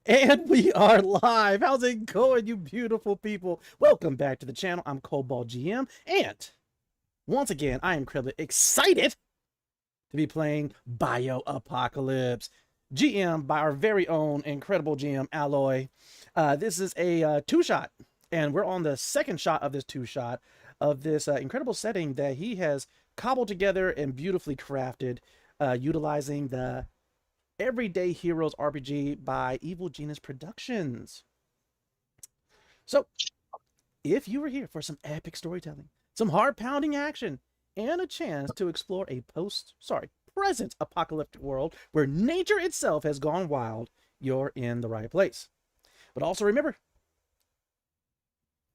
And we are live. How's it going, you beautiful people? Welcome back to the channel. I'm CobaltGM, and once again, I am incredibly excited to be playing Bio-Apocalypse, GM by our very own incredible GM, Alloy. This is a two-shot, and we're on the second shot of this two-shot of this incredible setting that he has cobbled together and beautifully crafted, utilizing the Everyday Heroes RPG by Evil Genius Productions. So, if you were here for some epic storytelling, some heart-pounding action, and a chance to explore a present apocalyptic world where nature itself has gone wild, you're in the right place. But also remember,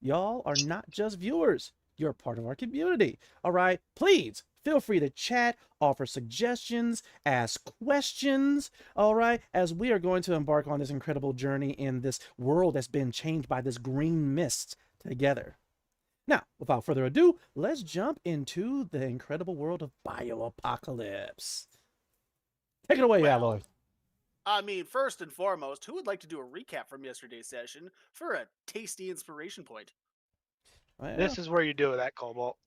y'all are not just viewers. You're part of our community. All right? Please feel free to chat, offer suggestions, ask questions. All right? As we are going to embark on this incredible journey in this world that's been changed by this green mist together. Now, without further ado, let's jump into the incredible world of Bio-Apocalypse. Take it away, Alloy. I mean, first and foremost, who would like to do a recap from yesterday's session for a tasty inspiration point? Well, This is where you do it at Cobalt.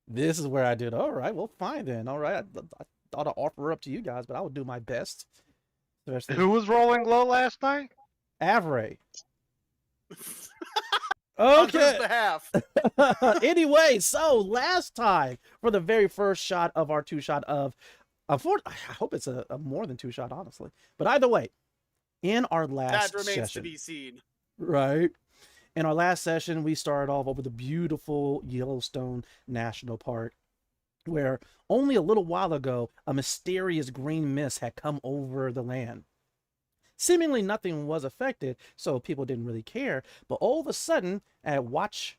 this is where I did. All right, well, fine then. All right, I thought I'd offer up to you guys, but I will do my best. Especially Who was rolling low last night? Avray. On his Okay. behalf. Anyway, so last time for the very first shot of our two-shot of, I hope it's a more than two-shot, honestly. But either way, in our last That remains session, to be seen. right? In our last session, we started off over the beautiful Yellowstone National Park, where only a little while ago, a mysterious green mist had come over the land. Seemingly nothing was affected, so people didn't really care. But all of a sudden, at Watchtower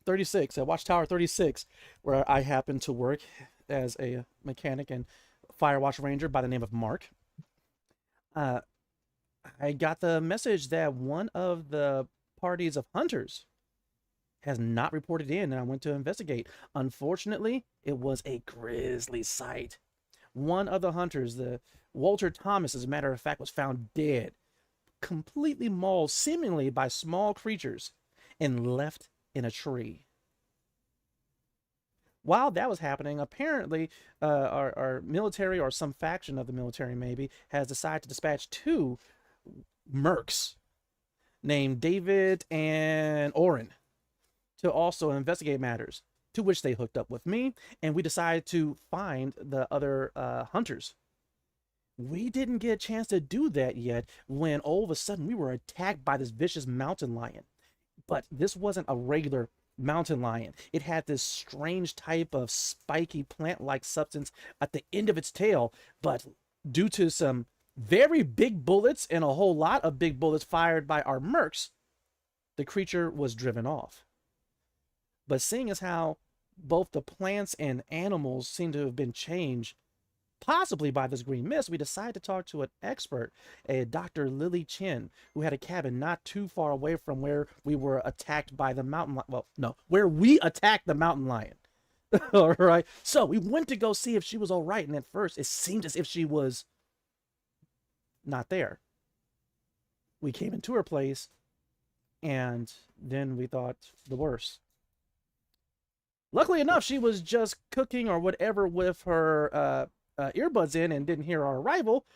36, where I happen to work as a mechanic and Firewatch Ranger by the name of Mark, I got the message that one of the parties of hunters has not reported in, and I went to investigate. Unfortunately, it was a grisly sight. One of the hunters, the Walter Thomas, as a matter of fact, was found dead, completely mauled, seemingly by small creatures, and left in a tree. While that was happening, apparently our military, or some faction of the military maybe, has decided to dispatch two mercs named David and Oren to also investigate matters, to which they hooked up with me, and we decided to find the other hunters. We didn't get a chance to do that yet when all of a sudden we were attacked by this vicious mountain lion. But this wasn't a regular mountain lion. It had this strange type of spiky plant-like substance at the end of its tail, but due to some very big bullets and a whole lot of big bullets fired by our mercs, the creature was driven off. But seeing as how both the plants and animals seem to have been changed, possibly by this green mist, we decided to talk to an expert, a Dr. Lily Chin, who had a cabin not too far away from where we were attacked by the mountain lion. Well, no, where we attacked the mountain lion. All right. So we went to go see if she was all right. And at first, it seemed as if she was not there. We came into her place, and then we thought the worst. Luckily enough, she was just cooking or whatever with her earbuds in and didn't hear our arrival.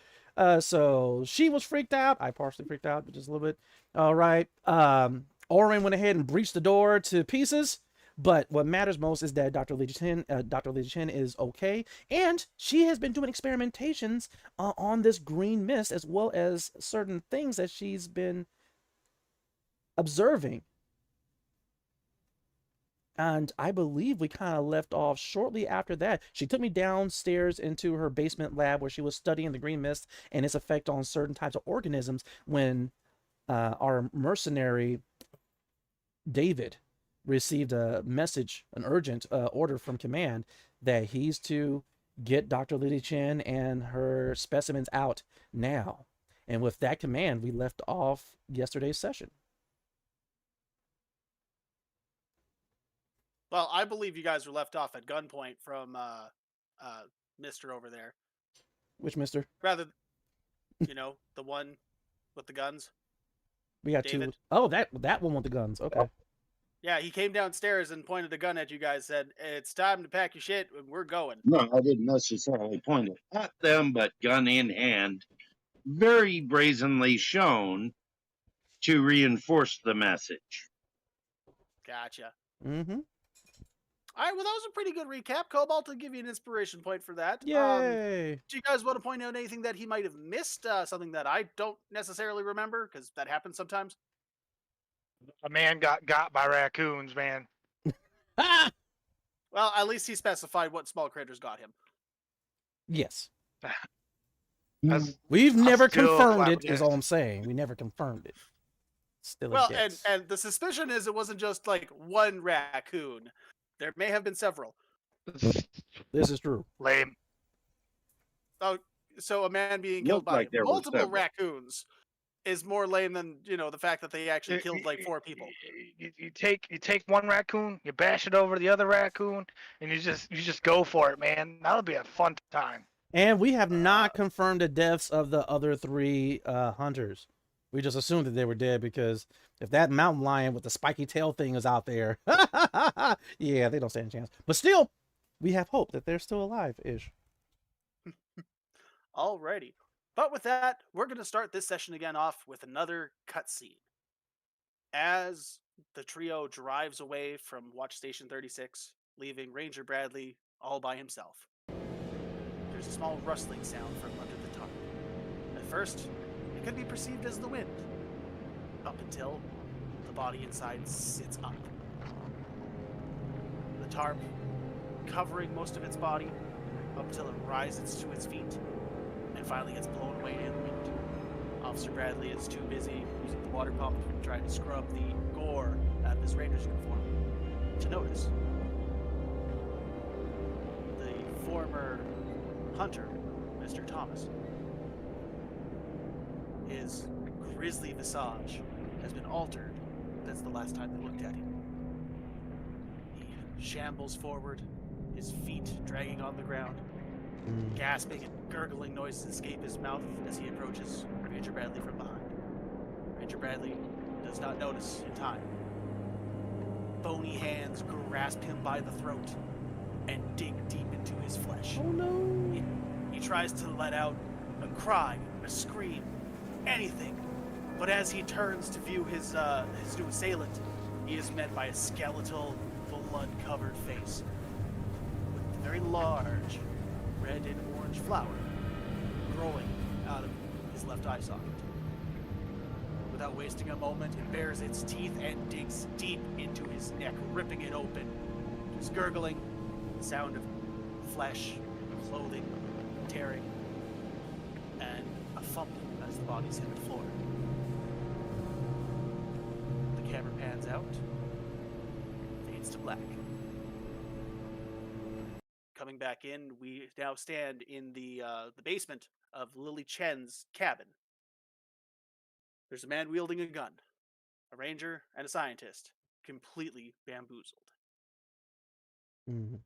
So she was freaked out. I partially freaked out, but just a little bit. All right. Oren went ahead and breached the door to pieces. But what matters most is that Dr. Lee Chin is okay, and she has been doing experimentations on this green mist, as well as certain things that she's been observing. And I believe we kind of left off shortly after that. She took me downstairs into her basement lab where she was studying the green mist and its effect on certain types of organisms when our mercenary, David, received a message, an urgent order from command that he's to get Dr. Lily Chen and her specimens out now. And with that command, we left off yesterday's session. Well, I believe you guys were left off at gunpoint from Mister over there. Which mister? Rather, the one with the guns. We got David? two. Oh, that one with the guns. Okay. Yeah, he came downstairs and pointed a gun at you guys. Said, "It's time to pack your shit. And we're going." No, I didn't necessarily point it at them, but gun in hand, very brazenly shown to reinforce the message. Gotcha. Mm-hmm. All right, well, that was a pretty good recap. Cobalt, I'll give you an inspiration point for that. Yay. Do you guys want to point out anything that he might have missed? Something that I don't necessarily remember, because that happens sometimes. A man got by raccoons, man. Ah! Well, at least he specified what small critters got him. Yes. That's- We've I'm never still confirmed it, is flabbergasted. all I'm saying. We never confirmed it. Still a Well, guess. and the suspicion is it wasn't just like one raccoon. There may have been several. This is true. Lame. Oh, so a man being killed Looked by like there were multiple several. raccoons is more lame than the fact that they actually killed like 4 people. You take one raccoon, you bash it over the other raccoon, and you just go for it, man. That'll be a fun time. And we have not confirmed the deaths of the other 3 hunters. We just assumed that they were dead because if that mountain lion with the spiky tail thing is out there, yeah, they don't stand a chance. But still, we have hope that they're still alive-ish. Alrighty. But with that, we're going to start this session again off with another cutscene. As the trio drives away from Watch Station 36, leaving Ranger Bradley all by himself. There's a small rustling sound from under the tarp. At first, it could be perceived as the wind, up until the body inside sits up. The tarp covering most of its body up until it rises to its feet and finally gets blown away in the wind. Officer Bradley is too busy using the water pump trying to scrub the gore out of his ranger's uniform to notice. The former hunter, Mr. Thomas, his grisly visage has been altered since the last time they looked at him. He shambles forward, his feet dragging on the ground. Gasping and gurgling noises escape his mouth as he approaches Ranger Bradley from behind. Ranger Bradley does not notice in time. Bony hands grasp him by the throat and dig deep into his flesh. Oh no! He tries to let out a cry, a scream, anything. But as he turns to view his new assailant, he is met by a skeletal, blood-covered face with a very large red and orange flower growing out of his left eye socket. Without wasting a moment, it bares its teeth and digs deep into his neck, ripping it open. Just gurgling, the sound of flesh, clothing, tearing, and a thump as the bodies hit the floor. The camera pans out, fades to black. Coming back in, we now stand in the basement of Lily Chen's cabin. There's a man wielding a gun, a ranger, and a scientist, completely bamboozled. Mhm.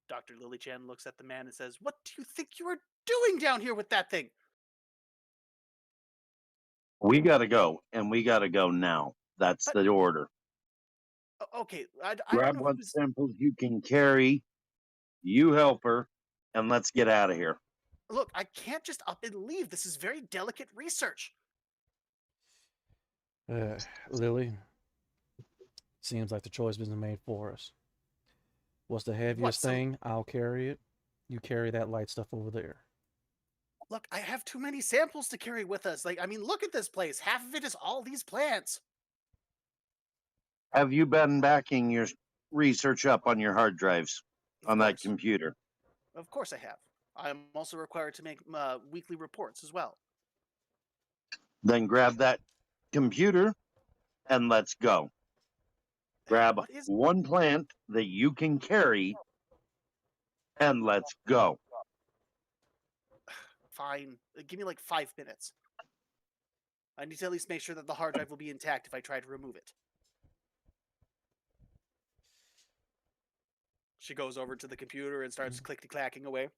Dr. Lily Chen looks at the man and says, "What do you think you are doing down here with that thing?" We got to go, and we got to go now. That's But- the order. Okay, I don't Grab know what who's... samples you can carry. You help her, and let's get out of here. Look, I can't just up and leave. This is very delicate research. Lily, seems like the choice has been made for us. What's the heaviest so- thing? I'll carry it. You carry that light stuff over there. Look, I have too many samples to carry with us. Like, I mean, look at this place. Half of it is all these plants. Have you been backing your research up on your hard drives Of on that course. computer? Of course I have. I am also required to make weekly reports as well. Then grab that computer and let's go. Grab What is- one plant that you can carry and let's go. Fine. Give me like 5 minutes. I need to at least make sure that the hard drive will be intact if I try to remove it. She goes over to the computer and starts clickety-clacking away.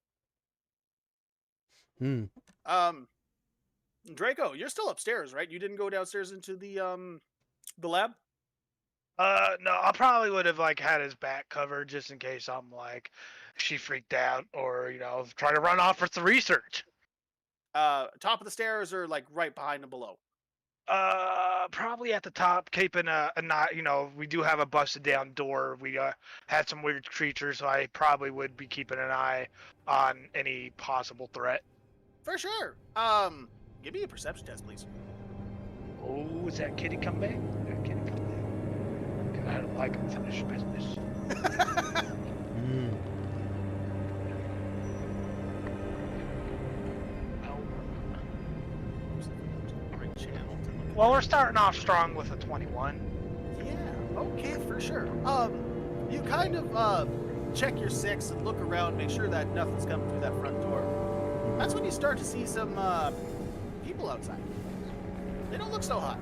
Hmm. Draco, you're still upstairs, right? You didn't go downstairs into the lab? No, I probably would have like had his back covered just in case I'm like she freaked out or try to run off with the research. Top of the stairs or like right behind and below? Probably at the top, keeping a not. We do have a busted down door. We had some weird creatures, so I probably would be keeping an eye on any possible threat. For sure. Give me a perception test, please. Oh, is that kitty come back? That kitty come back. I don't like unfinished business. Hmm. Great channel to look at. Well, we're starting off strong with a 21. Yeah, okay, for sure. You kind of check your 6 and look around, make sure that nothing's coming through that front door. That's when you start to see some people outside. They don't look so hot.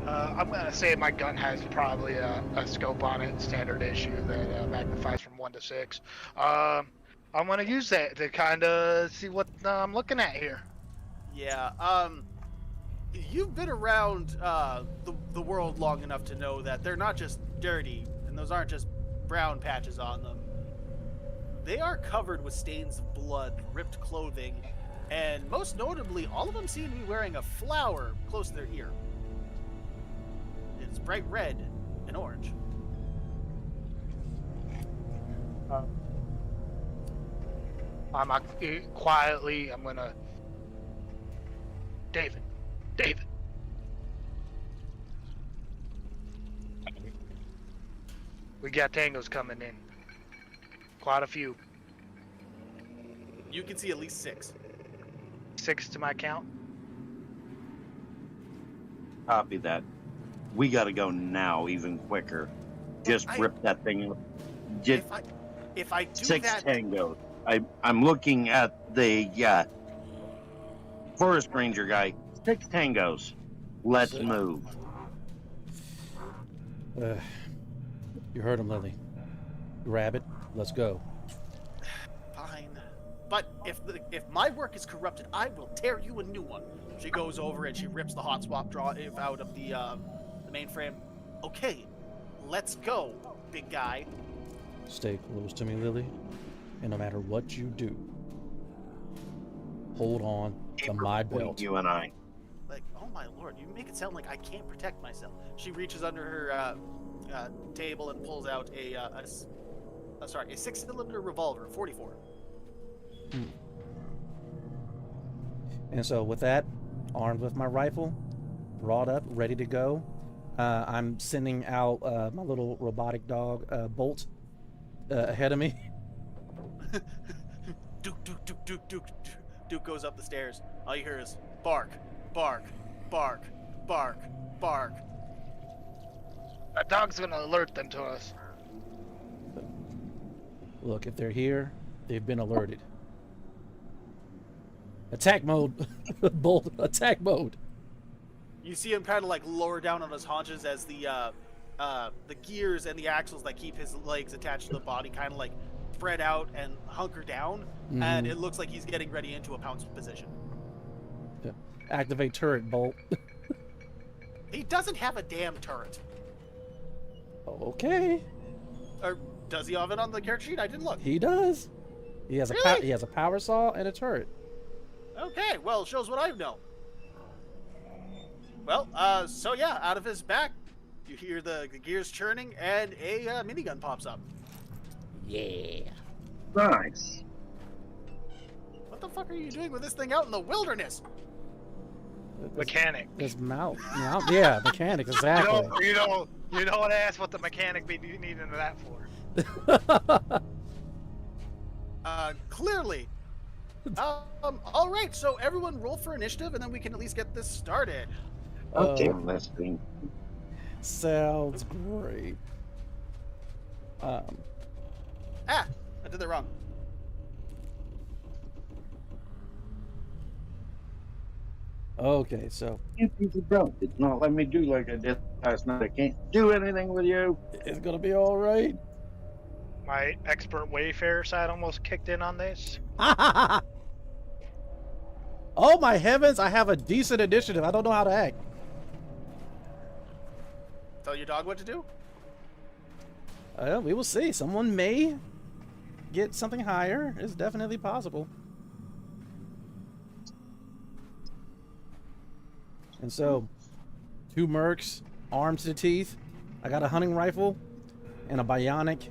I'm gonna say my gun has probably a scope on it, standard issue that magnifies from 1 to 6. I'm gonna use that to kind of see what I'm looking at here. Yeah, you've been around the world long enough to know that they're not just dirty, and those aren't just brown patches on them. They are covered with stains of blood, ripped clothing, and most notably, all of them seem to be wearing a flower close to their ear. It's bright red and orange. Quietly, I'm gonna... David. We got tangos coming in. Quite a few. You can see at least 6. 6 to my count. Copy that. We got to go now, even quicker. Just rip that thing. Just If I do 6 that, tangos. I'm looking at the forest ranger guy. 6 tangos. Let's move. You heard him, Lily. Grab it. Let's go. fine. But if my work is corrupted, I will tear you a new one. She goes over and she rips the hot swap drive out of the mainframe. Okay, let's go, big guy. Stay close to me, Lily. And no matter what you do, hold on to my belt. You and I. Like, oh my lord, you make it sound like I can't protect myself. She reaches under her table and pulls out a 6-cylinder revolver, 44. And so with that, armed with my rifle, brought up, ready to go, I'm sending out my little robotic dog, Bolt, ahead of me. Duke, Duke, Duke, Duke, Duke. Duke goes up the stairs. All you hear is bark, bark, bark, bark, bark. That dog's gonna alert them to us. Look, if they're here, they've been alerted. Attack mode. Bolt, attack mode. You see him kind of like lower down on his haunches as the gears and the axles that keep his legs attached to the body kind of like spread out and hunker down, and it looks like he's getting ready into a pounce position. Yeah. Activate turret, Bolt. He doesn't have a damn turret. Okay. Or does he have it on the character sheet? I didn't look. He does. He has Really? he has a power saw and a turret. Okay, well, shows what I know. Well, so yeah, out of his back, you hear the gears churning, and a minigun pops up. Yeah. Nice. What the fuck are you doing with this thing out in the wilderness? Mechanic. His mouth. Yeah, mechanic, exactly. You know what I asked what the mechanic be needing that for. Clearly. All right, so everyone roll for initiative, and then we can at least get this started. Okay, listening. Sounds great. I did that wrong. Okay, so You piece of broke. It's not letting me do like I did last night. I can't do anything with you. it's gonna be all right. My expert wayfarer side almost kicked in on this. Oh my heavens! I have a decent initiative. I don't know how to act. Tell your dog what to do? We will see. Someone may get something higher. It's definitely possible. And so, 2 mercs, armed to the teeth. I got a hunting rifle and a bionic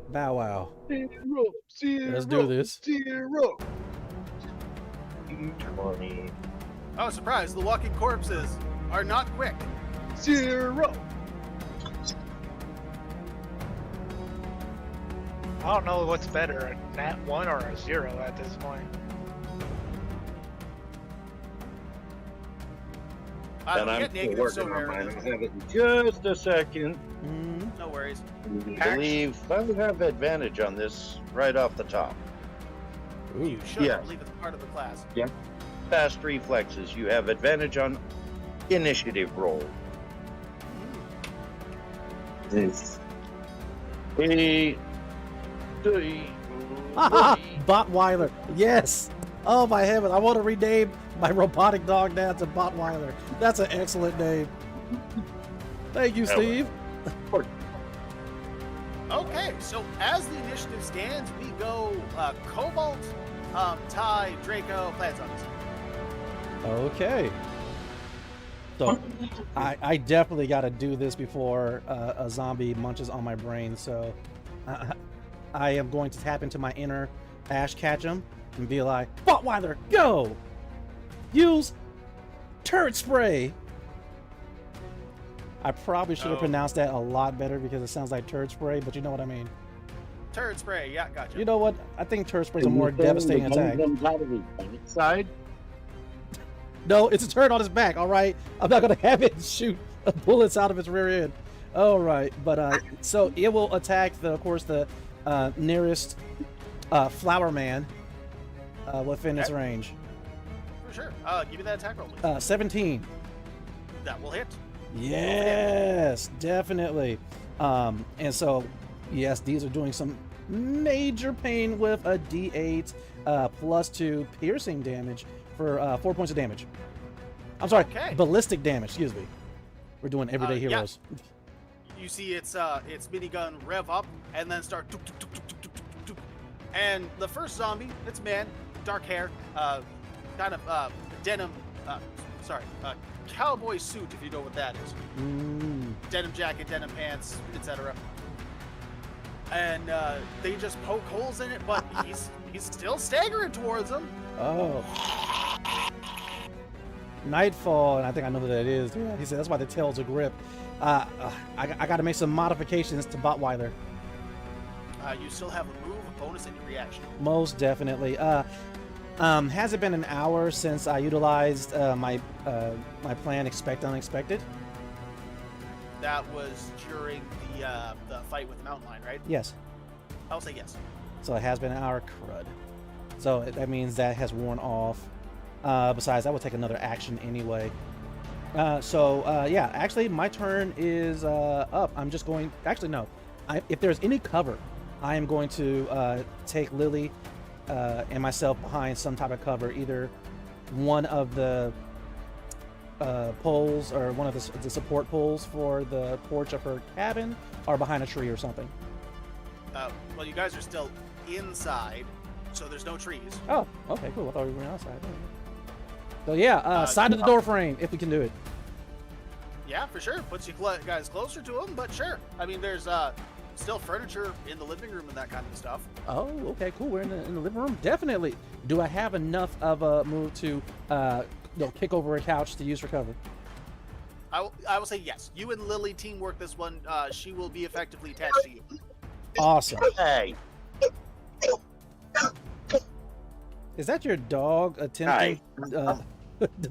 bow wow. Let's do this. 20. Oh, surprise! The walking corpses are not quick. 0. I don't know what's better, a nat 1 or a 0 at this point. And I'm Get still negative working so on rare. mine. I'll have it in just a second. No worries. I believe I have advantage on this right off the top. Ooh. You should. Yeah. I believe it's part of the class. Fast reflexes. You have advantage on initiative roll. This. Haha! Botweiler. Yes. Oh my heavens! I want to rename my robotic dog now to Botweiler. That's an excellent name. Thank you, Steve. Okay, so as the initiative stands, we go Cobalt, Ty, Draco, Plant Zombies. Okay. So, I definitely got to do this before a zombie munches on my brain. So, I am going to tap into my inner Ash Ketchum and be like, Botweiler, go! Use turret spray! I probably should have pronounced that a lot better because it sounds like turret spray, but you know what I mean. Turret spray, yeah, gotcha. You know what? I think turret spray is a more devastating attack. Side. No, it's a turret on his back, all right? I'm not going to have it shoot bullets out of its rear end. All right, but so it will attack, of course, the nearest flower man within its range. For sure. Give me that attack roll, please. 17. That will hit. Yes, definitely. And so, yes, these are doing some major pain with a D8 +2 piercing damage for 4 points of damage. I'm sorry, ballistic damage. Excuse me. We're doing everyday heroes. Yeah. You see its minigun rev up and then start. Tuk, tuk, tuk, tuk, tuk, tuk, tuk, tuk. And the first zombie, it's a man, dark hair, kind of denim. Cowboy suit, if you know what that is. Denim jacket, denim pants, etc. And they just poke holes in it, but he's still staggering towards them. Oh. Nightfall, and I think I know who that is. Yeah, he said that's why the tails are gripped. I got to make some modifications to Botweiler. You still have a move, a bonus, and your reaction. Most definitely. Has it been an hour since I utilized my plan Expect Unexpected? That was during the fight with the mountain lion, right? Yes. I'll say yes. So it has been an hour. Crud. So that means that has worn off. Besides, that would take another action anyway. Yeah, actually, my turn is up. I'm just going... Actually, no. If there's any cover, I am going to take Lily and myself behind some type of cover. Either one of the poles or one of the support poles for the porch of her cabin, or behind a tree or something. Well, you guys are still inside, so there's no trees. Oh, okay, cool. I thought we were outside. So yeah, side of the door frame, if we can do it. Yeah, for sure. Puts you guys closer to them, but sure. I mean, there's still furniture in the living room and that kind of stuff. Oh, okay, cool. We're in the living room. Definitely. Do I have enough of a move to kick over a couch to use for cover? I will say yes. You and Lily teamwork this one. She will be effectively attached to you. Awesome. Hey. Is that your dog attempting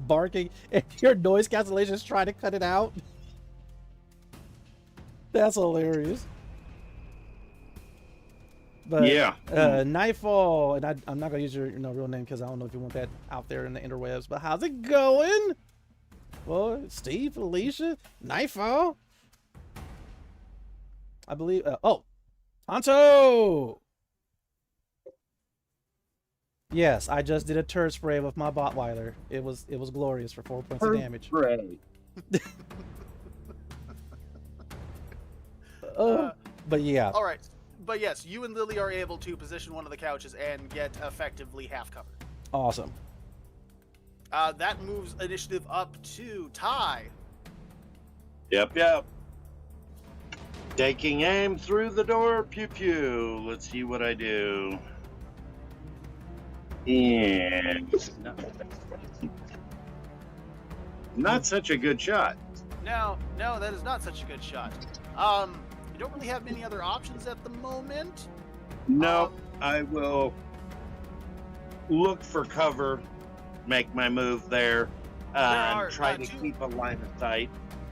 barking and your noise cancellation is trying to cut it out? That's hilarious. But yeah. Nightfall, and I'm not gonna use your real name because I don't know if you want that out there in the interwebs. But how's it going? Well, Steve, Alicia, Nightfall. I believe. Tonto! Yes, I just did a turd spray with my Botweiler. It was glorious for 4 points of damage. Great. But yeah, All right, but yes, you and Lily are able to position one of the couches and get effectively half cover. awesome. That moves initiative up to Ty. Yep. Taking aim through the door. Pew pew. Let's see what I do. And not such a good shot. No, that is not such a good shot. You don't really have many other options at the moment. No, I will look for cover, make my move there, are, and try to two- keep a line of sight.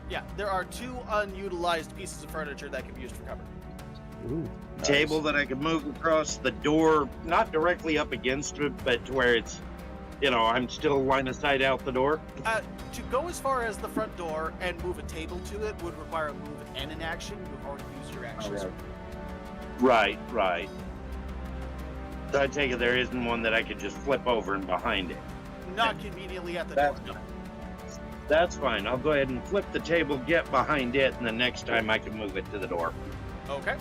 Yeah, there are 2 unutilized pieces of furniture that can be used for cover. Ooh, nice. Table that I can move across the door, not directly up against it, but to where it's, I'm still line of sight out the door. To go as far as the front door and move a table to it would require a move and an action. You've already used your actions. Right. So I take it there isn't one that I could just flip over and behind it. Not conveniently at the That's door. No. That's fine. I'll go ahead and flip the table, get behind it, and the next time I can move it to the door. Okay.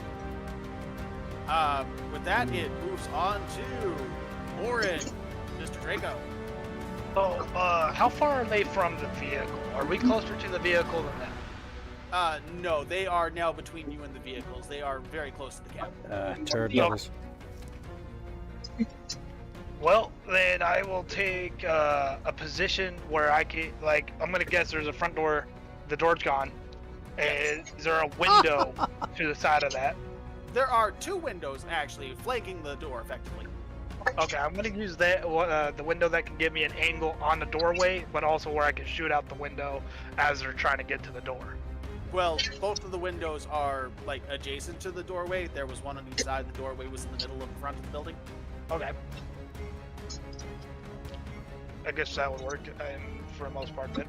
With that, it moves on to Orin, Mr. Draco. Oh, how far are they from the vehicle? Are we closer to the vehicle than them? No, they are now between you and the vehicles. They are very close to the cabin. Turd Yuck. levels. Well, then I will take a position where I can, I'm gonna guess there's a front door. The door's gone. Is there a window to the side of that? There are 2 windows actually flanking the door effectively. Okay, I'm gonna use that the window that can give me an angle on the doorway, but also where I can shoot out the window as they're trying to get to the door. Well, both of the windows are adjacent to the doorway. There was one on each side. The doorway was in the middle of the front of the building. Okay. I guess that would work for the most part then.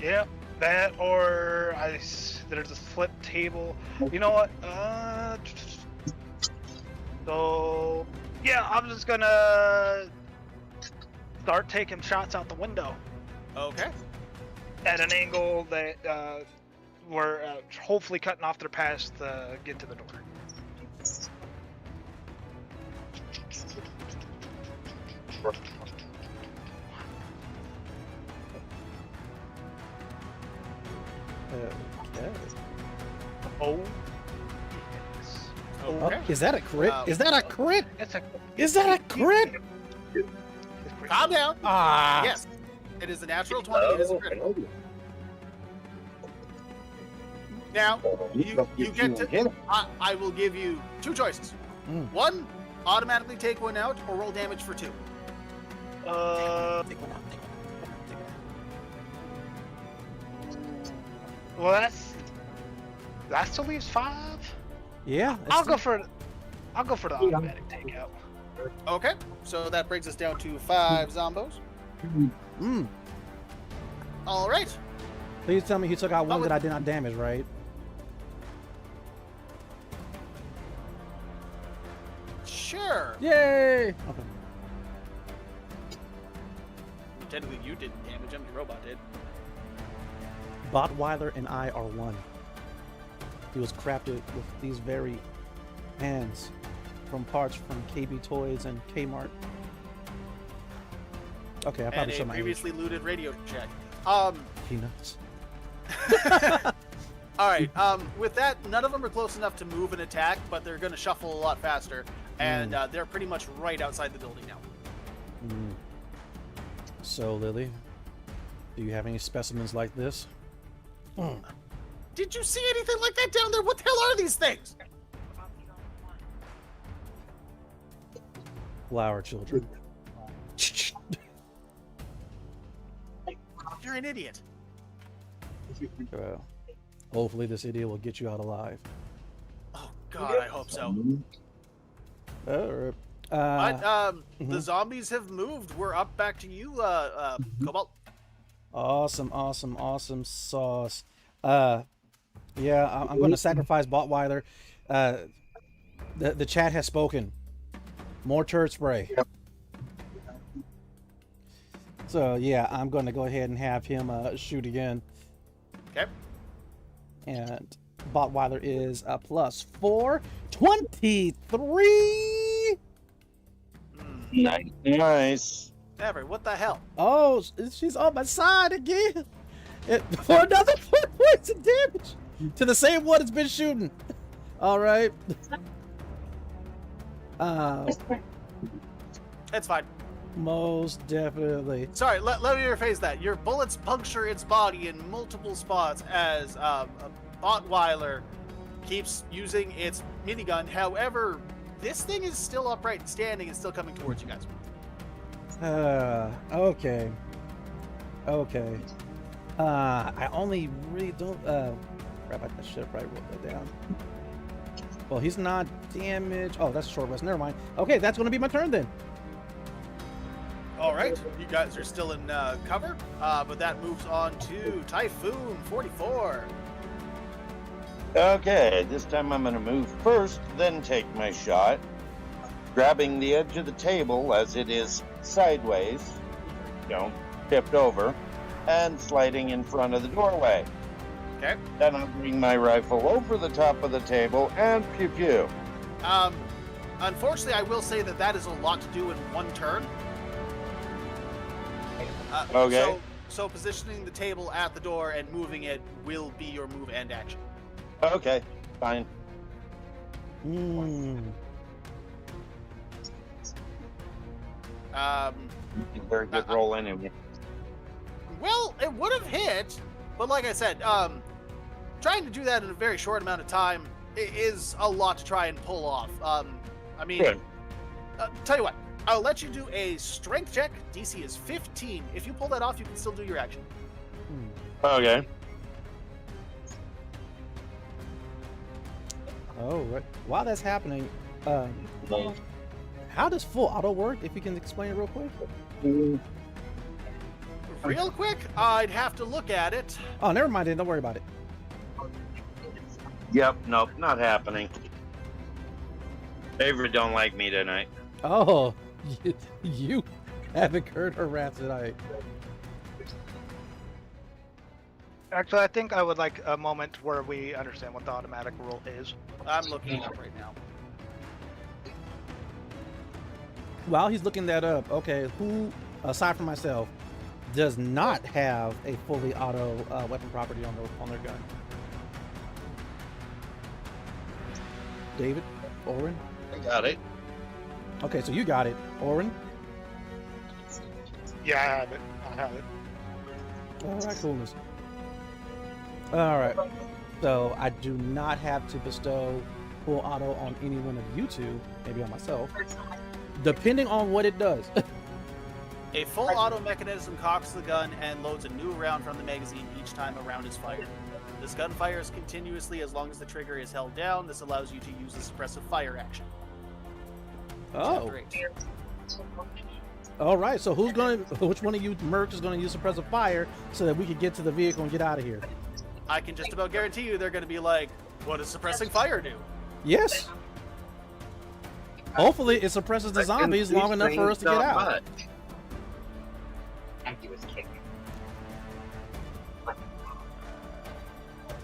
Yeah, that or there's a flip table. You know what? So yeah, I'm just gonna start taking shots out the window Okay. at an angle that we're hopefully cutting off their path to get to the door. Okay. Oh. Okay. Is that a crit? Is that a crit? That's a. Is that a crit? Calm down. Ah. Yes. It is a natural 20. It is a critical. Now, you get to. I will give you 2 choices. Mm. 1, automatically take 1 out, or roll damage for 2. Take one out. Well, that still leaves 5. Yeah. I'll go for the automatic takeout. Okay. So that brings us down to 5 zombos. Mm. All right. Please tell me he took out one that I did not damage, right? Sure. Yay! Okay. Technically, you didn't damage him. The robot did. Botweiler and I are one. He was crafted with these very hands from parts from KB Toys and Kmart. Okay, I And probably a showed my age. previously looted Radio Shack. Peanuts. All right. With that, none of them are close enough to move and attack, but they're going to shuffle a lot faster, and they're pretty much right outside the building now. Mm. So, Lily, do you have any specimens like this? Did you see anything like that down there? What the hell are these things? Flower children. You're an idiot. Well, hopefully this idiot will get you out alive. Oh God, I hope so. Alright. But the zombies have moved. We're up back to you, Cobalt. Awesome sauce. Yeah, I'm going to sacrifice Botweiler. The chat has spoken. More turd spray. So yeah, I'm going to go ahead and have him shoot again. Okay. And Botweiler is a +4, 23. Nice. Avery, what the hell? Oh, she's on my side again. For another 4 points of damage to the same one it's been shooting. All right. It's fine. Most definitely. Sorry, let me rephrase that. Your bullets puncture its body in multiple spots as Botweiler keeps using its minigun. However, this thing is still upright and standing and still coming towards you guys. Okay. Okay. I only really don't. Crap, I should have probably wrote that down. Well, he's not damaged. Oh, that's a short rest. Never mind. Okay, that's going to be my turn then. All right, you guys are still in cover, but that moves on to Typhoon 44. Okay, this time I'm going to move first, then take my shot, grabbing the edge of the table as it is sideways, tipped over, and sliding in front of the doorway. Okay. Then I'll bring my rifle over the top of the table and pew pew. Unfortunately, I will say that is a lot to do in one turn. Okay. So positioning the table at the door and moving it will be your move and action. Okay, fine. Very good roll anyway. Well, it would have hit, but like I said, trying to do that in a very short amount of time is a lot to try and pull off. I mean, Good. Tell you what, I'll let you do a strength check. DC is 15. If you pull that off, you can still do your action. Okay. Oh, right. While that's happening, how does full auto work? If you can explain it real quick. Real quick, I'd have to look at it. Oh, never mind then. Don't worry about it. Yep, nope, not happening. Avery don't like me tonight. Oh, you haven't heard her wrath tonight. Actually, I think I would like a moment where we understand what the automatic rule is. I'm looking it up right now. While he's looking that up, okay, who, aside from myself, does not have a fully auto weapon property on their gun? David? Oren? I got it. Okay, so you got it. Oren? Yeah, I have it. All right, coolness. All right. So I do not have to bestow full auto on any one of you two, maybe on myself, depending on what it does. A full auto mechanism cocks the gun and loads a new round from the magazine each time a round is fired. This gun fires continuously as long as the trigger is held down. This allows you to use the suppressive fire action. Oh. All right. So which one of you mercs is going to use suppressive fire so that we can get to the vehicle and get out of here? I can just about guarantee you they're going to be like, what does suppressing fire do? Yes. Hopefully it suppresses the zombies long enough for us to get out. Of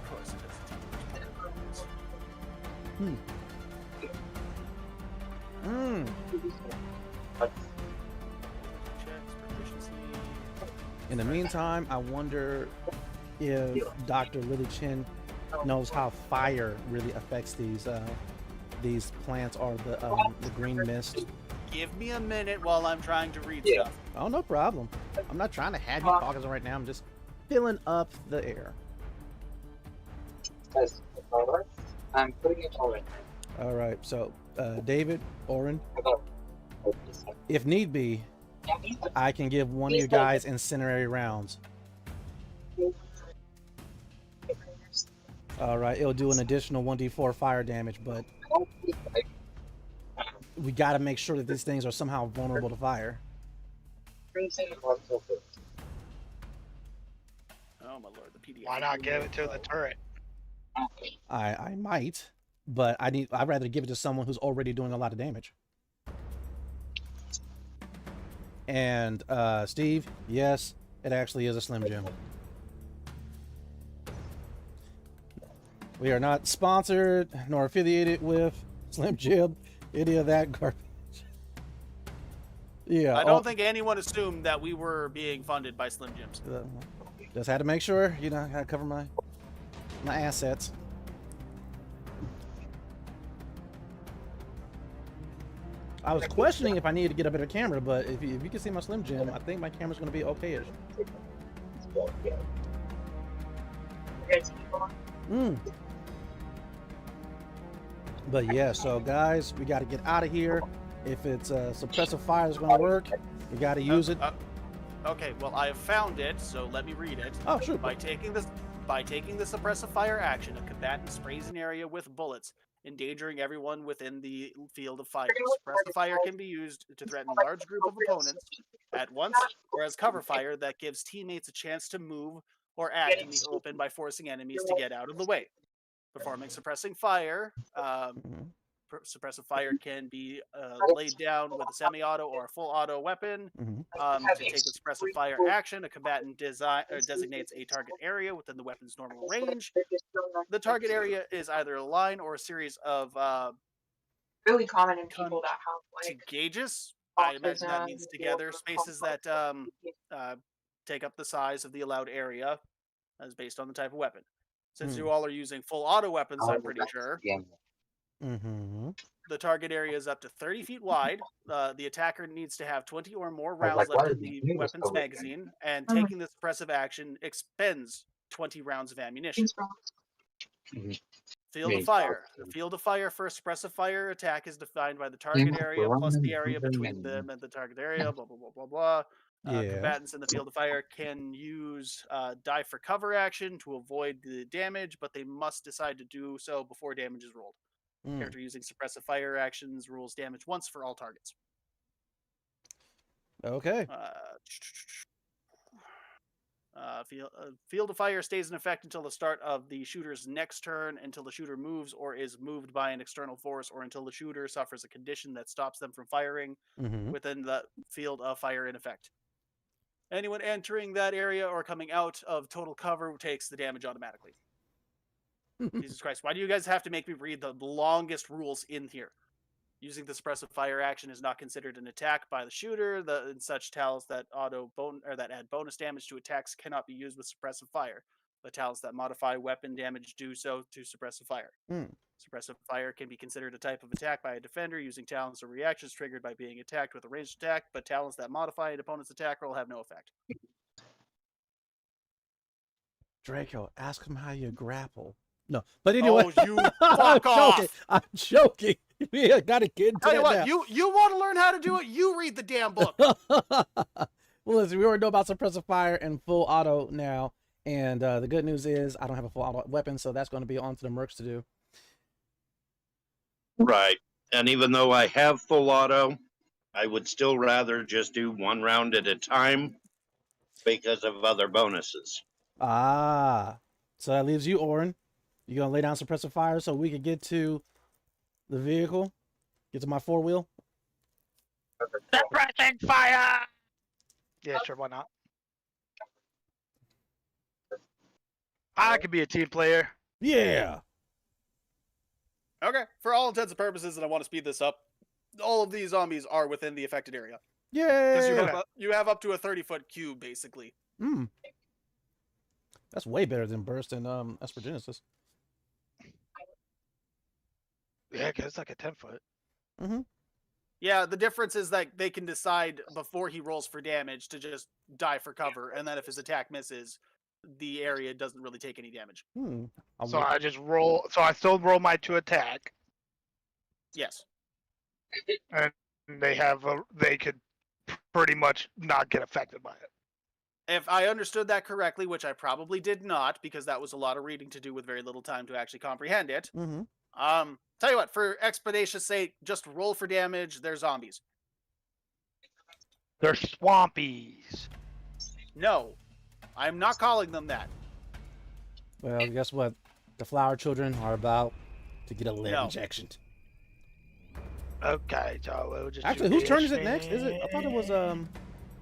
course it does. Checks, proficiency. In the meantime, I wonder if Dr. Lily Chin knows how fire really affects these plants or the green mist. Give me a minute while I'm trying to read stuff. Oh, no problem. I'm not trying to have you talking right now. I'm just filling up the air. I'm putting it all in. All right. So, David, Oren, if need be, I can give one of you guys incendiary rounds. All right. It'll do an additional 1d4 fire damage, but we got to make sure that these things are somehow vulnerable to fire. Oh my lord, the PDF. Why not give it to the turret? I might, but I'd rather give it to someone who's already doing a lot of damage. And Steve, yes, it actually is a Slim Jim. We are not sponsored nor affiliated with Slim Jim, any of that garbage. Yeah, I don't think anyone assumed that we were being funded by Slim Jims. Just had to make sure, you know, I gotta cover my assets. I was questioning if I needed to get a better camera, but if you can see my Slim Jim, I think my camera's gonna be okay-ish. But yeah, so guys, we got to get out of here. If it's suppressive fire is going to work, we got to use it. Okay, well I have found it, so let me read it. Oh, sure. By taking the suppressive fire action, a combatant sprays an area with bullets, endangering everyone within the field of fire. Suppressive fire can be used to threaten a large group of opponents at once, or as cover fire that gives teammates a chance to move or act in the open by forcing enemies to get out of the way. Performing suppressive fire can be laid down with a semi-auto or a full auto weapon. To take the suppressive fire action, a combatant designates a target area within the weapon's normal range. The target area is either a line or a series of really common in people that have like gauges. I imagine that means together spaces that take up the size of the allowed area, as based on the type of weapon. Since you all are using full auto weapons, I'm pretty sure. The target area is up to 30 feet wide. The attacker needs to have 20 or more rounds left in the weapon's magazine, and taking the suppressive action expends 20 rounds of ammunition. Field of fire. The field of fire for a suppressive fire attack is defined by the target area plus the area between them and the target area, blah, blah, blah, blah, blah. Combatants in the field of fire can use die for cover action to avoid the damage, but they must decide to do so before damage is rolled. Character using suppressive fire actions rules damage once for all targets. Okay. Field of fire stays in effect until the start of the shooter's next turn, until the shooter moves or is moved by an external force, or until the shooter suffers a condition that stops them from firing within the field of fire in effect. Anyone entering that area or coming out of total cover takes the damage automatically. Jesus Christ, why do you guys have to make me read the longest rules in here? Using the suppressive fire action is not considered an attack by the shooter. And such talents that that add bonus damage to attacks cannot be used with suppressive fire. The talents that modify weapon damage do so to suppressive fire. Suppressive fire can be considered a type of attack by a defender using talents or reactions triggered by being attacked with a ranged attack, but talents that modify an opponent's attack roll have no effect. Draco, ask him how you grapple. No, but anyway. Oh, you fuck off! I'm joking. We gotta get into Tell you what, now. you want to learn how to do it? You read the damn book. Well, listen, we already know about suppressive fire and full auto now, and the good news is I don't have a full auto weapon, so that's going to be on to the mercs to do. Right. And even though I have full auto, I would still rather just do one round at a time because of other bonuses. Ah, so that leaves you, Oren. You gonna lay down suppressive fire so we can get to the vehicle, get to my 4-wheel? Suppressing fire! Yeah, sure, why not? I could be a team player. Yeah. Okay, for all intents and purposes, and I want to speed this up, all of these zombies are within the affected area. Yay! Because you have up to a 30-foot cube, basically. That's way better than Burst and Aspergenesis. Yeah, because it's like a 10-foot. Yeah, the difference is that they can decide before he rolls for damage to just die for cover, and then if his attack misses, the area doesn't really take any damage. So I just roll. So I still roll my 2 attack. Yes. And they could pretty much not get affected by it. If I understood that correctly, which I probably did not, because that was a lot of reading to do with very little time to actually comprehend it. Tell you what, for expeditious sake, just roll for damage. They're zombies. They're swampies. No, I'm not calling them that. Well, guess what? The flower children are about to get a lead No. injection. Okay, so we'll just Actually, do whose turn this is it next? Is it? I thought it was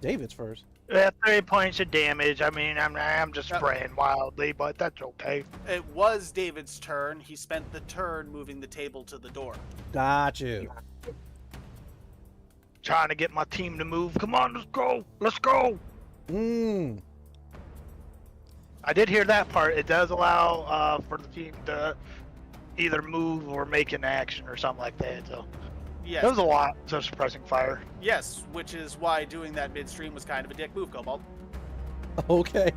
David's first. 3 points of damage. I mean, I'm just spraying wildly, but that's okay. It was David's turn. He spent the turn moving the table to the door. Got you. Trying to get my team to move. Come on, let's go. Let's go. Mmm. I did hear that part. It does allow for the team to either move or make an action or something like that. So Yes. there was a lot of suppressing fire. Yes, which is why doing that midstream was kind of a dick move, Cobalt. Okay.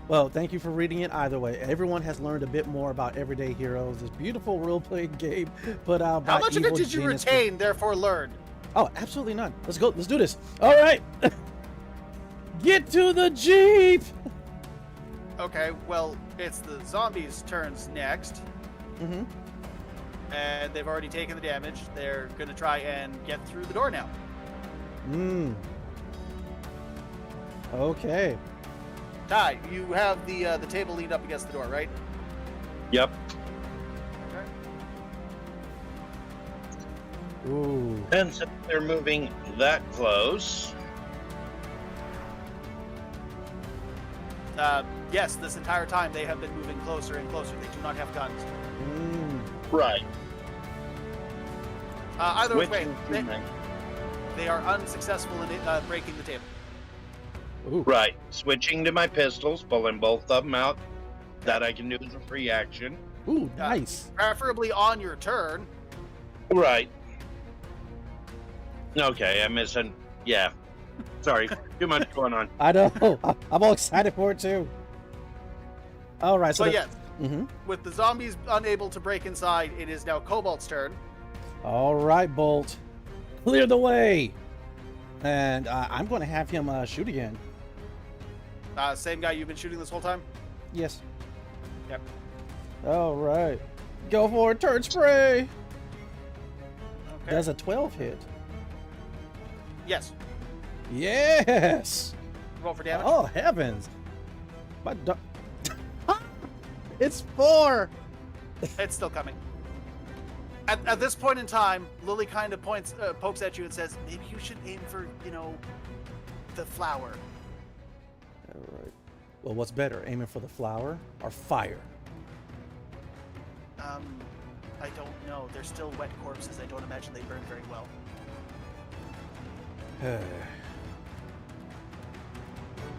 Well, thank you for reading it. Either way, everyone has learned a bit more about Everyday Heroes, this beautiful role-playing game put out by How much of it Evil did you Genius retain, therefore learn? Oh, absolutely none. Let's go. Let's do this. All right. Get to the Jeep. Okay, well, it's the zombies' turns next, Mm-hmm. and they've already taken the damage. They're going to try and get through the door now. Okay. Ty, you have the table leaned up against the door, right? Yep. Okay. Ooh. And since they're moving that close, Yes, this entire time they have been moving closer and closer. They do not have guns. right. Either way, Switching to they are unsuccessful in breaking the table. Ooh. Right. Switching to my pistols, pulling both of them out. That I can do as a free action. Ooh, nice. Preferably on your turn. Right. Okay, I'm missing. Yeah. Sorry. Too much going on. I know. I'm all excited for it too. All right. So So yes, Mm-hmm. with the zombies unable to break inside, it is now Cobalt's turn. All right, Bolt. Clear the way. And I'm going to have him shoot again. Same guy you've been shooting this whole time? Yes. Yep. All right. Go for it. Turd spray. Okay. Does a 12 hit? Yes. Yes. Roll for damage. Oh, heavens. My It's 4. It's still coming. At this point in time, Lily kind of pokes at you and says, maybe you should aim for, the flower. All right. Well, what's better, aiming for the flower or fire? I don't know. They're still wet corpses. I don't imagine they burn very well.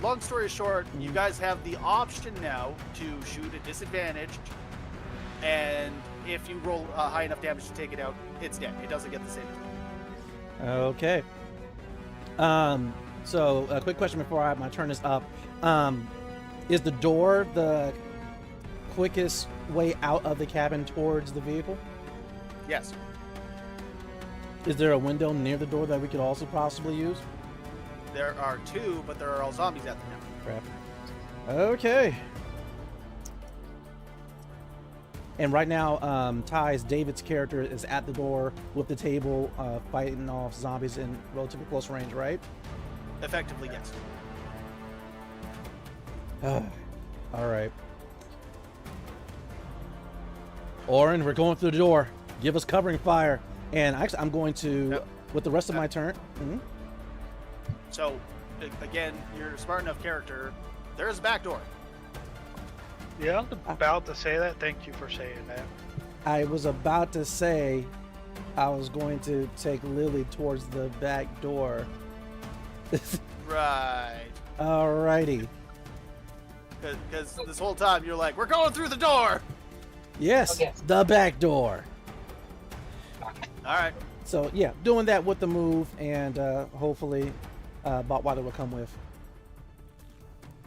Long story short, you guys have the option now to shoot at disadvantage, and if you roll high enough damage to take it out, it's dead. It doesn't get the same. Okay. So a quick question before my turn is up. Is the door the quickest way out of the cabin towards the vehicle? Yes. Is there a window near the door that we could also possibly use? There are 2, but there are all zombies at them now. Crap. Okay. And right now, Ty's David's character is at the door with the table, fighting off zombies in relatively close range, right? Effectively, yes. All right. Oren, we're going through the door. Give us covering fire. And actually, I'm going to, Yep. with the rest of my turn. So, again, you're a smart enough character. There's a back door. Yeah, I was about to say that. Thank you for saying that. I was about to say I was going to take Lily towards the back door. Right. Alrighty. Because this whole time you're like, we're going through the door. Yes, Okay. the back door. All right. So yeah, doing that with the move, and hopefully Botweiler will come with.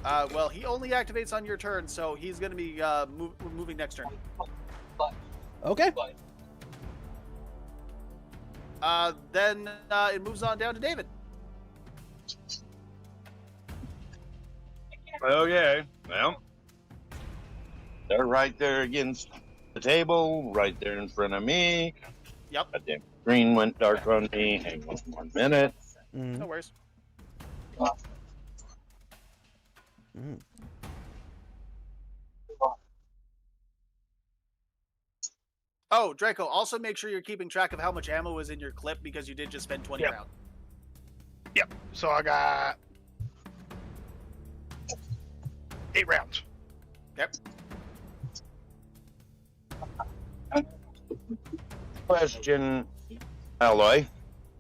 Well, he only activates on your turn, so he's going to be moving next turn. Okay. Then it moves on down to David. Okay. Well, they're right there against the table, right there in front of me. Yep. Goddamn screen went dark on me. Hang on 1 minute. No worries. Oh, Draco, also make sure you're keeping track of how much ammo is in your clip because you did just spend 20 Yep. rounds. Yep. So I got 8 rounds. Yep. Question, Alloy.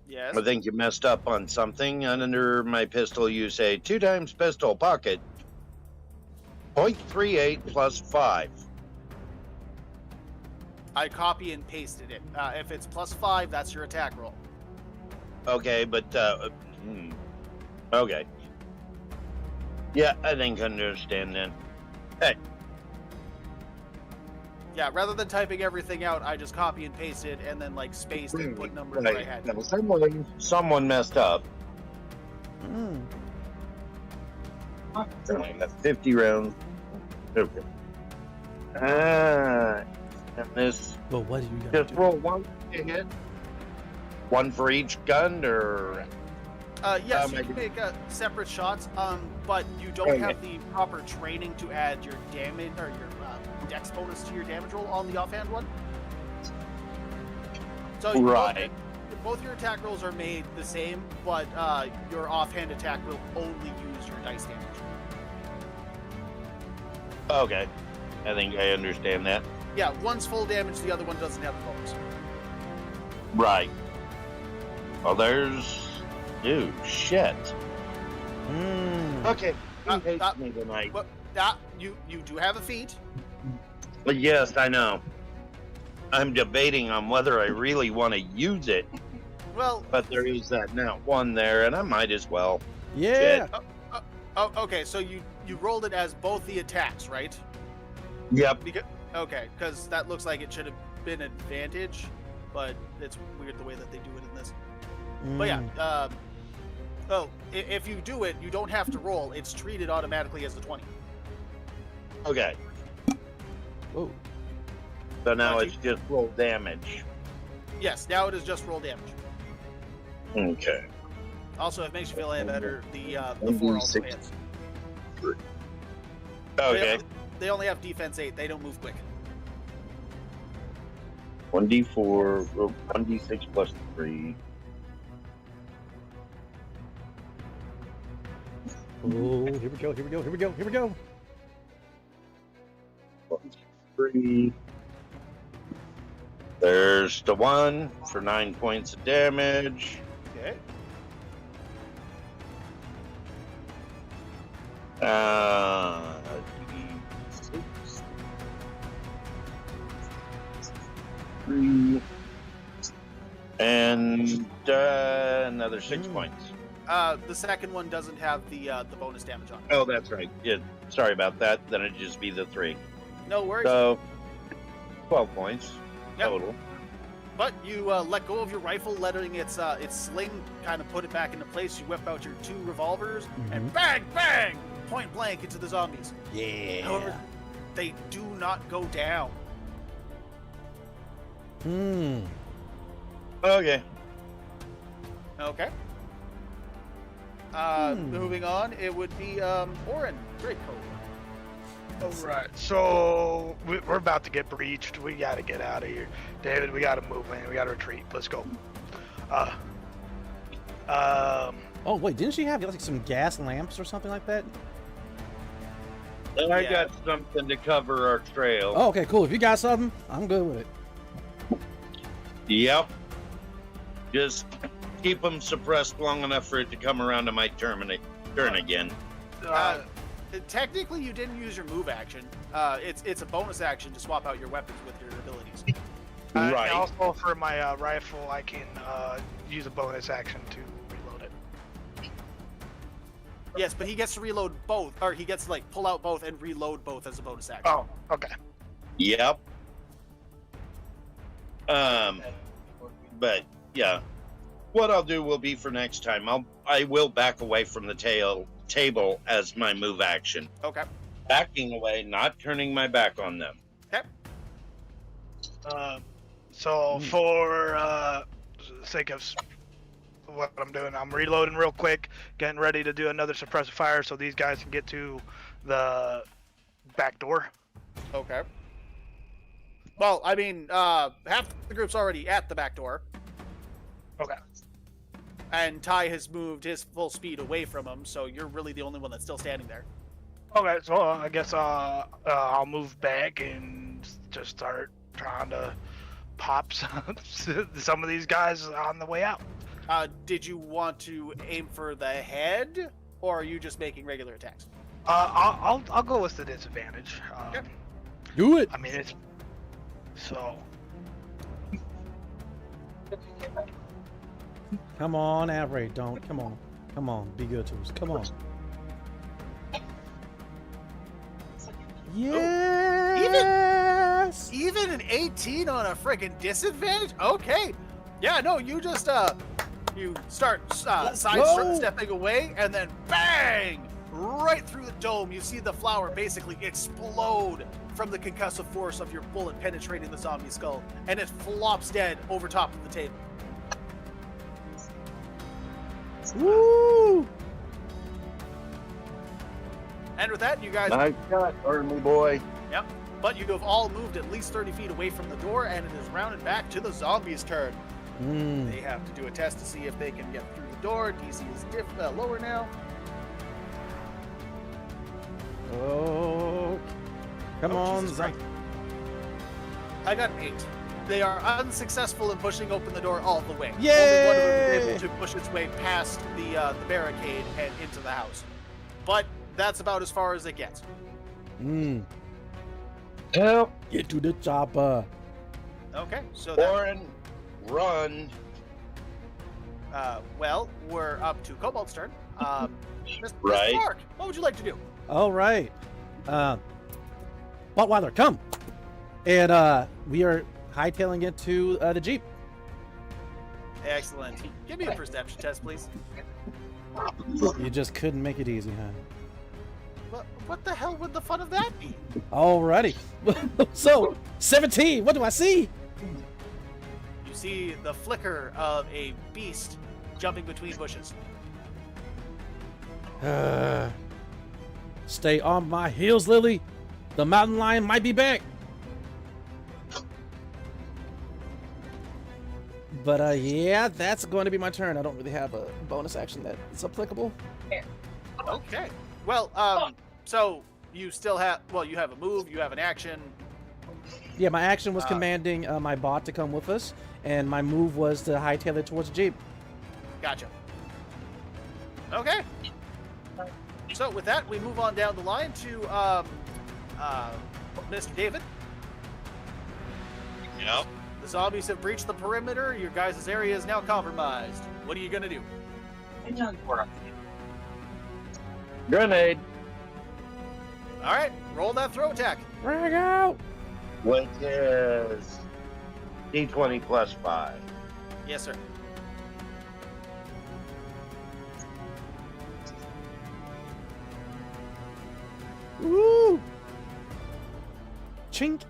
Yes. I think you messed up on something. Under my pistol, you say 2 times pistol pocket. 0.38 plus 5. I copy and pasted it. If it's +5, that's your attack roll. Okay, but okay. Yeah, I think I understand then. Hey, Yeah, rather than typing everything out, I just copy and pasted and then like spaced and put numbers where I had. someone messed up. Mm. I got 50 rounds. Okay. And this Well, what do you got? just roll one to hit. One for each gun, or Yes, you can make separate shots, but you don't Okay. have the proper training to add your damage or your dex bonus to your damage roll on the offhand one. So you Right. both your attack rolls are made the same, but your offhand attack will only use your dice damage. okay. I think I understand that. Yeah, one's full damage, the other one doesn't have the bonus. Right. Well, there's. Dude, shit. Mm. Okay. He Uh, hates uh, me tonight. But you do have a feat. But yes, I know. I'm debating on whether I really want to use it, Well, but there is that now one there, and I might as well. Yeah. oh, okay, so you rolled it as both the attacks, right? Yep. Because that looks like it should have been advantage, but it's weird the way that they do it in this. But yeah, if you do it, you don't have to roll. It's treated automatically as a 20. Okay. Oh. So now Gotcha. it's just roll damage. Yes, now it is just roll damage. Okay. Also, if it makes you feel any better, the 4 also hits. Okay. They only have defense 8. They don't move quick. 1d4, 1d6 plus 3. Oh, here we go. Here we go. Here we go. Here we go. 3. There's the 1 for 9 points of damage. Okay. D6. 3. And another 6 points. The second one doesn't have the bonus damage on it. Oh, that's right. Yeah, sorry about that. Then it'd just be the 3. No worries. So, 12 points Yep. total. But you let go of your rifle, letting its sling kind of put it back into place. You whip out your 2 revolvers and bang, bang, point blank into the zombies. Yeah. However, they do not go down. Hmm. Okay. Okay. Moving on, it would be Orin Draco. Alright, so we're about to get breached. We gotta get out of here. David, we gotta move, man. We gotta retreat. Let's go. Oh wait, didn't she have like some gas lamps or something like that? I Yeah. got something to cover our trail. Oh, okay, cool. If you got something, I'm good with it. Yep. Just keep them suppressed long enough for it to come around to my turn again. Technically, you didn't use your move action. It's a bonus action to swap out your weapons with your abilities. Right. And also for my rifle, I can use a bonus action to reload it. Yes, but he gets to reload both, or he gets to like pull out both and reload both as a bonus action. Oh, okay. Yep. But yeah, what I'll do will be for next time. I will back away from the table as my move action. Okay. Backing away, not turning my back on them. Okay. So for the sake of what I'm doing, I'm reloading real quick, getting ready to do another suppressive fire so these guys can get to the back door. Okay. Well, I mean, half the group's already at the back door, Okay. and Ty has moved his full speed away from him, so you're really the only one that's still standing there. Okay, so I guess I'll move back and just start trying to pop some of these guys on the way out. Did you want to aim for the head, or are you just making regular attacks? I'll go with the disadvantage. Yep. Do it. I mean, it's so. Come on, Avery. Don't. Come on. Come on. Be good to us. Come on. Yes. Even an 18 on a friggin' disadvantage? Okay. Yeah, no, you just you start sidestepping away, and then bang! Right through the dome, you see the flower basically explode from the concussive force of your bullet penetrating the zombie skull, and it flops dead over top of the table. Woo! And with that, you guys, Nice shot, army boy. but you have all moved at least 30 feet away from the door, and it is rounded back to the zombies' turn. They have to do a test to see if they can get through the door. DC is lower now. Oh. Come on, Jesus Christ. I got an 8. They are unsuccessful in pushing open the door all the way. Only one of them is Yay! able to push its way past the barricade and into the house. But that's about as far as it gets. Help, Get to the chopper. Okay, so that, Warren, run. well, we're up to Cobalt's turn. Mr. Right. Mark, what would you like to do? All right. Buttweiler, come. And we are hightailing it to the Jeep. Excellent. Give me a perception test, please. You just couldn't make it easy, huh? What the hell would the fun of that be? Alrighty. So, 17. What do I see? You see the flicker of a beast jumping between bushes. Stay on my heels, Lily. The mountain lion might be back. But yeah, that's going to be my turn. I don't really have a bonus action that's applicable. Okay. Well, so you still have, well, you have a move, you have an action. Yeah, my action was commanding my bot to come with us, and my move was to hightail it towards the Jeep. Gotcha. Okay. So with that, we move on down the line to Mr. David. Yep. The zombies have breached the perimeter. Your guys' area is now compromised. What are you gonna do? Grenade, All right, roll that throw attack. Drag out. which is D20 plus 5. Yes, sir. Woo! Chink.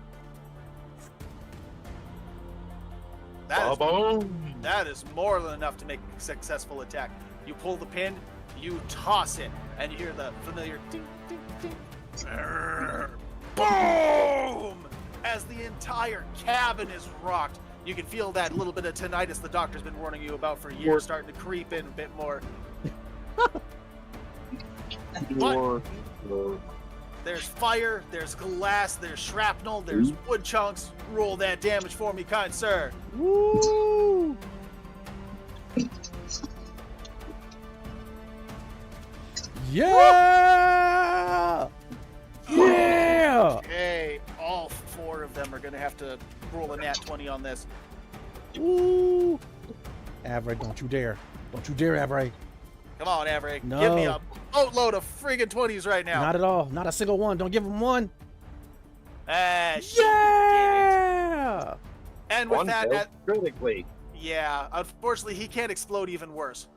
That is more than enough to make a successful attack. You pull the pin, you toss it, and you hear the familiar ding, ding, ding. Boom! As the entire cabin is rocked. You can feel that little bit of tinnitus the doctor's been warning you about for years starting to creep in a bit more. But there's fire, there's glass, there's shrapnel, there's wood chunks. Roll that damage for me, kind sir. Woo! Yeah! Yeah! Okay, all 4 of them are going to have to roll a nat 20 on this. Woo! Avery, don't you dare. Don't you dare, Avery. Come on, Avery. No. Give me a boatload of friggin' 20s right now. Not at all. Not a single one. Don't give him one. Ah, shit. Yeah! And with One that, failed critically. yeah, unfortunately, he can't explode even worse.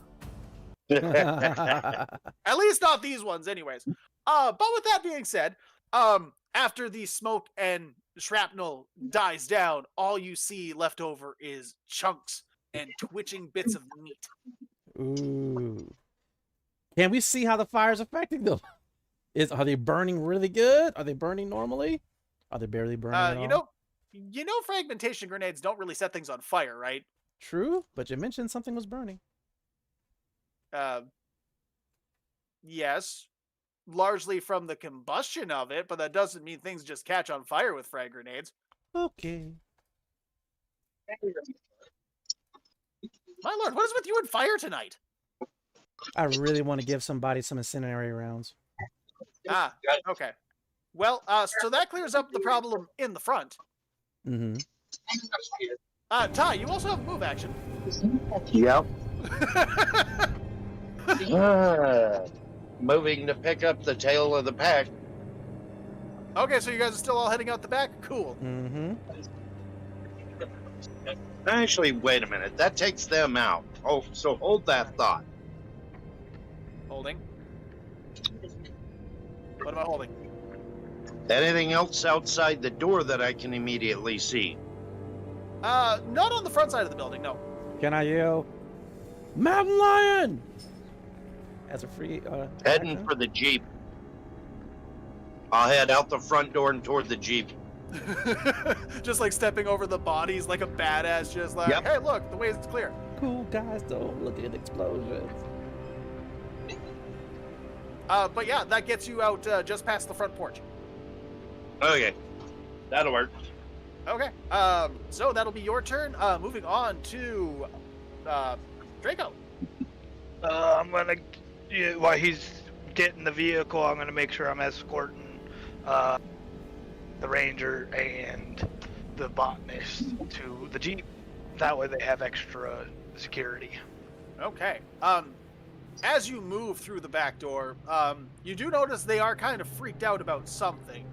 Yeah. At least not these ones, anyways. But with that being said, after the smoke and shrapnel dies down, all you see left over is chunks and twitching bits of meat. Ooh. Can we see how the fire's affecting them? Are they burning really good? Are they burning normally? Are they barely burning at all? You know, You know fragmentation grenades don't really set things on fire, right? True, but you mentioned something was burning. Yes. Largely from the combustion of it, but that doesn't mean things just catch on fire with frag grenades. Okay. My lord, what is with you and fire tonight? I really want to give somebody some incendiary rounds. Ah, okay. Well, so that clears up the problem in the front. Mm-hmm. Ty, you also have a move action. Yep. Moving to pick up the tail of the pack. Okay, so you guys are still all heading out the back? Cool. Mm-hmm. Actually, wait a minute. That takes them out. Oh, so hold that thought. Holding. What am I holding? Anything else outside the door that I can immediately see? Not on the front side of the building, no. Can I yell, Mountain Lion? As a free Heading action? for the Jeep. I'll head out the front door and toward the Jeep. Just like stepping over the bodies like a badass, just like, Yep. hey, look, the way is clear. Cool guys don't look at explosions. But yeah, that gets you out just past the front porch. Okay. That'll work. Okay. So that'll be your turn. Moving on to Draco. I'm gonna, while he's getting the vehicle, I'm gonna make sure I'm escorting the ranger and the botanist to the Jeep. That way they have extra security. Okay. As you move through the back door, you do notice they are kind of freaked out about something.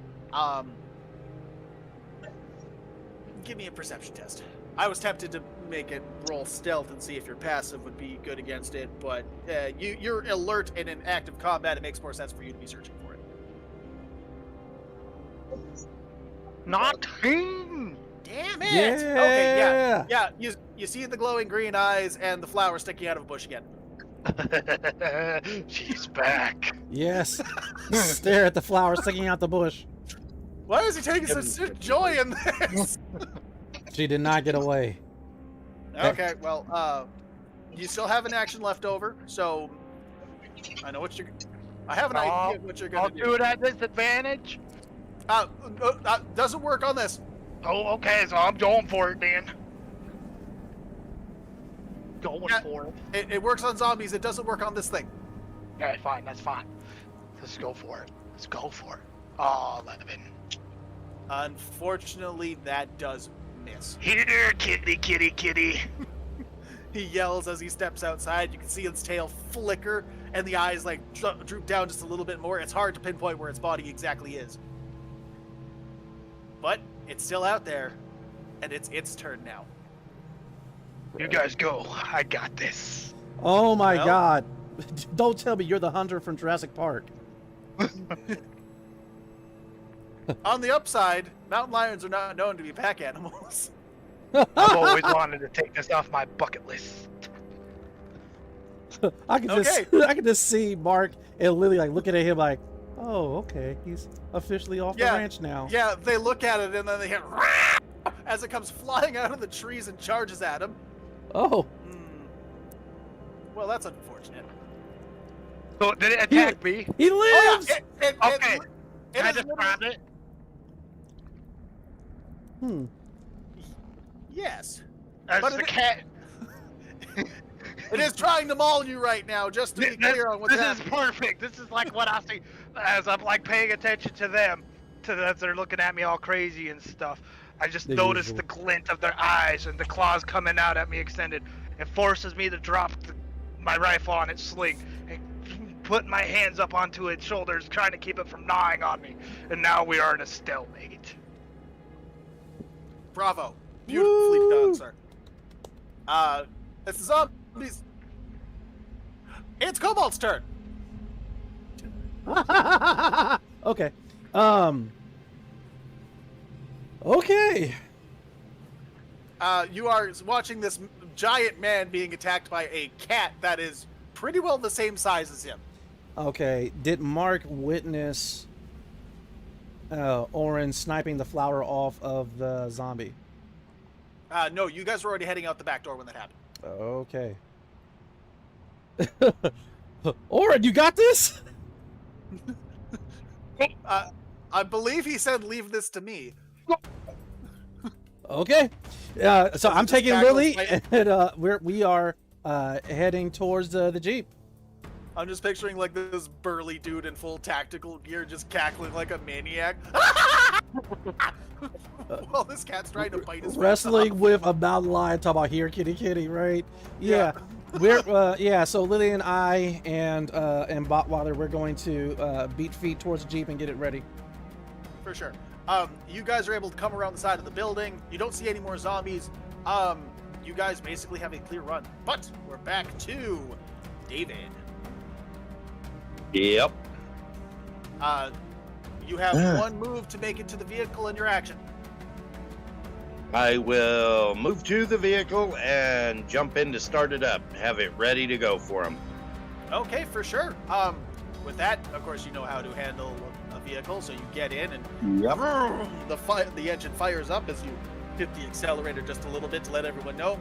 Give me a perception test. I was tempted to make it roll stealth and see if your passive would be good against it, but you're alert and in active combat. It makes more sense for you to be searching for it. 19! Damn it! Yeah! Okay, yeah. You see the glowing green eyes and the flower sticking out of a bush again. She's back. Yes. Stare at the flower sticking out the bush. Why is he taking such joy in this? She did not get away. Okay, well, you still have an action left over, so I know what you're. I have an idea of what you're I'll gonna do it at disadvantage. Doesn't work on this. Oh, okay, so I'm going for it then. Going Yeah. for it. It works on zombies. It doesn't work on this thing. Alright, fine, that's fine. Let's go for it. Let's go for it. Oh, 11. Unfortunately, that does miss. Here, kitty, kitty, kitty. He yells as he steps outside. You can see its tail flicker, and the eyes like droop down just a little bit more. It's hard to pinpoint where its body exactly is, but it's still out there, and it's its turn now. You guys go. I got this. Oh my Well- god. Don't tell me you're the hunter from Jurassic Park. On the upside, mountain lions are not known to be pack animals. I've always wanted to take this off my bucket list. I can just see Mark and Lily like looking at him like, oh, okay, he's officially off the Yeah, ranch now. Yeah, they look at it and then they hear as it comes flying out of the trees and charges at him. Oh, Well, that's unfortunate. So did it attack me? he Oh, lives. yeah, Okay. Can I is describe it? Hmm. Yes. As But the it- cat. It is trying to maul you right now, just to be clear on what's This is happening. perfect. This is like what I see as I'm like paying attention to them, as they're looking at me all crazy and stuff. I just The notice usual. the glint of their eyes and the claws coming out at me extended. It forces me to drop my rifle on its sling and put my hands up onto its shoulders, trying to keep it from gnawing on me. And now we are in a stalemate. Bravo. Beautifully Woo! done, sir. It's the zombies. It's Cobalt's turn. Okay. Okay. You are watching this giant man being attacked by a cat that is pretty well the same size as him. Okay. Did Mark witness Orin sniping the flower off of the zombie. No, you guys were already heading out the back door when that happened. Okay. Orin, you got this? I believe he said leave this to me. Okay. So I'm Just taking tackles Lily, my- and we are heading towards the jeep. I'm just picturing like this burly dude in full tactical gear just cackling like a maniac. Well, this cat's trying to bite his face Wrestling off. with a mountain lion, talk about here, kitty, kitty, right? Yeah. We're yeah. So Lily and I and Botweiler, we're going to beat feet towards the jeep and get it ready. For sure. You guys are able to come around the side of the building. You don't see any more zombies. You guys basically have a clear run. But we're back to David. Yep. You have one move to make it to the vehicle in your action. I will move to the vehicle and jump in to start it up. Have it ready to go for him. Okay, for sure. With that, of course, you know how to handle a vehicle, so you get in and Yep. the engine fires up as you hit the accelerator just a little bit to let everyone know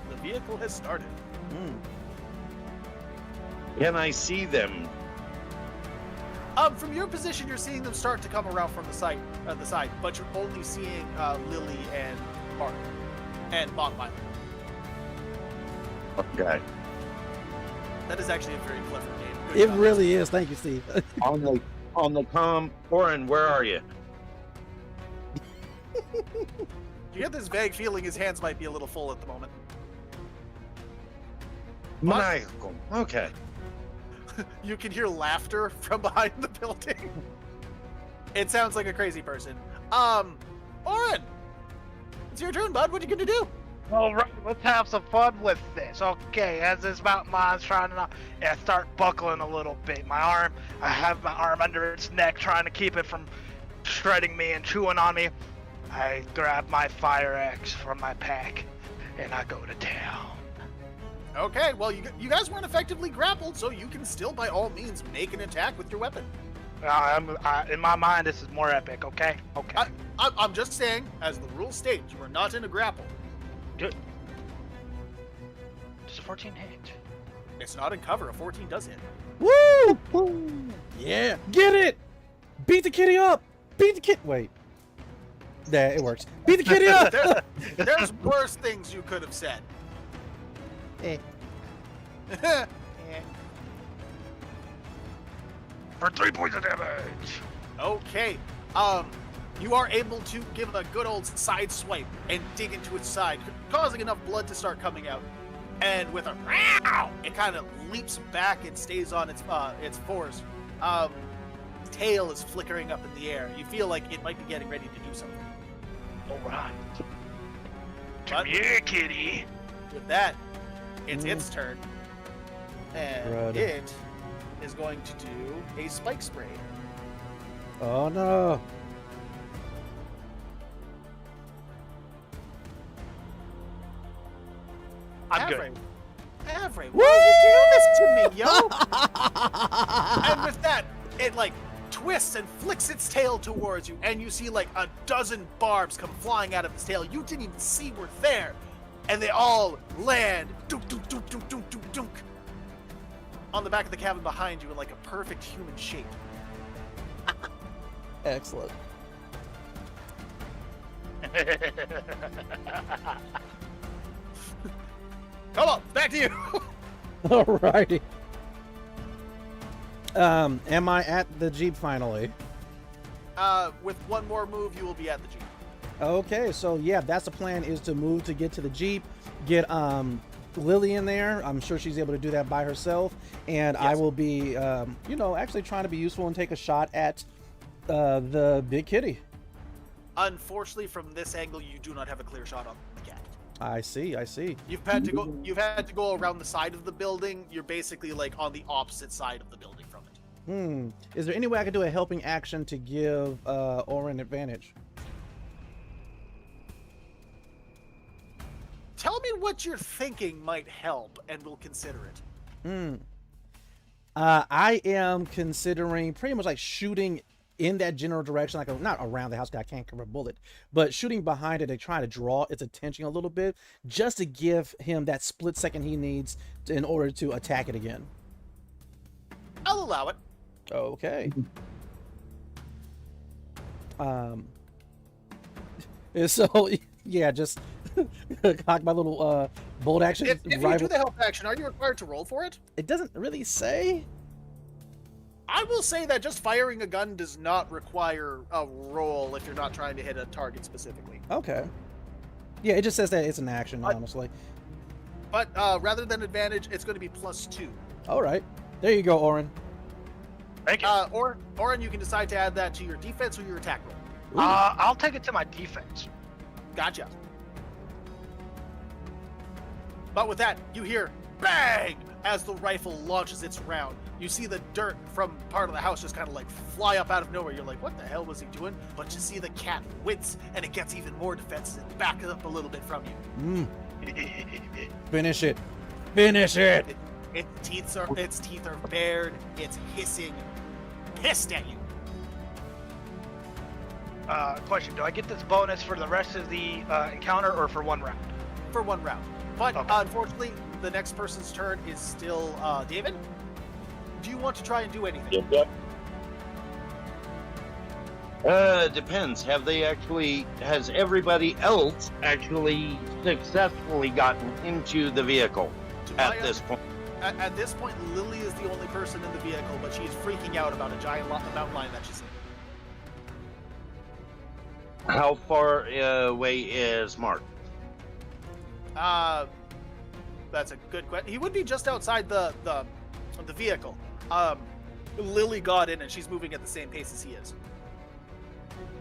the vehicle has started. Can I see them? From your position, you're seeing them start to come around from the side, but you're only seeing Lily and Mark and Botweiler. Okay. That is actually a very clever name. Good It job. really is. Thank you, Steve. on the comm. Orin, where are you? You get this vague feeling his hands might be a little full at the moment. Maniacal. Okay. You can hear laughter from behind the building. It sounds like a crazy person. Orin, it's your turn, bud. What are you gonna do? All right, let's have some fun with this. Okay, as this mountain lion's trying to start buckling a little bit. I have my arm under its neck, trying to keep it from shredding me and chewing on me. I grab my fire axe from my pack, and I go to town. Okay, well, you guys weren't effectively grappled, so you can still, by all means, make an attack with your weapon. In my mind, this is more epic. Okay. Okay. I'm just saying, as the rules state, you are not in a grapple. Good. Does a 14 hit? It's not in cover. A 14 does hit. Woo! Yeah, get it! Beat the kitty up! Beat the kid. Wait. Yeah, it works. Beat the kitty up! There's worse things you could have said. Eh. For 3 points of damage. Okay. You are able to give it a good old side swipe and dig into its side, causing enough blood to start coming out. And with a meow, it kind of leaps back and stays on its force. Tail is flickering up in the air. You feel like it might be getting ready to do something. All right. But Come here, kitty. with that, it's its turn. And Right. it is going to do a spike spray. Oh no. I'm good. Avery, why you do this to me, yo? And with that, it like twists and flicks its tail towards you, and you see like a dozen barbs come flying out of its tail. You didn't even see were there, and they all land dunk, dunk, dunk, dunk, dunk, dunk, dunk, on the back of the cabin behind you in like a perfect human shape. Excellent. Come on, back to you. Alrighty. Am I at the Jeep finally? With one more move, you will be at the Jeep. Okay, so yeah, that's the plan, is to move to get to the Jeep, get Lily in there. I'm sure she's able to do that by herself, and I Yes. will be actually trying to be useful and take a shot at the big kitty. Unfortunately, from this angle, you do not have a clear shot on the cat. I see. You've had to go around the side of the building. You're basically like on the opposite side of the building from it. Is there any way I could do a helping action to give Orin advantage? Tell me what you're thinking might help, and we'll consider it. I am considering pretty much like shooting in that general direction, like not around the house, 'cause I can't cover a bullet, but shooting behind it and trying to draw its attention a little bit, just to give him that split second he needs in order to attack it again. I'll allow it. Okay. And so yeah, just cock my little bolt action If you rifle. do the help action, are you required to roll for it? It doesn't really say. I will say that just firing a gun does not require a roll if you're not trying to hit a target specifically. Okay. Yeah, it just says that it's an action, honestly. But rather than advantage, it's going to be +2. All right. There you go, Oren. Thank you. Oren, you can decide to add that to your defense or your attack roll. I'll take it to my defense. Gotcha. But with that, you hear bang as the rifle launches its round. You see the dirt from part of the house just kind of like fly up out of nowhere. You're like, what the hell was he doing? But you see the cat wince, and it gets even more defensive and back up a little bit from you. Finish it. Finish it. Its teeth are bared. It's hissing, pissed at you. Question: do I get this bonus for the rest of the encounter or for one round? For one round. But Okay. unfortunately, the next person's turn is still David. Do you want to try and do anything? Depends. Has everybody else actually successfully gotten into the vehicle To at my this point? At this point, Lily is the only person in the vehicle, but she's freaking out about a giant mountain lion that she's seen. How far away is Mark? That's a good question. He would be just outside the vehicle. Lily got in, and she's moving at the same pace as he is.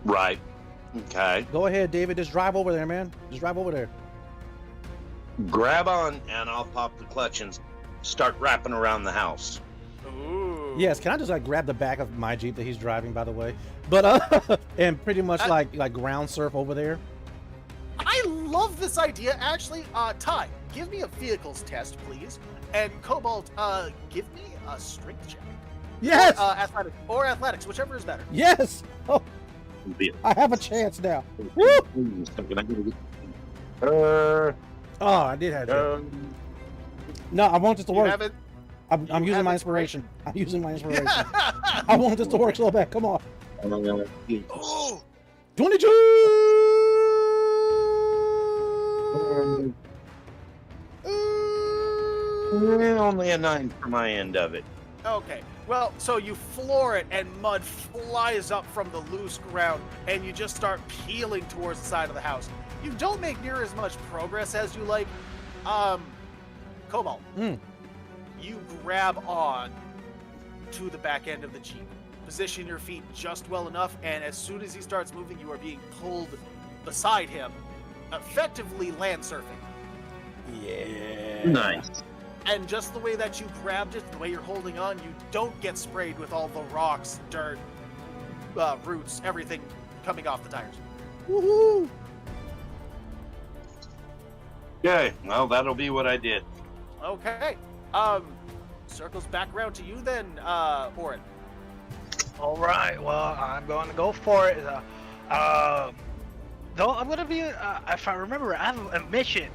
Right. Okay. Go ahead, David. Just drive over there, man. Just drive over there. Grab on, and I'll pop the clutch and start wrapping around the house. Ooh. Yes, can I just like grab the back of my Jeep that he's driving, by the way? But and pretty much like ground surf over there. I love this idea, actually. Ty, give me a vehicles test, please. And Cobalt, give me a strength check. Yes. Or athletics, whichever is better. Yes. Oh, I have a chance now. Woo! Oh, I did have to. No, I want this to You work. haven't. I'm using my inspiration. I'm using my inspiration. I want this to work so bad. Come on. Oh, 22. Only a 9 for my end of it. okay. Well, so you floor it, and mud flies up from the loose ground, and you just start peeling towards the side of the house. You don't make near as much progress as you like. Cobalt, you grab on to the back end of the Jeep. Position your feet just well enough, and as soon as he starts moving, you are being pulled beside him, effectively land surfing. Yeah. Nice. And just the way that you grabbed it, the way you're holding on, you don't get sprayed with all the rocks, dirt, roots, everything coming off the tires. Woohoo! Okay, well, that'll be what I did. Okay. Circles back around to you then, Oren. All right. Well, I'm going to go for it. Though I'm going to be, if I remember, I have a mission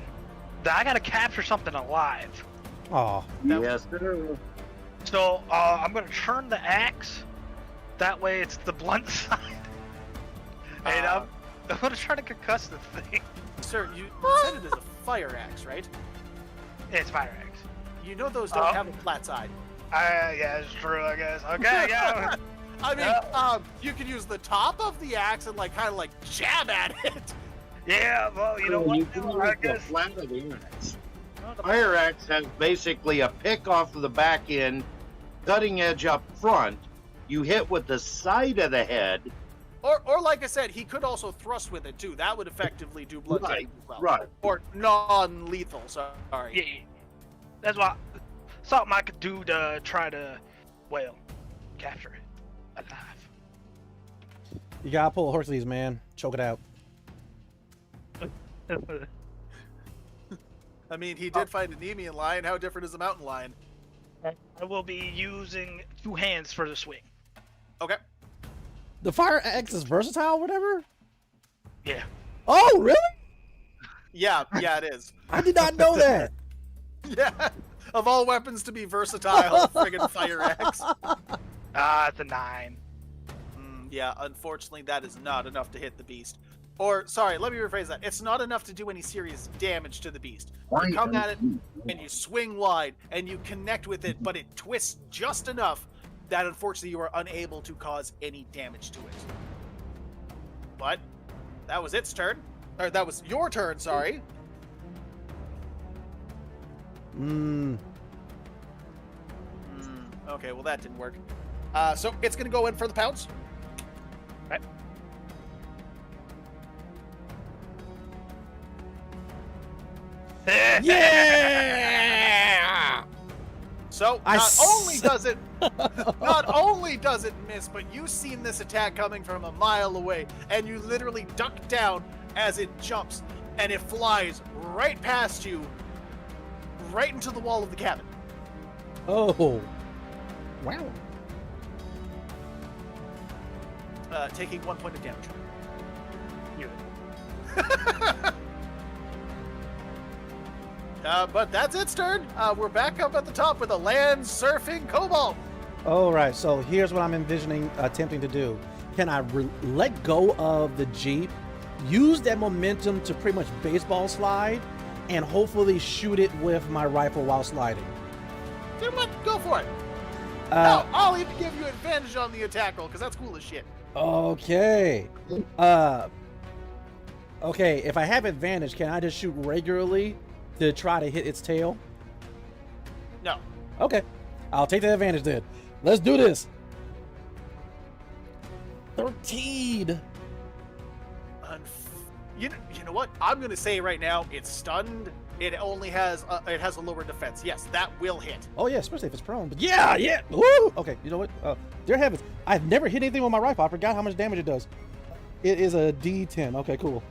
that I got to capture something alive. Oh, Yes, sir. So I'm going to turn the axe. That way, it's the blunt side. And I'm going to try to concuss the thing. Sir, you said it is a fire axe, right? It's fire axe. You know those don't have a flat side. Yeah, it's true, I guess. Okay, yeah. I mean, you can use the top of the axe and kind of jab at it. Yeah, well, you know what? You can use I the guess. flat of the axe. Fire axe has basically a pick off of the back end, cutting edge up front. You hit with the side of the head. Or like I said, he could also thrust with it too. That would effectively do blood damage as well. Right. Or non-lethal. Sorry. Yeah, that's what something I could do to try to, capture it alive. you gotta pull a horse of these, man. Choke it out. I mean, he did find a Nemean lion. How different is a mountain lion? I will be using 2 hands for the swing. Okay. The fire axe is versatile, whatever. Yeah. Oh, really? Yeah, it is. I did not know that. Yeah. Of all weapons to be versatile, friggin' fire axe. It's a 9. Yeah, unfortunately, that is not enough to hit the beast. Or, sorry, let me rephrase that. It's not enough to do any serious damage to the beast. You come at it, and you swing wide, and you connect with it, but it twists just enough that, unfortunately, you are unable to cause any damage to it. But, that was its turn. Or, that was your turn, sorry. Okay, well, that didn't work. So, it's going to go in for the pounce. Right. Yeah! So not only does it miss, but you've seen this attack coming from a mile away, and you literally duck down as it jumps, and it flies right past you, right into the wall of the cabin. Oh. Wow. Taking 1 point of damage. But that's its turn. We're back up at the top with a land surfing cobalt. All right, so here's what I'm envisioning attempting to do. Can I let go of the Jeep, use that momentum to pretty much baseball slide, and hopefully shoot it with my rifle while sliding? You know what? Go for it. Hell, I'll even give you advantage on the attack roll, because that's cool as shit. Okay. Okay, if I have advantage, can I just shoot regularly to try to hit its tail? No. Okay, I'll take the advantage then. Let's do this. 13. You know what? I'm gonna say right now, it's stunned. It only has a lower defense. Yes, that will hit. Oh yeah, especially if it's prone. But yeah. Woo! Okay, you know what? Dear heavens, I've never hit anything with my rifle. I forgot how much damage it does. It is a D10. Okay, cool.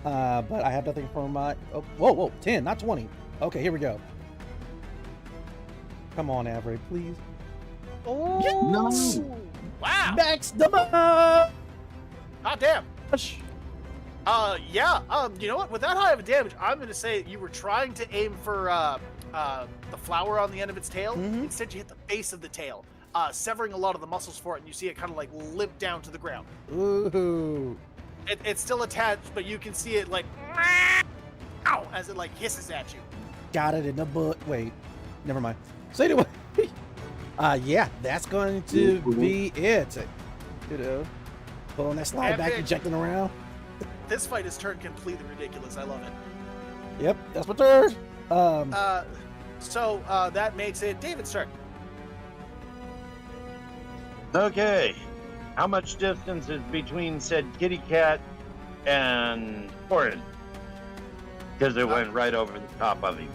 But I have nothing for my. Oh, whoa, 10, not 20. Okay, here we go. Come on, Avery, please. Oh, No. wow! Max the Ah, damn. Yeah. You know what? With that high of a damage, I'm gonna say you were trying to aim for the flower on the end of its tail. Mhm. Instead, you hit the base of the tail, severing a lot of the muscles for it, and you see it kind of like limp down to the ground. Ooh. It's still attached, but you can see it like, ow, as it like hisses at you. Got it in the butt. Wait, never mind. So anyway, yeah, that's going to be it. You know, pulling that slide back, Epic. ejecting around. This fight has turned completely ridiculous. I love it. Yep, that's my turn. So that makes it David's turn. Okay. How much distance is between said kitty cat and Orin? Because it went right over the top of him.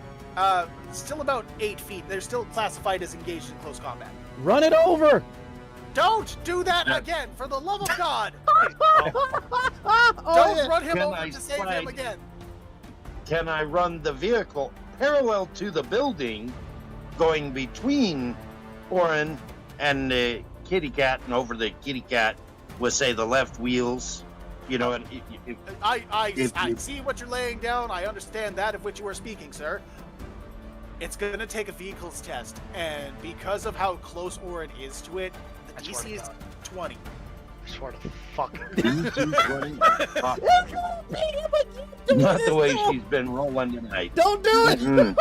Still about 8 feet. They're still classified as engaged in close combat. Run it over. Don't do that again, for the love of God! Oh, Don't yeah. run him Can over I to save him slide? again. Can I run the vehicle parallel to the building, going between Orin and the kitty cat, and over the kitty cat with, say, the left wheels? You know, and I If- see what you're laying down. I understand that, of which you are speaking, sir. It's going to take a vehicles test, and because of how close Orin is to it, the I swear to DC is God. 20. I swear to fuck. not the way she's been rolling tonight. Don't do it. Mm-mm.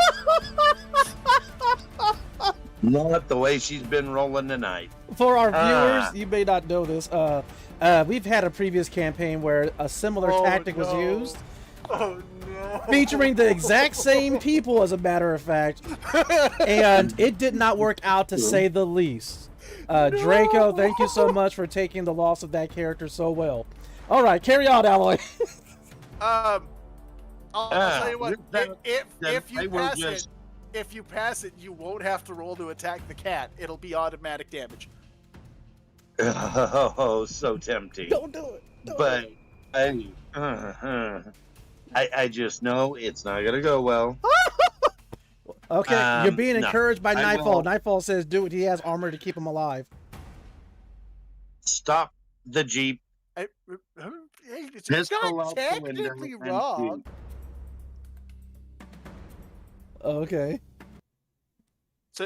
Not the way she's been rolling tonight. For our viewers, you may not know this. We've had a previous campaign where a similar tactic was used, Oh no! featuring the exact same people, as a matter of fact, and it did not work out, to say the least. Draco, thank you so much for taking the loss of that character so well. All right, carry on, Alloy. I'll tell you what. then If you I will pass just- it, if you pass it, you won't have to roll to attack the cat. It'll be automatic damage. Oh, so tempting. Don't do it. Don't But do it. I just know it's not gonna go well. Okay, you're being No, encouraged by I Nightfall. will- Nightfall says do it. He has armor to keep him alive. Stop the Jeep. Hey, it's Pistol not out the window technically and wrong. Okay.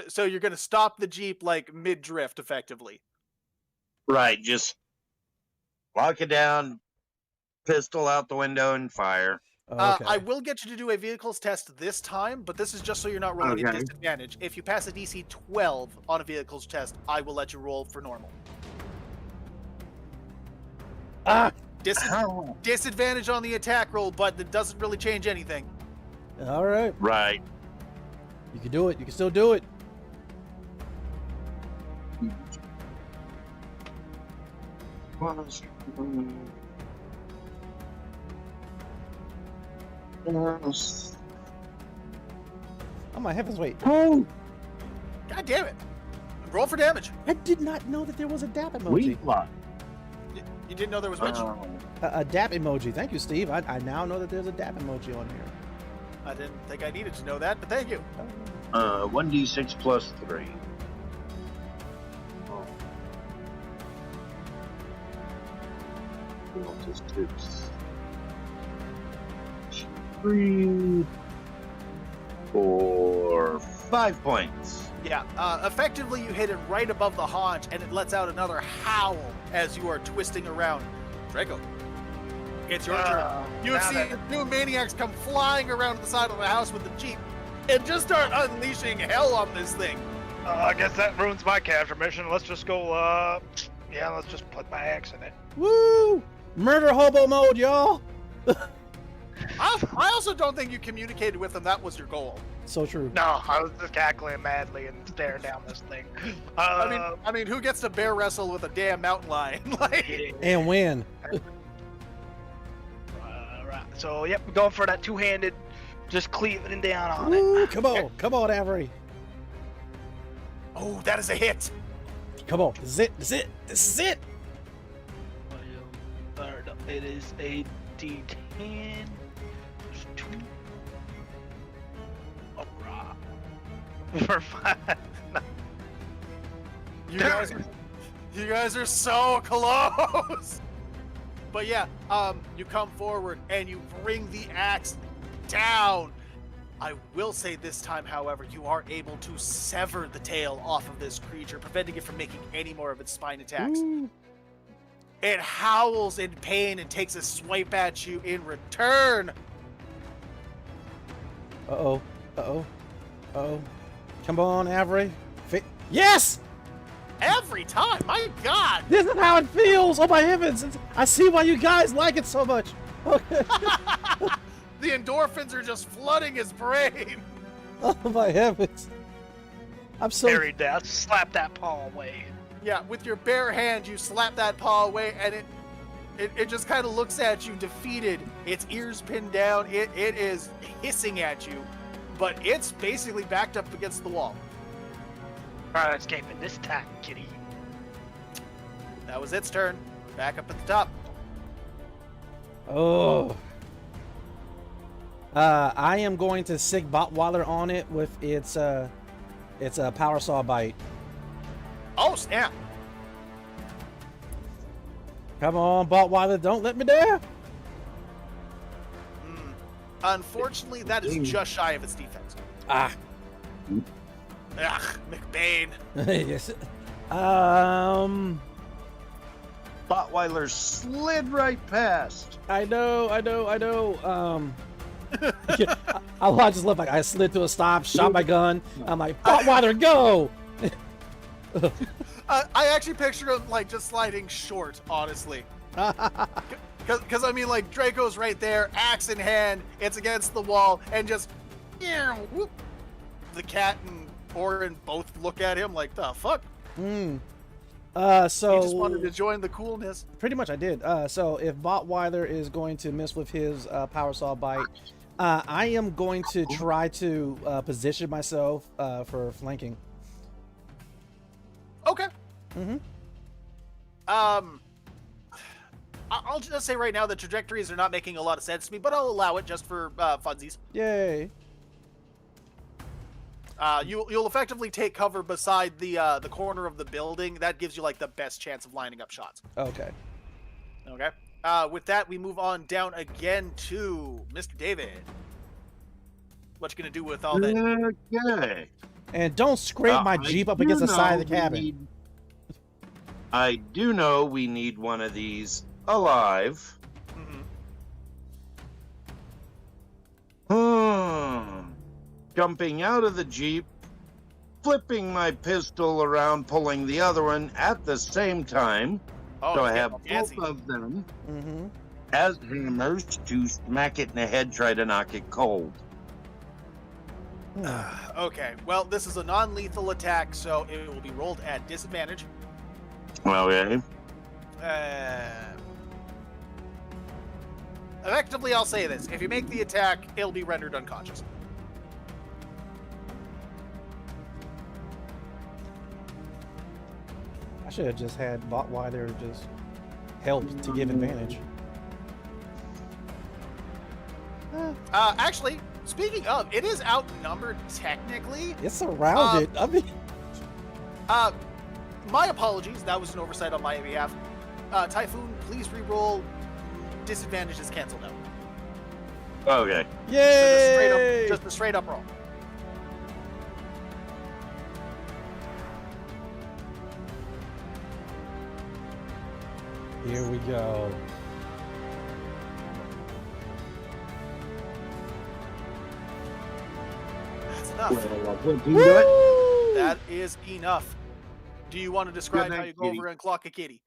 So you're gonna stop the Jeep like mid drift, effectively. Right, just lock it down, pistol out the window, and fire. Okay. I will get you to do a vehicles test this time, but this is just so you're not rolling a Okay. disadvantage. If you pass a DC 12 on a vehicles test, I will let you roll for normal. Ah. Disadvantage on the attack roll, but it doesn't really change anything. All right. Right. You can do it. You can still do it. Oh my heavens! Wait. Oh, God damn it! Roll for damage. I did not know that there was a dap emoji. we fly. You didn't know there was which? A dap emoji. Thank you, Steve. I now know that there's a dap emoji on here. I didn't think I needed to know that, but thank you. 1d6 plus 3. Three, 4, 5 points. Yeah, effectively you hit it right above the haunch, and it lets out another howl as you are twisting around. Draco, it's your turn. You have seen the two maniacs come flying around the side of the house with the Jeep and just start unleashing hell on this thing. I guess that ruins my capture mission. Let's just go, yeah, let's just put my axe in it. Woo! Murder hobo mode, y'all. I also don't think you communicated with them that was your goal. So true. No, I was just cackling madly and staring down this thing. I mean, who gets to bear wrestle with a damn mountain lion? Like, And win. Right. So, yep, we're going for that two-handed, just cleaving down on Woo, it. come on, Avery. oh, that is a hit. Come on, this is it. This is it. It is a D10. There's 2. For 5. You guys are so close. But yeah, you come forward and you bring the axe down. I will say this time, however, you are able to sever the tail off of this creature, preventing it from making any more of its spine attacks. Woo. It howls in pain and takes a swipe at you in return. Uh-oh. Uh-oh. Uh-oh. Come on, Avery. Yes! Every time, my God! This is how it feels! Oh my heavens! I see why you guys like it so much! Okay. The endorphins are just flooding his brain. Oh my heavens! I'm so... Buried that. Slap that paw away. Yeah, with your bare hand, you slap that paw away, and it just kind of looks at you, defeated. Its ears pinned down. It is hissing at you, but it's basically backed up against the wall. Alright, escaping this time, kitty. That was its turn. Back up at the top. Oh. I am going to sick Botweiler on it with its power saw bite. Oh, snap. Come on, Botweiler, don't let me down. Unfortunately, that is just shy of its defense. Ah. Ugh, McBain. Yes. Botweiler slid right past. I know. Yeah, I just love like I slid to a stop, shot my gun. I'm like, Botweiler, go! I actually pictured him like just sliding short, honestly. Because I mean, like Draco's right there, axe in hand, it's against the wall, and just, whoop. The cat and Orin both look at him like, the fuck? So He just wanted to join the coolness. pretty much I did. So if Botweiler is going to miss with his power saw bite, I am going to try to position myself for flanking. Okay. Mm-hmm. I'll just say right now the trajectories are not making a lot of sense to me, but I'll allow it just for funsies. Yay! You'll effectively take cover beside the corner of the building. That gives you like the best chance of lining up shots. Okay. Okay. With that, we move on down again to Mr. David. What you gonna do with all that? Okay. And don't scrape my I Jeep up do against the side know of the we cabin. need- I do know we need one of these alive. Mhm. Jumping out of the Jeep, flipping my pistol around, pulling the other one at the same time. Oh, So I yeah, have fancy. both of them Mm-hmm. as hammers to smack it in the head, try to knock it cold. Okay. Well, this is a non-lethal attack, so it will be rolled at disadvantage. Okay. Effectively, I'll say this: if you make the attack, it'll be rendered unconscious. I should have just had bought why there just helped to give advantage. Actually, speaking of, it is outnumbered technically. It's surrounded. I mean, My apologies. That was an oversight on my behalf. Typhoon, please re-roll. Disadvantage is canceled out. Okay. yay! Just a straight up roll. Here we go. That's enough. Woo! That is enough. Do you want to describe how you go Kitty. over and clock a kitty?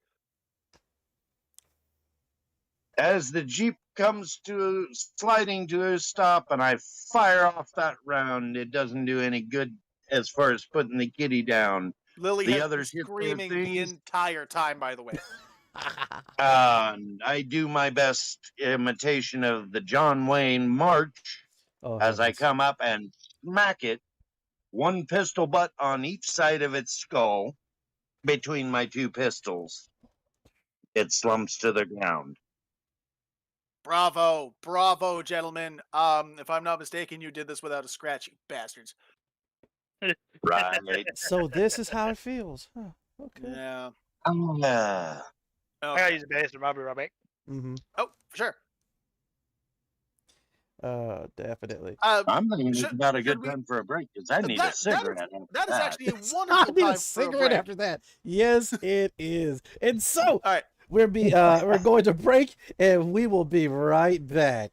As the Jeep comes to sliding to a stop and I fire off that round, it doesn't do any good as far as putting the kitty down. Lily The has been others hit their screaming the things. entire time, by the way. I do my best imitation of the John Wayne march Oh, as I heavens. come up and smack it, one pistol butt on each side of its skull between my two pistols. It slumps to the ground. Bravo, bravo, gentlemen. If I'm not mistaken, you did this without a scratch, you bastards. Right. So this is how it feels. Huh. Okay. Yeah. Ah. I Okay. gotta use the base. I'll be right back. Mm-hmm. Oh, for sure. Definitely. I'm thinking it's Should- about a should good we- time for a break because I need a That- cigarette. That is actually a I wonderful need time a cigarette for a after that. Yes, it is. And so All right. we're going to break, and we will be right back.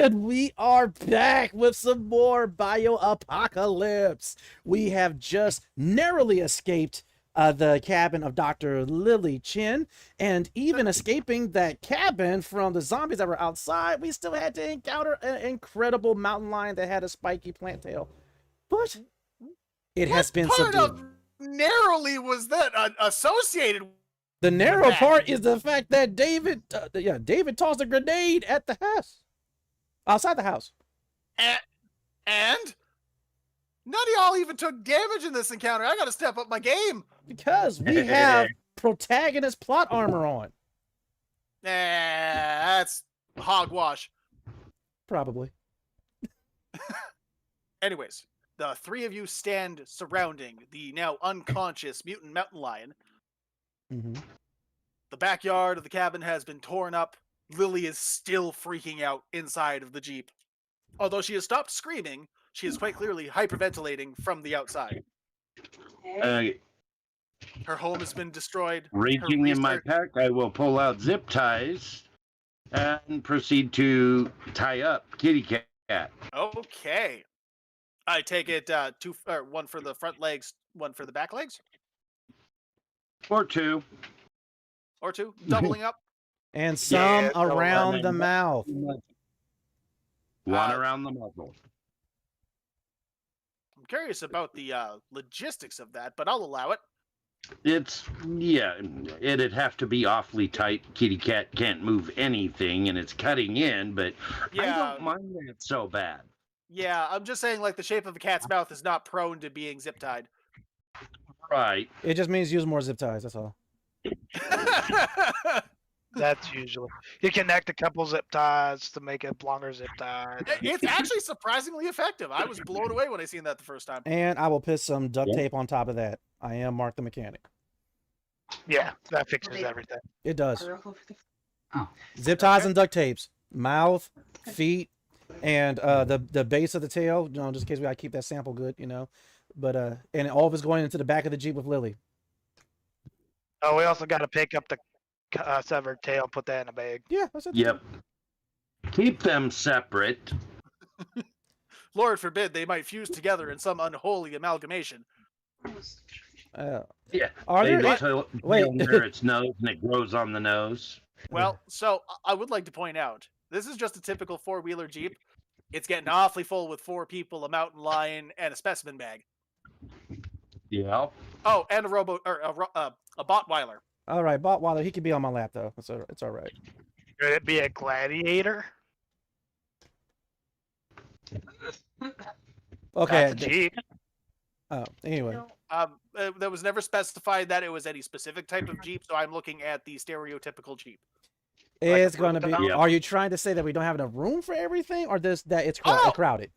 And we are back with some more bio-apocalypse. We have just narrowly escaped the cabin of Dr. Lily Chin, and even escaping that cabin from the zombies that were outside, we still had to encounter an incredible mountain lion that had a spiky plant tail. But it has been Part subdued. of narrowly was that associated. The narrow that. part is the fact that David tossed a grenade at the house. Outside the house. And none of y'all even took damage in this encounter. I gotta step up my game. Because we have protagonist plot armor on. Nah, that's hogwash. Probably. Anyways, the three of you stand surrounding the now unconscious mutant mountain lion. Mm-hmm. The backyard of the cabin has been torn up. Lily is still freaking out inside of the Jeep. Although she has stopped screaming, she is quite clearly hyperventilating from the outside. Her home has been destroyed. Raging in my pack, I will pull out zip ties and proceed to tie up Kitty Cat. Okay. I take it one for the front legs, one for the back legs? Or two. Or two? Doubling up? And some Yeah, around the mouth. One around the muzzle. I'm curious about the logistics of that, but I'll allow it. It'd have to be awfully tight. Kitty Cat can't move anything, and it's cutting in, but I Yeah. don't mind that so bad. Yeah, I'm just saying, like, the shape of a cat's mouth is not prone to being zip tied. Right. It just means use more zip ties, that's all. That's usually you connect a couple zip ties to make a longer zip tie. It's actually surprisingly effective. I was blown away when I seen that the first time. And I will put some duct Yeah. tape on top of that. I am Mark the mechanic. Yeah, that fixes everything. It does. Oh. Zip ties and duct tapes. Mouth, feet, and the base of the tail, just in case we gotta keep that sample good, But and all of it's going into the back of the Jeep with Lily. Oh, we also got to pick up the severed tail, put that in a bag. Yeah, that's it. Yep. Keep them separate. Lord forbid they might fuse together in some unholy amalgamation. Yeah. Are there wait. Near its nose, and it grows on the nose. Well, so I would like to point out, this is just a typical four-wheeler Jeep. It's getting awfully full with 4 people, a mountain lion, and a specimen bag. Yeah. Oh, and a Botweiler. All right, Botweiler, he can be on my lap though. It's all right. Could it be a gladiator? Okay. That's a Jeep. Anyway. That was never specified that it was any specific type of Jeep, so I'm looking at the stereotypical Jeep. It's gonna be. Yeah. Are you trying to say that we don't have enough room for everything, or that it's Oh! crowded?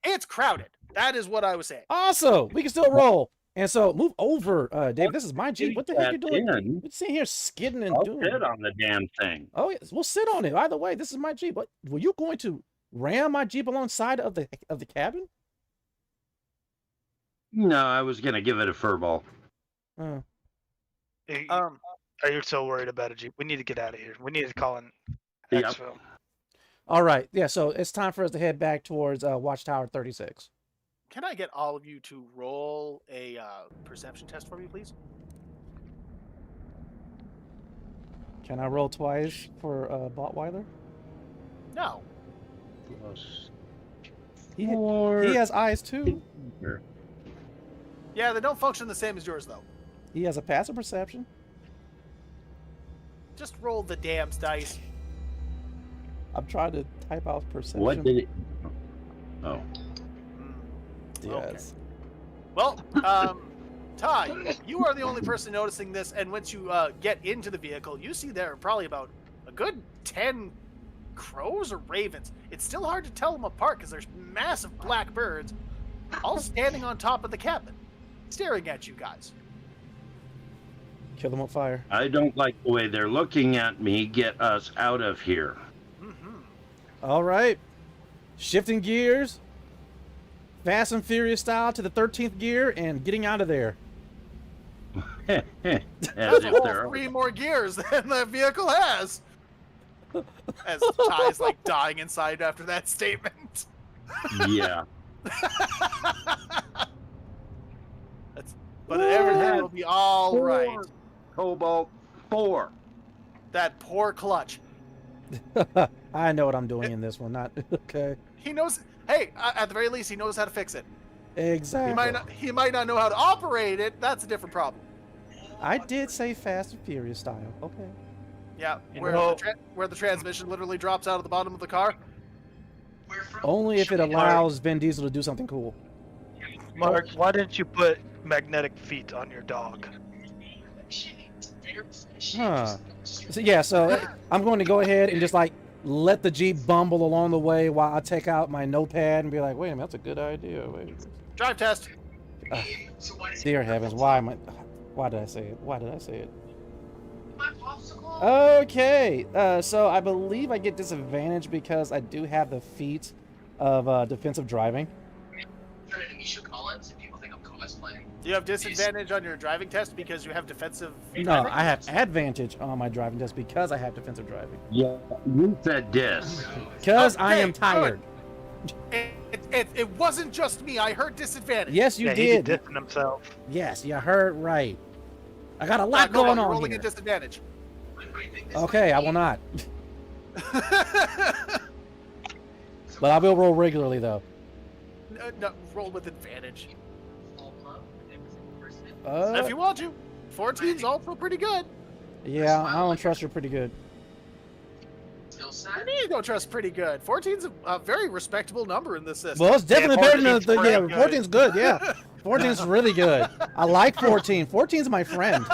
It's crowded. That is what I was saying. Also, we can still roll. And so move over, David. This is my Jeep. What the heck you doing? In. We're sitting here skidding and I'll doing. sit on the damn thing. Oh yes, we'll sit on it. Either way, this is my Jeep. What were you going to ram my Jeep alongside of the cabin? No, I was gonna give it a furball. Oh. Are you so worried about a Jeep? We need to get out of here. We need to call in Yep. Exfil. All right. Yeah. So it's time for us to head back towards Watchtower 36. Can I get all of you to roll a perception test for me, please? Can I roll twice for Botweiler? No. He has eyes too. Yeah, they don't function the same as yours, though. He has a passive perception. Just roll the damn dice. I'm trying to type out perception. What did it? Oh. Yes. Well, Ty, you are the only person noticing this, and once you get into the vehicle, you see there are probably about a good 10 crows or ravens. It's still hard to tell them apart because there's massive black birds all standing on top of the cabin, staring at you guys. Kill them with fire. I don't like the way they're looking at me. Get us out of here. All right. Shifting gears. Fast and Furious style to the 13th gear and getting out of there. As That's a if whole they're 3 more gears than the vehicle has. As Ty's like dying inside after that statement. Yeah. But everything will be all right. Cobalt 4. That poor Clutch. I know what I'm doing in this one. Not okay. He knows. Hey, at the very least, he knows how to fix it. Exactly. He might not know how to operate it. That's a different problem. I did say Fast and Furious style. Okay. Yeah, You where know- where the transmission literally drops out of the bottom of the car. Only if it allows Vin Diesel to do something cool. Mark, why didn't you put magnetic feet on your dog? Huh. So yeah, so I'm going to go ahead and just like let the Jeep bumble along the way while I take out my notepad and be like, wait a minute, that's a good idea. Wait. Drive test. Dear heavens, why did I say it? Why did I say it? Okay, so I believe I get disadvantage because I do have the feat of defensive driving. Do you have disadvantage on your driving test because you have defensive? No, driving? I have advantage on my driving test because I have defensive driving. Yeah, you said this. Because I Okay, am tired. It wasn't just me. I heard disadvantage. Yes, you Yeah, did. he dissing himself. Yes, you heard right. I got a Yeah, lot go going you're on rolling here. a disadvantage. Okay, I will not. But I will roll regularly though. No, roll with advantage. Uh, If you want to. 14's also pretty good. yeah, I don't trust you pretty good. I mean, you don't trust pretty good. 14's a very respectable number in this system. Well, it's definitely better than 14's the yeah. pretty good. 14's good. Yeah, 14's really good. I like 14. 14's my friend.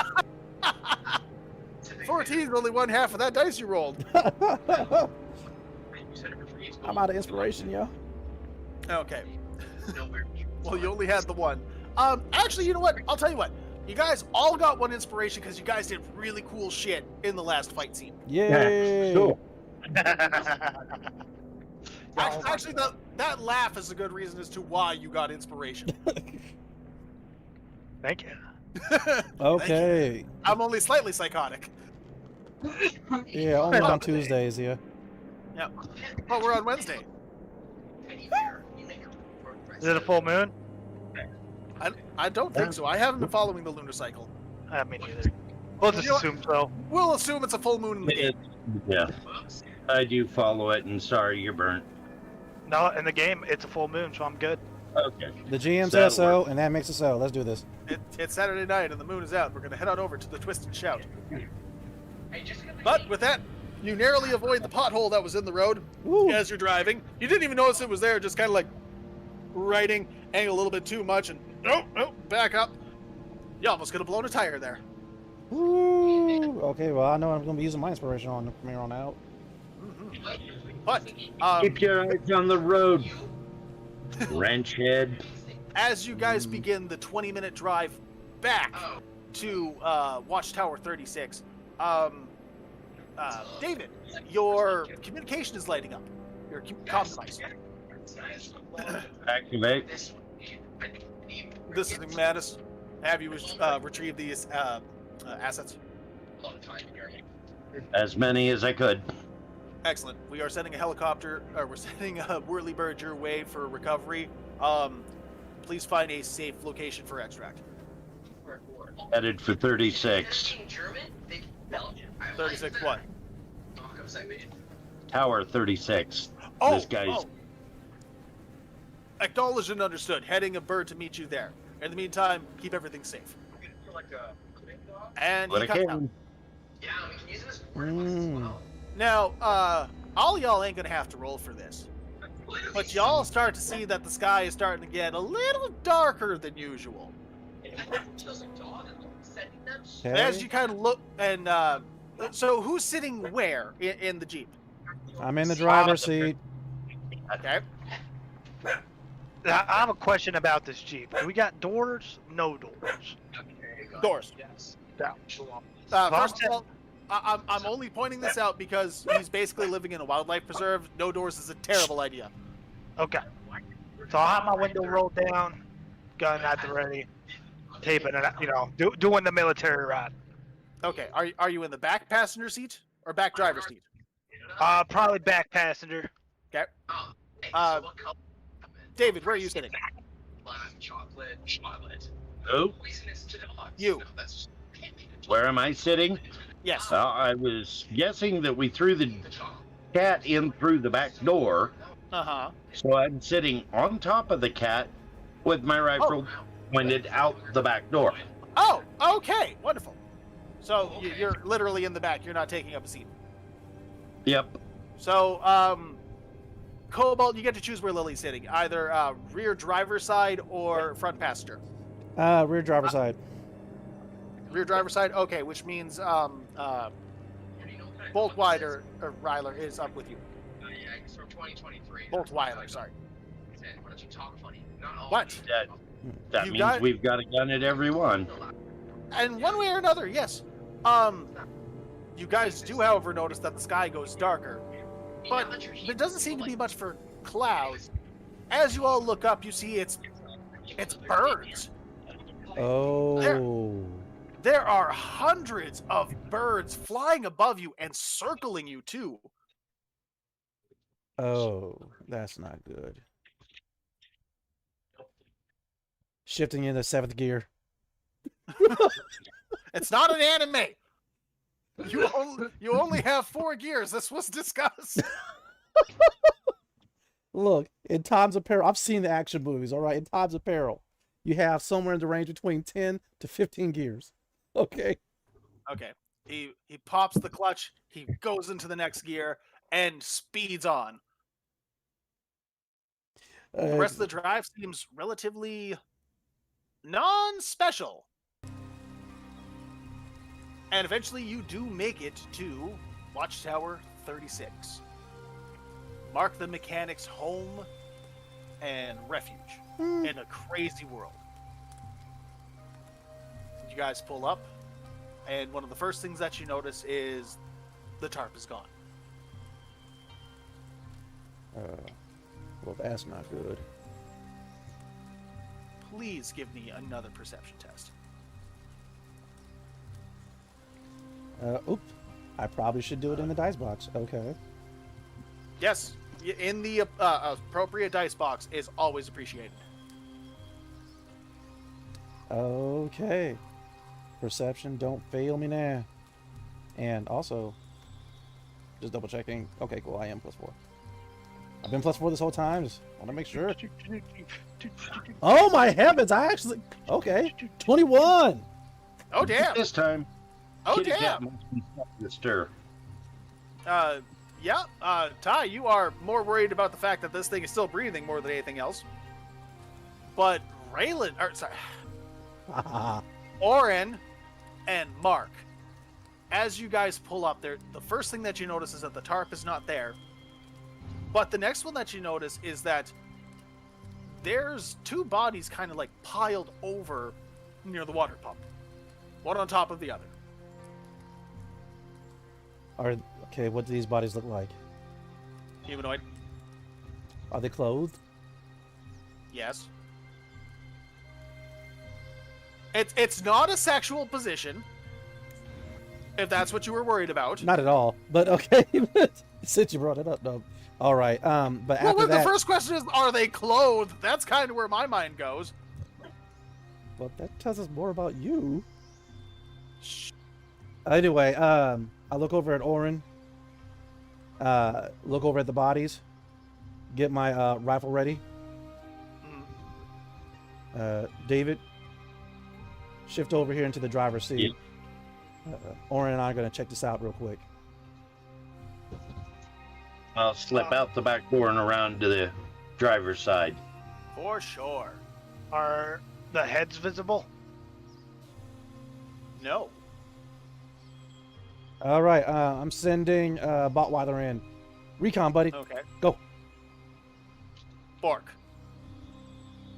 14's only one half of that dice you rolled. I'm out of inspiration, yo. Okay. Well, you only had the one. Actually, you know what? I'll tell you what. You guys all got one inspiration because you guys did really cool shit in the last fight scene. Yay! Cool. Actually, that laugh is a good reason as to why you got inspiration. Thank you. Okay. I'm only slightly psychotic. Yeah, only on Tuesdays. Yeah. Yeah. But we're on Wednesday. Is it a full moon? I don't think so. I haven't been following the lunar cycle. Me neither. We'll just You know what? assume so. We'll assume it's a full moon in the game. Yeah. I do follow it, and sorry you're burnt. No, in the game, it's a full moon, so I'm good. Okay. The GM That'll says so, and that makes it so. Let's do this. It's Saturday night and the moon is out. We're going to head on over to the Twist and Shout. But with that, you narrowly avoid the pothole that was in the road Woo. as you're driving. You didn't even notice it was there, just kind of like riding, angle a little bit too much, and nope, back up. You almost could have blown a tire there. Woo. Okay, well, I know I'm going to be using my inspiration on from here on out. But Keep your eyes on the road, wrench head. as you guys begin the 20-minute drive back to Watchtower 36, David, your communication is lighting up. Your comm device. Activate. This is McManus. Have you retrieved these assets? As many as I could. Excellent. We are sending a helicopter, or we're sending a whirlybird your way for recovery. Please find a safe location for extract. Headed for 36. 36 what? Tower 36. Oh, This guy's oh. Acknowledged and understood. Heading a bird to meet you there. In the meantime, keep everything safe. And what he I cuts out. can. Now, all y'all ain't gonna have to roll for this. But y'all start to see that the sky is starting to get a little darker than usual. As you kind of look, and so who's sitting where in the Jeep? I'm in the driver's seat. Okay. I have a question about this Jeep. Do we got doors? No doors. Doors. Yeah. First of all, I'm only pointing this out because he's basically living in a wildlife preserve. No doors is a terrible idea. Okay. So I'll have my window rolled down, gun at the ready, taping it, doing the military ride. Okay. Are you in the back passenger seat or back driver's seat? Probably back passenger. Okay. David, where are you sitting? Who? You. Where am I sitting? Yes. I was guessing that we threw the cat in through the back door, Uh-huh. so I'm sitting on top of the cat with my rifle pointed out the back door. Oh, okay. Wonderful. So you're literally in the back. You're not taking up a seat. Yep. So, Cobalt, you get to choose where Lily's sitting. Either rear driver's side or front passenger. Rear driver side. Rear driver's side? Okay, which means Bolt Wider, or Ryler, is up with you. Bolt Weiler, sorry. What? That You means got- we've got a gun at every one. And one way or another, yes. You guys do, however, notice that the sky goes darker. But there doesn't seem to be much for clouds. As you all look up, you see it's birds. Oh. There are hundreds of birds flying above you and circling you, too. Oh, that's not good. Shifting into 7th gear. It's not an anime. You only have 4 gears. This was discussed. Look, in times of peril, I've seen the action movies, all right? In times of peril, you have somewhere in the range between 10 to 15 gears. Okay. Okay. He pops the clutch, he goes into the next gear, and speeds on. The rest of the drive seems relatively non-special. And eventually you do make it to Watchtower 36. Mark the mechanic's home and refuge in a crazy world. You guys pull up, and one of the first things that you notice is the tarp is gone. Well, that's not good. Please give me another perception test. Oop. I probably should do it in the dice box. Okay. Yes, in the appropriate dice box is always appreciated. Okay. Perception, don't fail me now. And also, just double checking. Okay, cool. I am +4. I've been +4 this whole time. Just want to make sure. Oh my heavens! I actually. Okay. 21. Oh damn! This time, Oh kitty cat damn! must be something to stir. Yeah. Ty, you are more worried about the fact that this thing is still breathing more than anything else. But Raylan, or sorry, Oren and Mark, as you guys pull up there, the first thing that you notice is that the tarp is not there. But the next one that you notice is that there's 2 bodies kind of like piled over near the water pump, one on top of the other. Okay, what do these bodies look like? Humanoid, Are they clothed? yes. It's not a sexual position, if that's what you were worried about. Not at all. But okay. Since you brought it up, no. All right. But Well, after that, the first question is, are they clothed? That's kind of where my mind goes. well, that tells us more about you. Anyway, I look over at Oren. Look over at the bodies. Get my rifle ready. David, shift over here into the driver's seat. Oren and I are going to check this out real quick. I'll slip out the back door and around to the driver's side. For sure. Are the heads visible? No. All right, I'm sending Botweiler in. Recon, buddy. Okay. Go. Bork.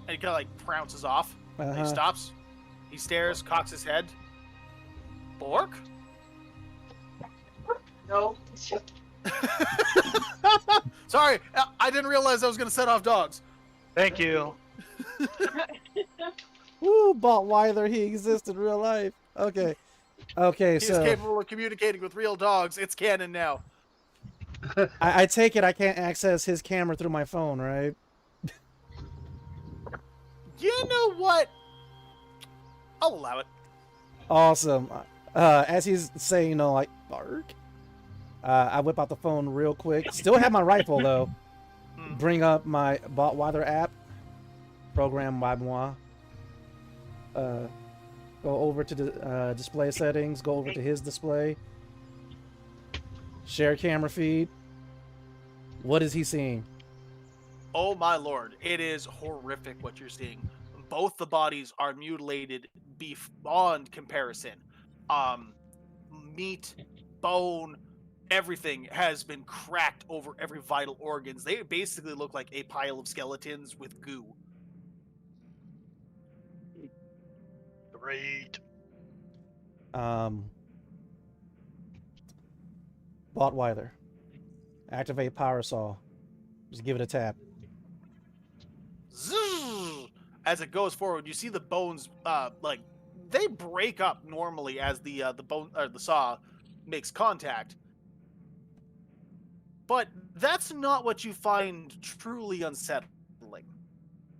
And he kind of like prounces off. He Uh-huh. stops. He stares, cocks his head. Bork? No. Sorry, I didn't realize I was going to set off dogs. Thank you. Woo, Botweiler, he exists in real life. Okay. Okay, He's so capable of communicating with real dogs. It's canon now. I take it I can't access his camera through my phone, right? You know what? I'll allow it. Awesome. As he's saying, like, bark, I whip out the phone real quick. Still have my rifle, though. Bring up my Botweiler app. Program by moi. Go over to the display settings. Go over to his display. Share camera feed. What is he seeing? Oh my lord, it is horrific what you're seeing. Both the bodies are mutilated beyond comparison. Meat, bone, everything has been cracked over every vital organs. They basically look like a pile of skeletons with goo. Great. Botweiler. Activate power saw. Just give it a tap. Zzz! As it goes forward, you see the bones like they break up normally as the bone or the saw makes contact. But that's not what you find truly unsettling.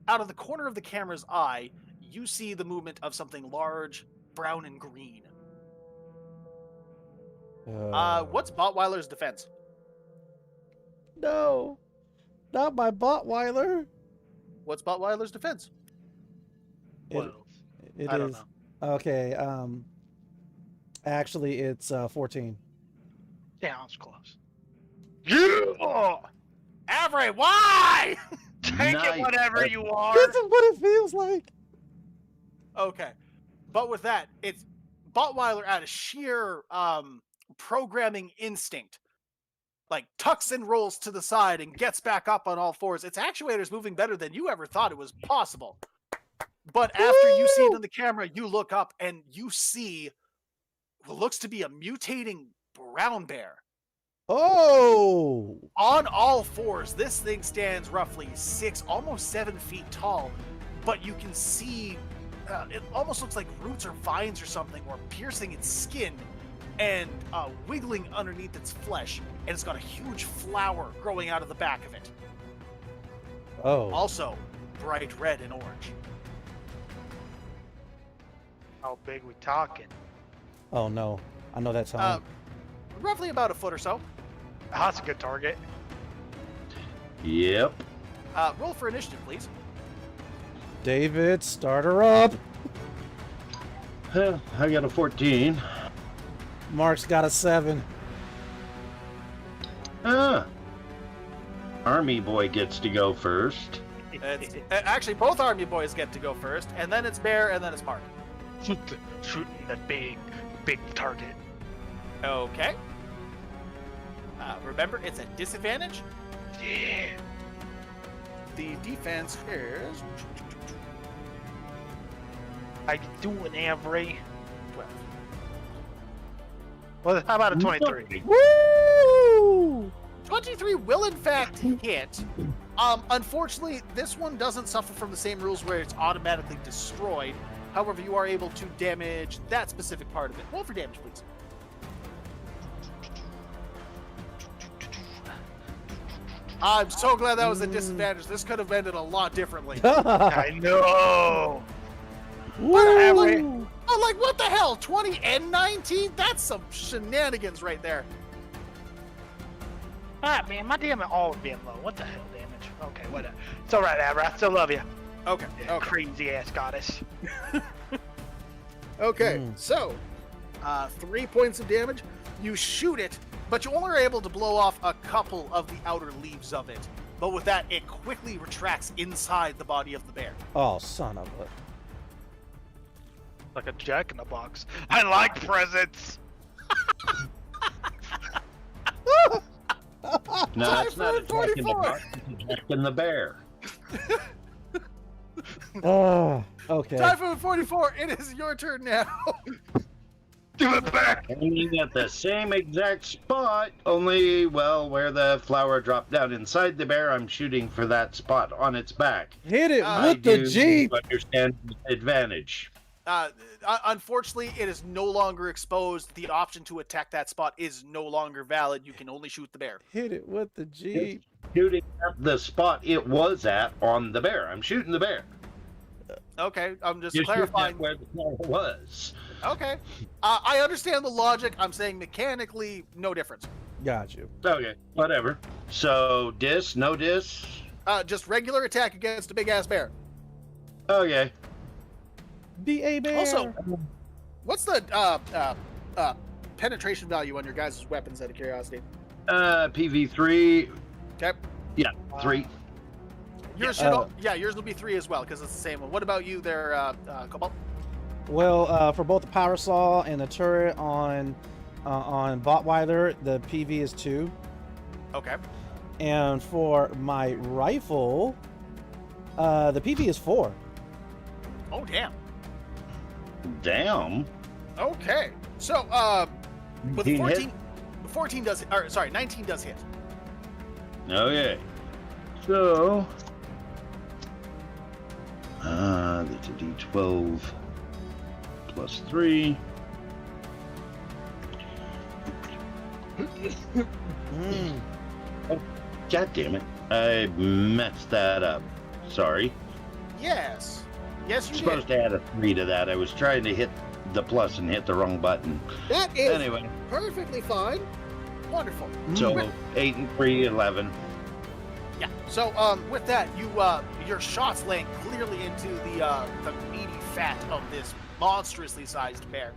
Out of the corner of the camera's eye, you see the movement of something large, brown and green. What's Botweiler's defense? No, not my Botweiler. What's Botweiler's defense? It I don't is know. okay. Actually, it's 14. Yeah, that's close. Yeah! Avery, why? Take Nice. it whatever you are. This is what it feels like. Okay. But with that, it's Botweiler out of sheer programming instinct. Like tucks and rolls to the side and gets back up on all fours. Its actuator's moving better than you ever thought it was possible. But after you see it on the camera, you look up and you see what looks to be a mutating brown bear. Oh, On all fours, this thing stands roughly 6, almost 7 feet tall, but you can see it almost looks like roots or vines or something were piercing its skin and wiggling underneath its flesh, and it's got a huge flower growing out of the back of it. oh. Also, bright red and orange. How big we talking? Oh no, I know that time. Roughly about a foot or so. That's a good target. Yep. Roll for initiative, please. David, start her up. I got a 14. Mark's got a 7. Army boy gets to go first. Actually, both army boys get to go first, and then it's Bear, and then it's Mark. Shooting the big target. Okay. Remember, it's a disadvantage. Yeah. The defense is How you doing, Avery? 12. Well, how about a 23? Woo! 23 will in fact hit. Unfortunately, this one doesn't suffer from the same rules where it's automatically destroyed. However, you are able to damage that specific part of it. Roll for damage, please. I'm so glad that was a disadvantage. This could have ended a lot differently. I know. Woo! Oh, like, what the hell? 20 and 19? That's some shenanigans right there. Ah, man, my damage all being low. What the hell damage? Okay, whatever. It's all right, Avery. I still love you. Okay, Yeah, okay. Crazy ass goddess. Okay, so 3 points of damage. You shoot it, but you only are able to blow off a couple of the outer leaves of it. But with that, it quickly retracts inside the body of the bear. Oh, son of a. Like a jack in the box. I like presents. No, it's not a Typhoon jack in the 44. box, it's a jack in the bear. Oh, okay. Typhoon 44, it is your turn now. Do it back. Aiming at the same exact spot, only, well, where the flower dropped down inside the bear, I'm shooting for that spot on its back. Hit it I with the do Jeep. understand the advantage. Unfortunately, it is no longer exposed. The option to attack that spot is no longer valid. You can only shoot the bear. Hit it with the Jeep. Shooting at the spot it was at on the bear. I'm shooting the bear. Okay, I'm just You're shooting clarifying. at where the flower was. Okay, I understand the logic. I'm saying mechanically, no difference. Got you. Okay, whatever. So, no dis? Just regular attack against a big ass bear. Okay. Be a bear. Also, what's the penetration value on your guys' weapons? Out of curiosity. PV3. Okay. Yeah, 3. Yours yours will be 3 as well because it's the same one. What about you there, Cobalt? Well, for both the power saw and the turret on Botweiler, the PV is 2. Okay. And for my rifle, the PV is 4. Oh damn. Damn. Okay. So with 19 14, hit? 14 does or sorry, 19 does hit. Okay. So, that's a D12 plus 3. Oh, God damn it. I messed that up. Sorry. Yes. Yes, you Supposed did. to add a 3 to that. I was trying to hit the plus and hit the wrong button. That is Anyway, perfectly fine. Wonderful. so 8 and 3, 11. Yeah. So with that, your shots land clearly into the meaty fat of this monstrously sized bear,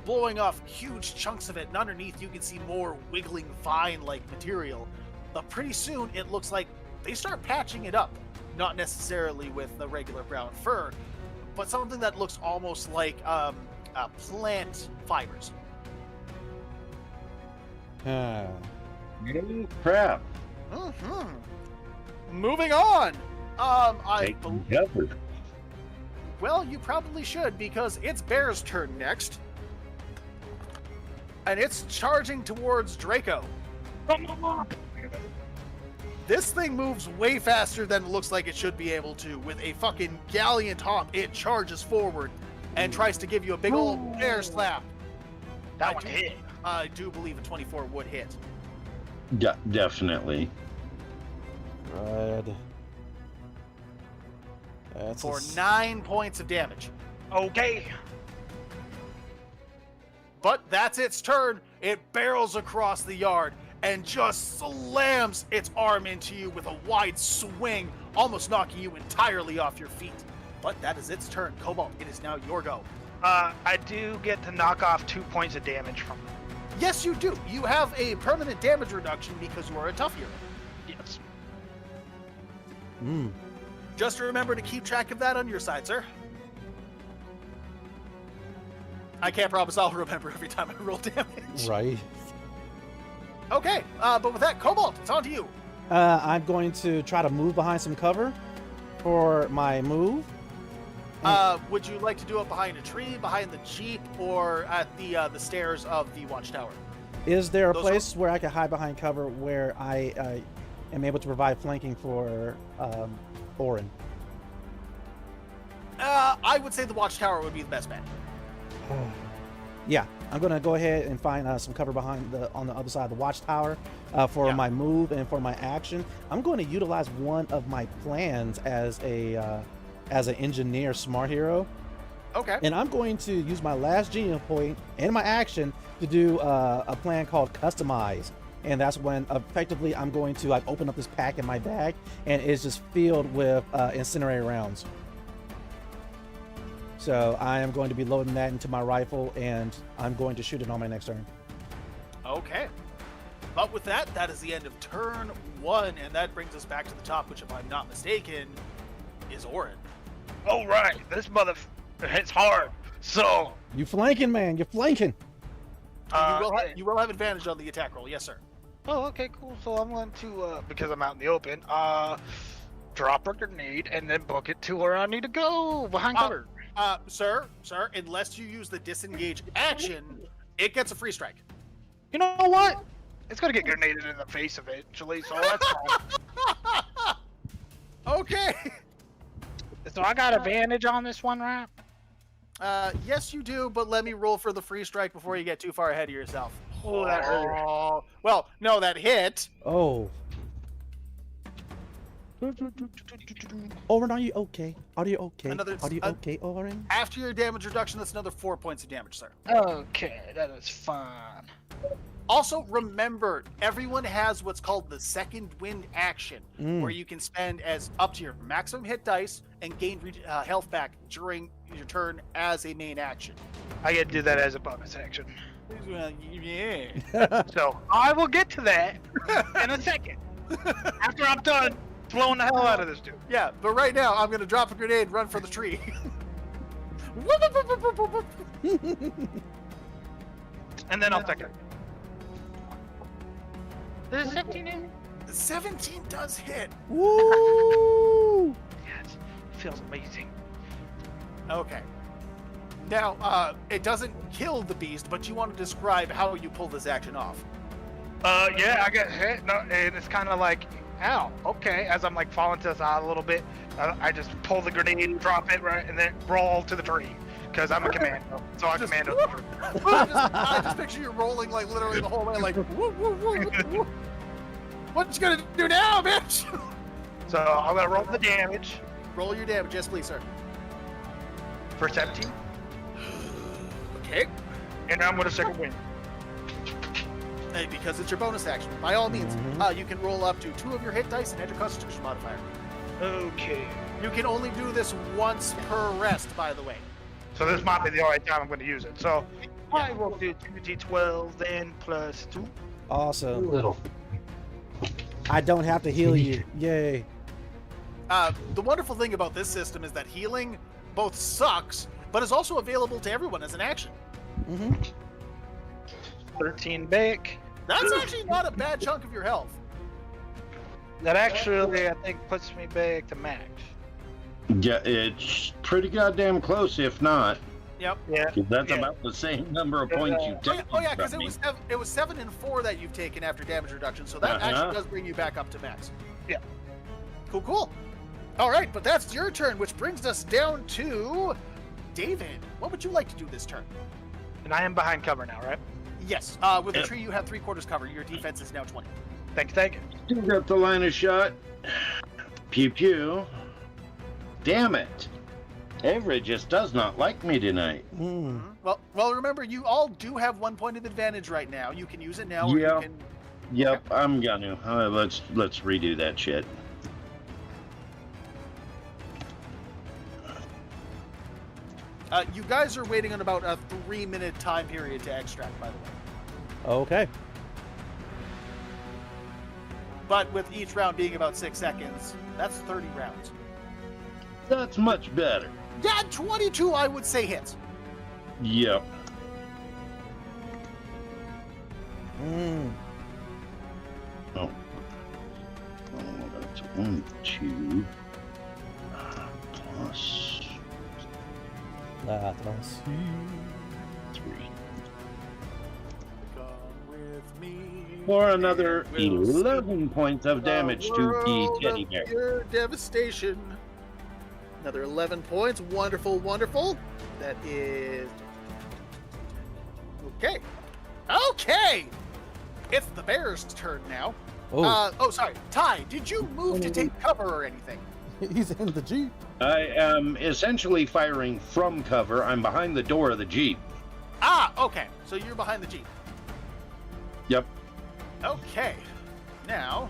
blowing off huge chunks of it, and underneath you can see more wiggling vine-like material. But pretty soon it looks like they start patching it up, not necessarily with the regular brown fur, but something that looks almost like plant fibers. Ah. Crap. Moving on. Take cover. Well, you probably should because it's Bear's turn next. And it's charging towards Draco. This thing moves way faster than it looks like it should be able to. With a fucking gallant hop, it charges forward and tries to give you a big old bear slap. That one hit. I do believe a 24 would hit. Definitely. Red. That's For 9 points of damage. Okay. But that's its turn. It barrels across the yard and just slams its arm into you with a wide swing, almost knocking you entirely off your feet. But that is its turn. Cobalt, it is now your go. I do get to knock off 2 points of damage from it. Yes, you do. You have a permanent damage reduction because you are a tough hero. Yes. Just remember to keep track of that on your side, sir. I can't promise I'll remember every time I roll damage. right. Okay, but with that, Cobalt, it's on to you. I'm going to try to move behind some cover for my move. Would you like to do it behind a tree, behind the Jeep, or at the stairs of the watchtower? Is there a Those place where I can hide behind cover where I am able to provide flanking for Orin? I would say the watchtower would be the best bet. Yeah, I'm gonna go ahead and find some cover behind on the other side of the watchtower for Yeah. my move and for my action. I'm going to utilize one of my plans as an engineer smart hero, Okay. and I'm going to use my last genius point and my action to do a plan called customize. And that's when effectively I'm going to like open up this pack in my bag, and it's just filled with incendiary rounds. So I am going to be loading that into my rifle, and I'm going to shoot it on my next turn. Okay. But with that, that is the end of turn 1, and that brings us back to the top, which, if I'm not mistaken, is Orin. All right. This mother hits hard. So. You flanking, man. You're flanking. You will have advantage on the attack roll, yes, sir. Oh, okay, cool. So I'm going to, because I'm out in the open, drop a grenade and then book it to where I need to go behind cover. Sir, unless you use the disengage action, it gets a free strike. You know what? It's going to get grenaded in the face eventually, so that's fine. Okay. So I got advantage on this one, right? Yes, you do, but let me roll for the free strike before you get too far ahead of yourself. Oh, that hurt. Oh, well, no, that hit. Oh. Oren, are you okay? Are you okay? Another- Are you okay, Oren? After your damage reduction, that's another 4 points of damage, sir. Okay, that is fine. Also, remember, everyone has what's called the second wind action, where you can spend as up to your maximum hit dice and gain health back during your turn as a main action. I get to do that as a bonus action. Yeah. So I will get to that in a second. After I'm done blowing the hell out of this dude. Yeah, but right now, I'm going to drop a grenade and run for the tree. And then I'll take it. There's 17 in? 17 does hit. Woo! Yes, it feels amazing. Okay. Now, it doesn't kill the beast, but you want to describe how you pull this action off. Yeah, I get hit, no, and it's kind of like, ow, okay. As I'm like falling to the side a little bit, I just pull the grenade, drop it, right, and then roll to the tree, because I'm a commando, so I commando the tree. I just picture you rolling like literally the whole way, like, woo, woo, woo, woo. What you gonna do now, bitch? So I'm gonna roll the damage Roll your damage, yes, please, sir. for 17, Okay. and I'm gonna second win. Hey, because it's your bonus action. By all means, you can roll up to 2 of your hit dice and add your Constitution modifier. Okay. You can only do this once per rest, by the way. So this might be the only time I'm going to use it. So I will do 2d12 then plus 2. Awesome. Little. I don't have to heal you. Yay. The wonderful thing about this system is that healing both sucks, but is also available to everyone as an action. 13 back. That's actually not a bad chunk of your health. That actually, I think, puts me back to max. Yeah, it's pretty goddamn close, if not. Yep. Yeah. 'Cause that's Yeah. about the same number of points you Oh take. yeah, because it was 7 and 4 that you've taken after damage reduction, so that actually does bring you back up to max. Yeah. Cool. All right, but that's your turn, which brings us down to David. What would you like to do this turn? And I am behind cover now, right? Yes. With the tree, you have 3/4 cover. Your defense is now 20. Thank you. Still got the line of shot. Pew pew. Damn it. Avery just does not like me tonight. Well, remember, you all do have 1 point of advantage right now. You can use it now, or Yeah. you can. Yep, I'm gonna. Let's redo that shit. You guys are waiting on about a 3-minute time period to extract, by the way. Okay. But with each round being about 6 seconds, that's 30 rounds. That's much better. Yeah, 22, I would say hits. Yep. Oh. That's 1, 2, plus 3. Come with me. For another and we'll 11 points of damage the to the world teddy of bear. pure devastation. Another 11 points. Wonderful. That is... Okay. It's the bear's turn now. Sorry. Ty, did you move to take cover or anything? He's in the Jeep. I am essentially firing from cover. I'm behind the door of the Jeep. Okay. So you're behind the Jeep. Yep. Okay. Now,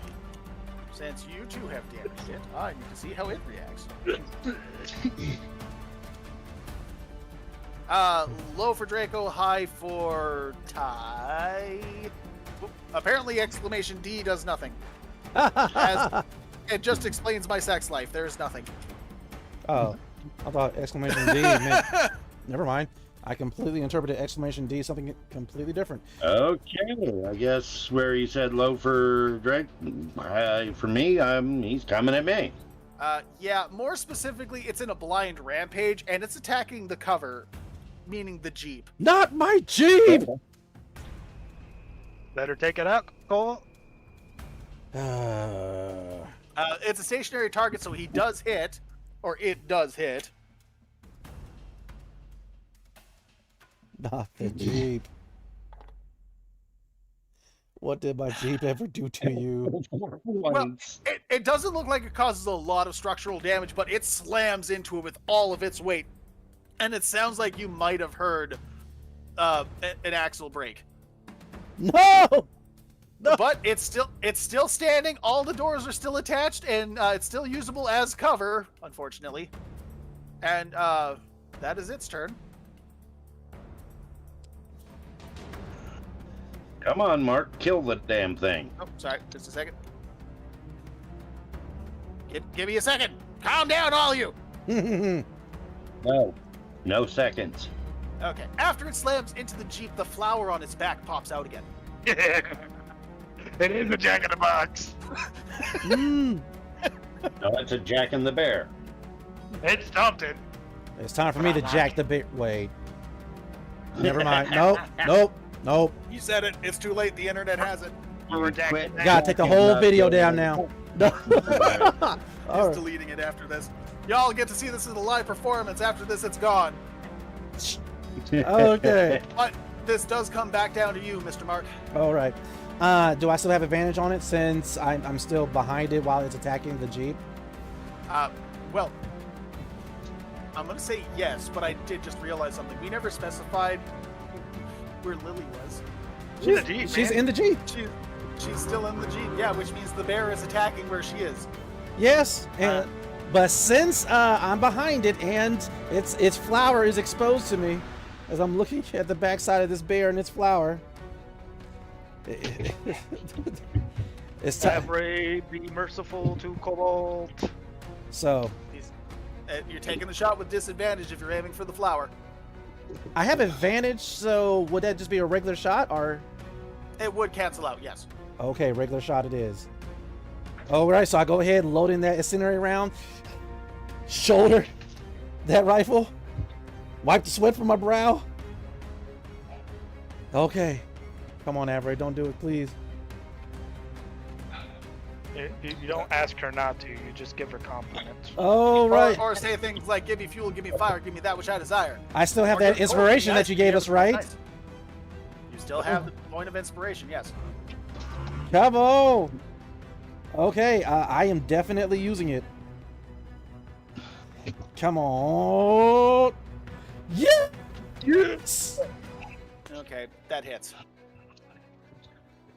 since you two have damaged it, I need to see how it reacts. Low for Draco, high for Ty. Apparently, exclamation D does nothing. It just explains my sex life. There's nothing. Oh, I thought exclamation D meant... Never mind. I completely interpreted exclamation D something completely different. Okay, I guess where he said low for Drake, for me, he's coming at me. Yeah, more specifically, it's in a blind rampage, and it's attacking the cover, meaning the Jeep. Not my Jeep! Better take it out, Cole. It's a stationary target, so he does hit, or it does hit. Not the Jeep. What did my Jeep ever do to you? Once. It doesn't look like it causes a lot of structural damage, but it slams into it with all of its weight. And it sounds like you might have heard an axle break. No! No! But it's still standing. All the doors are still attached, and it's still usable as cover, unfortunately. And that is its turn. Come on, Mark. Kill the damn thing. Oh, sorry. Just a second. Give me a second. Calm down, all of you. No. No seconds. Okay. After it slams into the Jeep, the flower on its back pops out again. It is a Jack in the Box. Mm. No, it's a Jack and the Bear. It's something. It's time for me to jack the bit. Wait. Never mind. Nope. Nope. Nope. You said it. It's too late. The internet has it. We're jacking that. Gotta take the whole video down now. No. All He's right. deleting it after this. Y'all get to see this as a live performance. After this, it's gone. Okay. But this does come back down to you, Mr. Mark. All right. Do I still have advantage on it since I'm still behind it while it's attacking the Jeep? Well, I'm going to say yes, but I did just realize something. We never specified where Lily was. She's in the Jeep, She's man. in the Jeep. She's still in the Jeep, yeah, which means the bear is attacking where she is. Yes. And, but since I'm behind it and its flower is exposed to me, as I'm looking at the backside of this bear and its flower, it's time. Brave, be merciful to Cobalt. So You're taking the shot with disadvantage if you're aiming for the flower. I have advantage. So would that just be a regular shot or? It would cancel out, yes. Okay, regular shot it is. All right, so I go ahead and load in that incendiary round. Shoulder that rifle. Wipe the sweat from my brow. Okay. Come on, Avery, don't do it, please. You don't ask her not to. You just give her compliments. All right. Or say things like, give me fuel, give me fire, give me that which I desire. I still have Or that give- inspiration or- that you gave us, right? Nice. You still have the point of inspiration, yes. Come on. Okay, I am definitely using it. Come on. Yeah. Yes. Okay, that hits.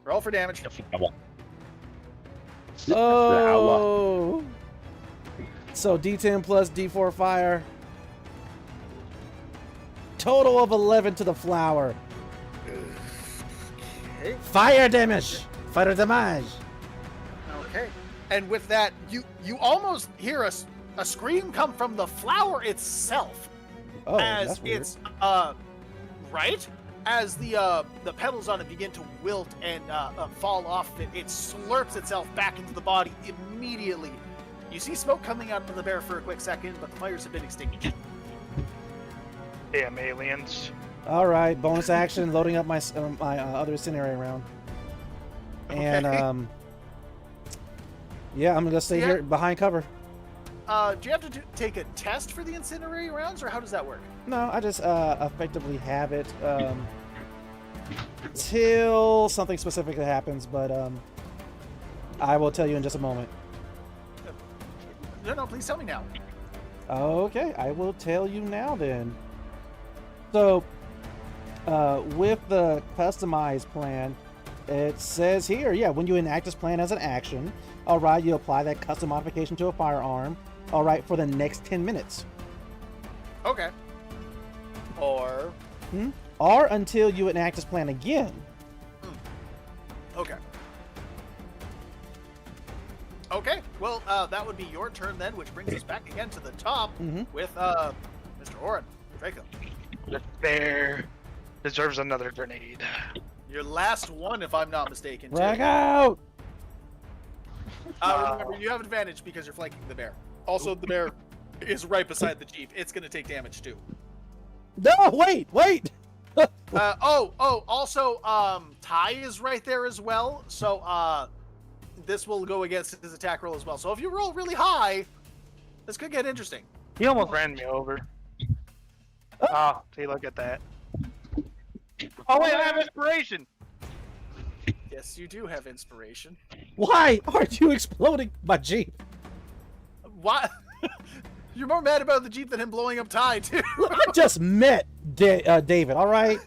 Roll for damage. Oh. So D10 plus D4 fire. Total of 11 to the flower. Okay. Fire damage. Fire damage. Okay. And with that, you almost hear a scream come from the flower itself. Oh, as that's weird. it's right as the petals on it begin to wilt and fall off it slurps itself back into the body immediately. You see smoke coming out of the bear for a quick second, but the fires have been extinguished. Damn aliens. All right, bonus action, loading up my other incendiary round. And Okay. yeah, I'm gonna stay here behind cover. Do you have to take a test for the incendiary rounds, or how does that work? No, I just effectively have it till something specific happens, but I will tell you in just a moment. No, please tell me now. Okay, I will tell you now then. So, with the customized plan, it says here, yeah, when you enact this plan as an action, all right, you apply that custom modification to a firearm, all right, for the next 10 minutes. Okay. Or Or until you enact this plan again. okay. Okay. Well, that would be your turn then, which brings us back again to the top with Mr. Oren. Draco. The bear deserves another grenade. Your last one, if I'm not mistaken. Too. Drag out! Remember, you have advantage because you're flanking the bear. Also, the bear is right beside the Jeep. It's going to take damage too. No, wait! Also, Ty is right there as well. So, this will go against his attack roll as well. So if you roll really high, this could get interesting. He almost ran me over. Oh, see, look at that. Oh wait, I have inspiration. Yes, you do have inspiration. Why are you exploding my Jeep? Why? You're more mad about the Jeep than him blowing up Ty, too. Look, I just met David, all right?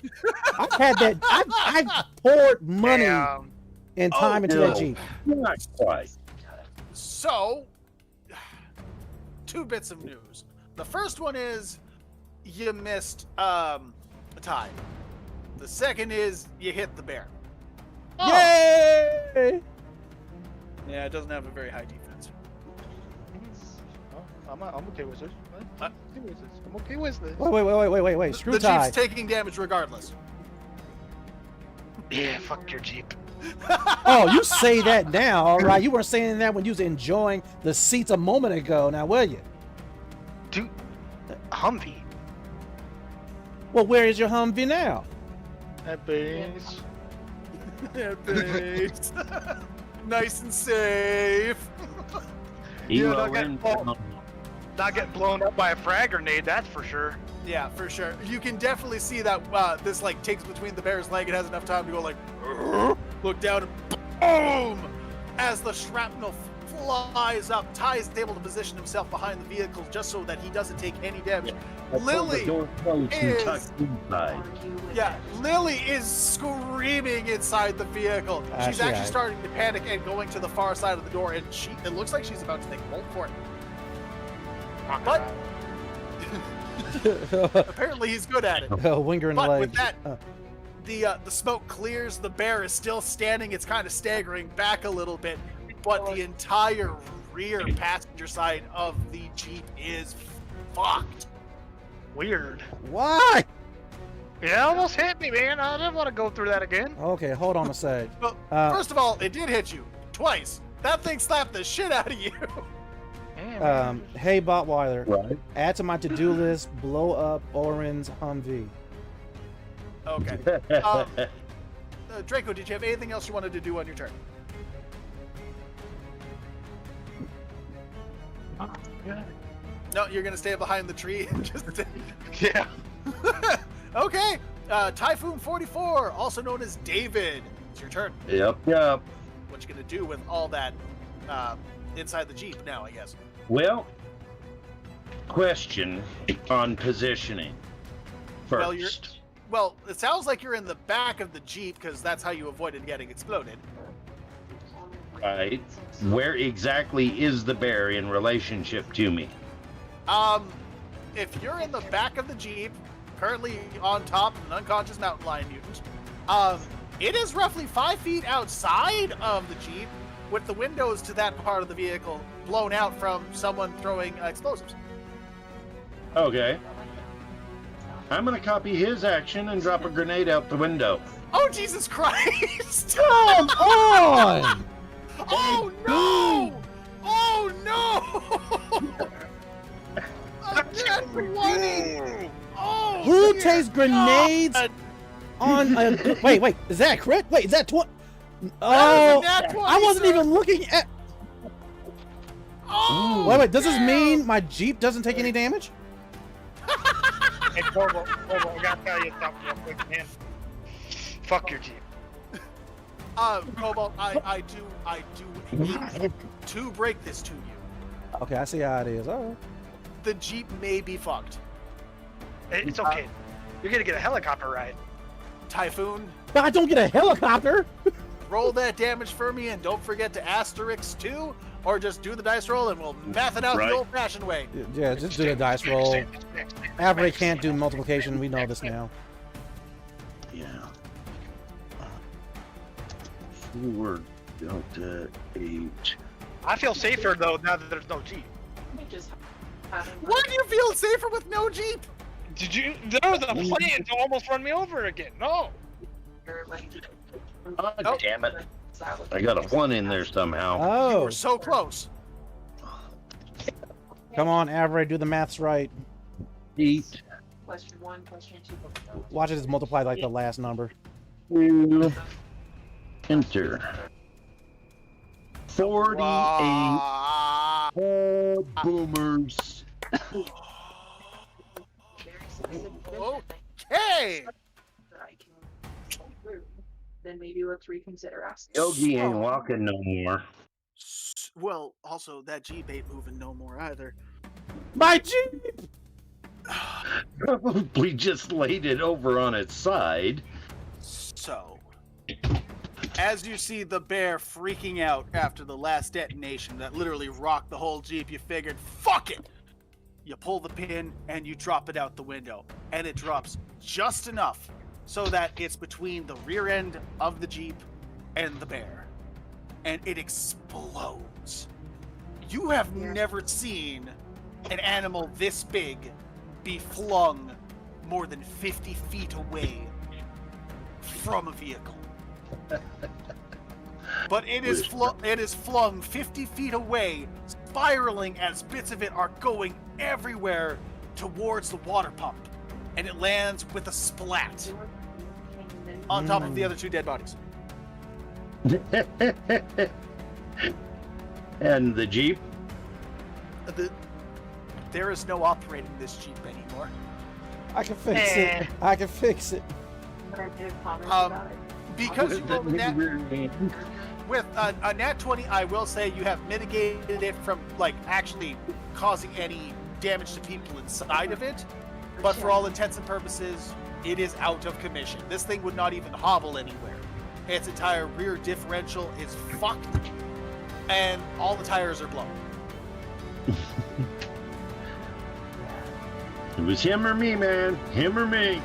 I've had that. I've poured money Damn. and time into that Jeep. Not quite. So, 2 bits of news. The first one is you missed a Ty. The second is you hit the bear. Yay! Yeah, it doesn't have a very high defense. I'm okay with this. I'm okay with this. I'm okay with this. Wait. Screw The Ty. Jeep's taking damage regardless. Yeah, fuck your Jeep. Oh, you say that now, all right? You weren't saying that when you was enjoying the seats a moment ago. Now, will you? Dude, Humvee. Well, where is your Humvee now? That base. Thanks. Nice and safe. You Elo don't get in- Not get blown up by a frag grenade, that's for sure. Yeah, for sure. You can definitely see that this like takes between the bear's leg. It has enough time to go like look down and boom as the shrapnel flies up. Ty is able to position himself behind the vehicle just so that he doesn't take any damage. I pulled Lily the door closed and is- tucked inside. Yeah, Lily is screaming inside the vehicle. She's actually starting to panic and going to the far side of the door, and it looks like she's about to make a bolt for it. But apparently he's good at it. Winger in the But leg. with that, the smoke clears. The bear is still standing. It's kind of staggering back a little bit, but the entire rear passenger side of the Jeep is fucked. Weird. Why? It almost hit me, man. I didn't want to go through that again. Okay, hold on a sec. Well, first of all, it did hit you twice. That thing slapped the shit out of you. Hey, Botweiler, Right. add to my to-do list, blow up Oren's Humvee. Okay. Draco, did you have anything else you wanted to do on your turn? No, you're gonna stay behind the tree and just. Yeah. Okay. Typhoon 44, also known as David. It's your turn. Yep. What you gonna do with all that inside the Jeep now? I guess. Well, question on positioning Well, first. Well, it sounds like you're in the back of the Jeep because that's how you avoided getting exploded. Right. Where exactly is the bear in relationship to me? If you're in the back of the Jeep, currently on top of an unconscious mountain lion mutant, it is roughly 5 feet outside of the Jeep, with the windows to that part of the vehicle blown out from someone throwing explosives. Okay. I'm gonna copy his action and drop a grenade out the window. Oh, Jesus Christ! Come on! Oh, no! Oh, no! A nat 20! Oh, Who dear takes grenades God. on a... Wait, is that a crit? Wait, is that 20? That Oh, was a nat 20, I wasn't sir. even looking at... Oh, Wait, does this damn. mean my Jeep doesn't take any damage? Hey, Cobalt, I gotta tell you something real quick, man. Fuck your Jeep. Cobalt, I do hate to break this to you. Okay, I see how it is. All right. The Jeep may be fucked. It's okay. You're gonna get a helicopter ride. Typhoon, But I don't get a helicopter! roll that damage for me, and don't forget to asterisk 2, or just do the dice roll, and we'll math it out Right. the old-fashioned way. Yeah, just do the dice roll. Avery can't do multiplication. We know this now. Yeah. 4 Delta 8. I feel safer though now that there's no Jeep. Why do you feel safer with no Jeep? Did you? There was a plan to almost run me over again. No. Oh, Nope. damn it. I got a 1 in there somehow. You Oh, were so close. come on, Avery, do the maths right. 8, Question 1, question 2. Watch it just multiply like the last number. 2, enter. 48 Ah, boomers. okay. then maybe let's reconsider asking. Yogi ain't walking no more. Well, also, that Jeep ain't moving no more either. My Jeep! Probably just laid it over on its side. So, as you see the bear freaking out after the last detonation that literally rocked the whole Jeep, you figured, fuck it! You pull the pin and you drop it out the window. And it drops just enough so that it's between the rear end of the Jeep and the bear. And it explodes. You have never seen an animal this big be flung more than 50 feet away from a vehicle. But it is flung 50 feet away, spiraling as bits of it are going everywhere towards the water pump. And it lands with a splat on top of the other 2 dead bodies. And the Jeep? There is no operating this Jeep anymore. I can fix it. I can fix it. Negative comments about it. Because you rolled with a nat 20, I will say you have mitigated it from like actually causing any damage to people inside of it. But for all intents and purposes, it is out of commission. This thing would not even hobble anywhere. Its entire rear differential is fucked, and all the tires are blown. It was him or me, man. Him or me.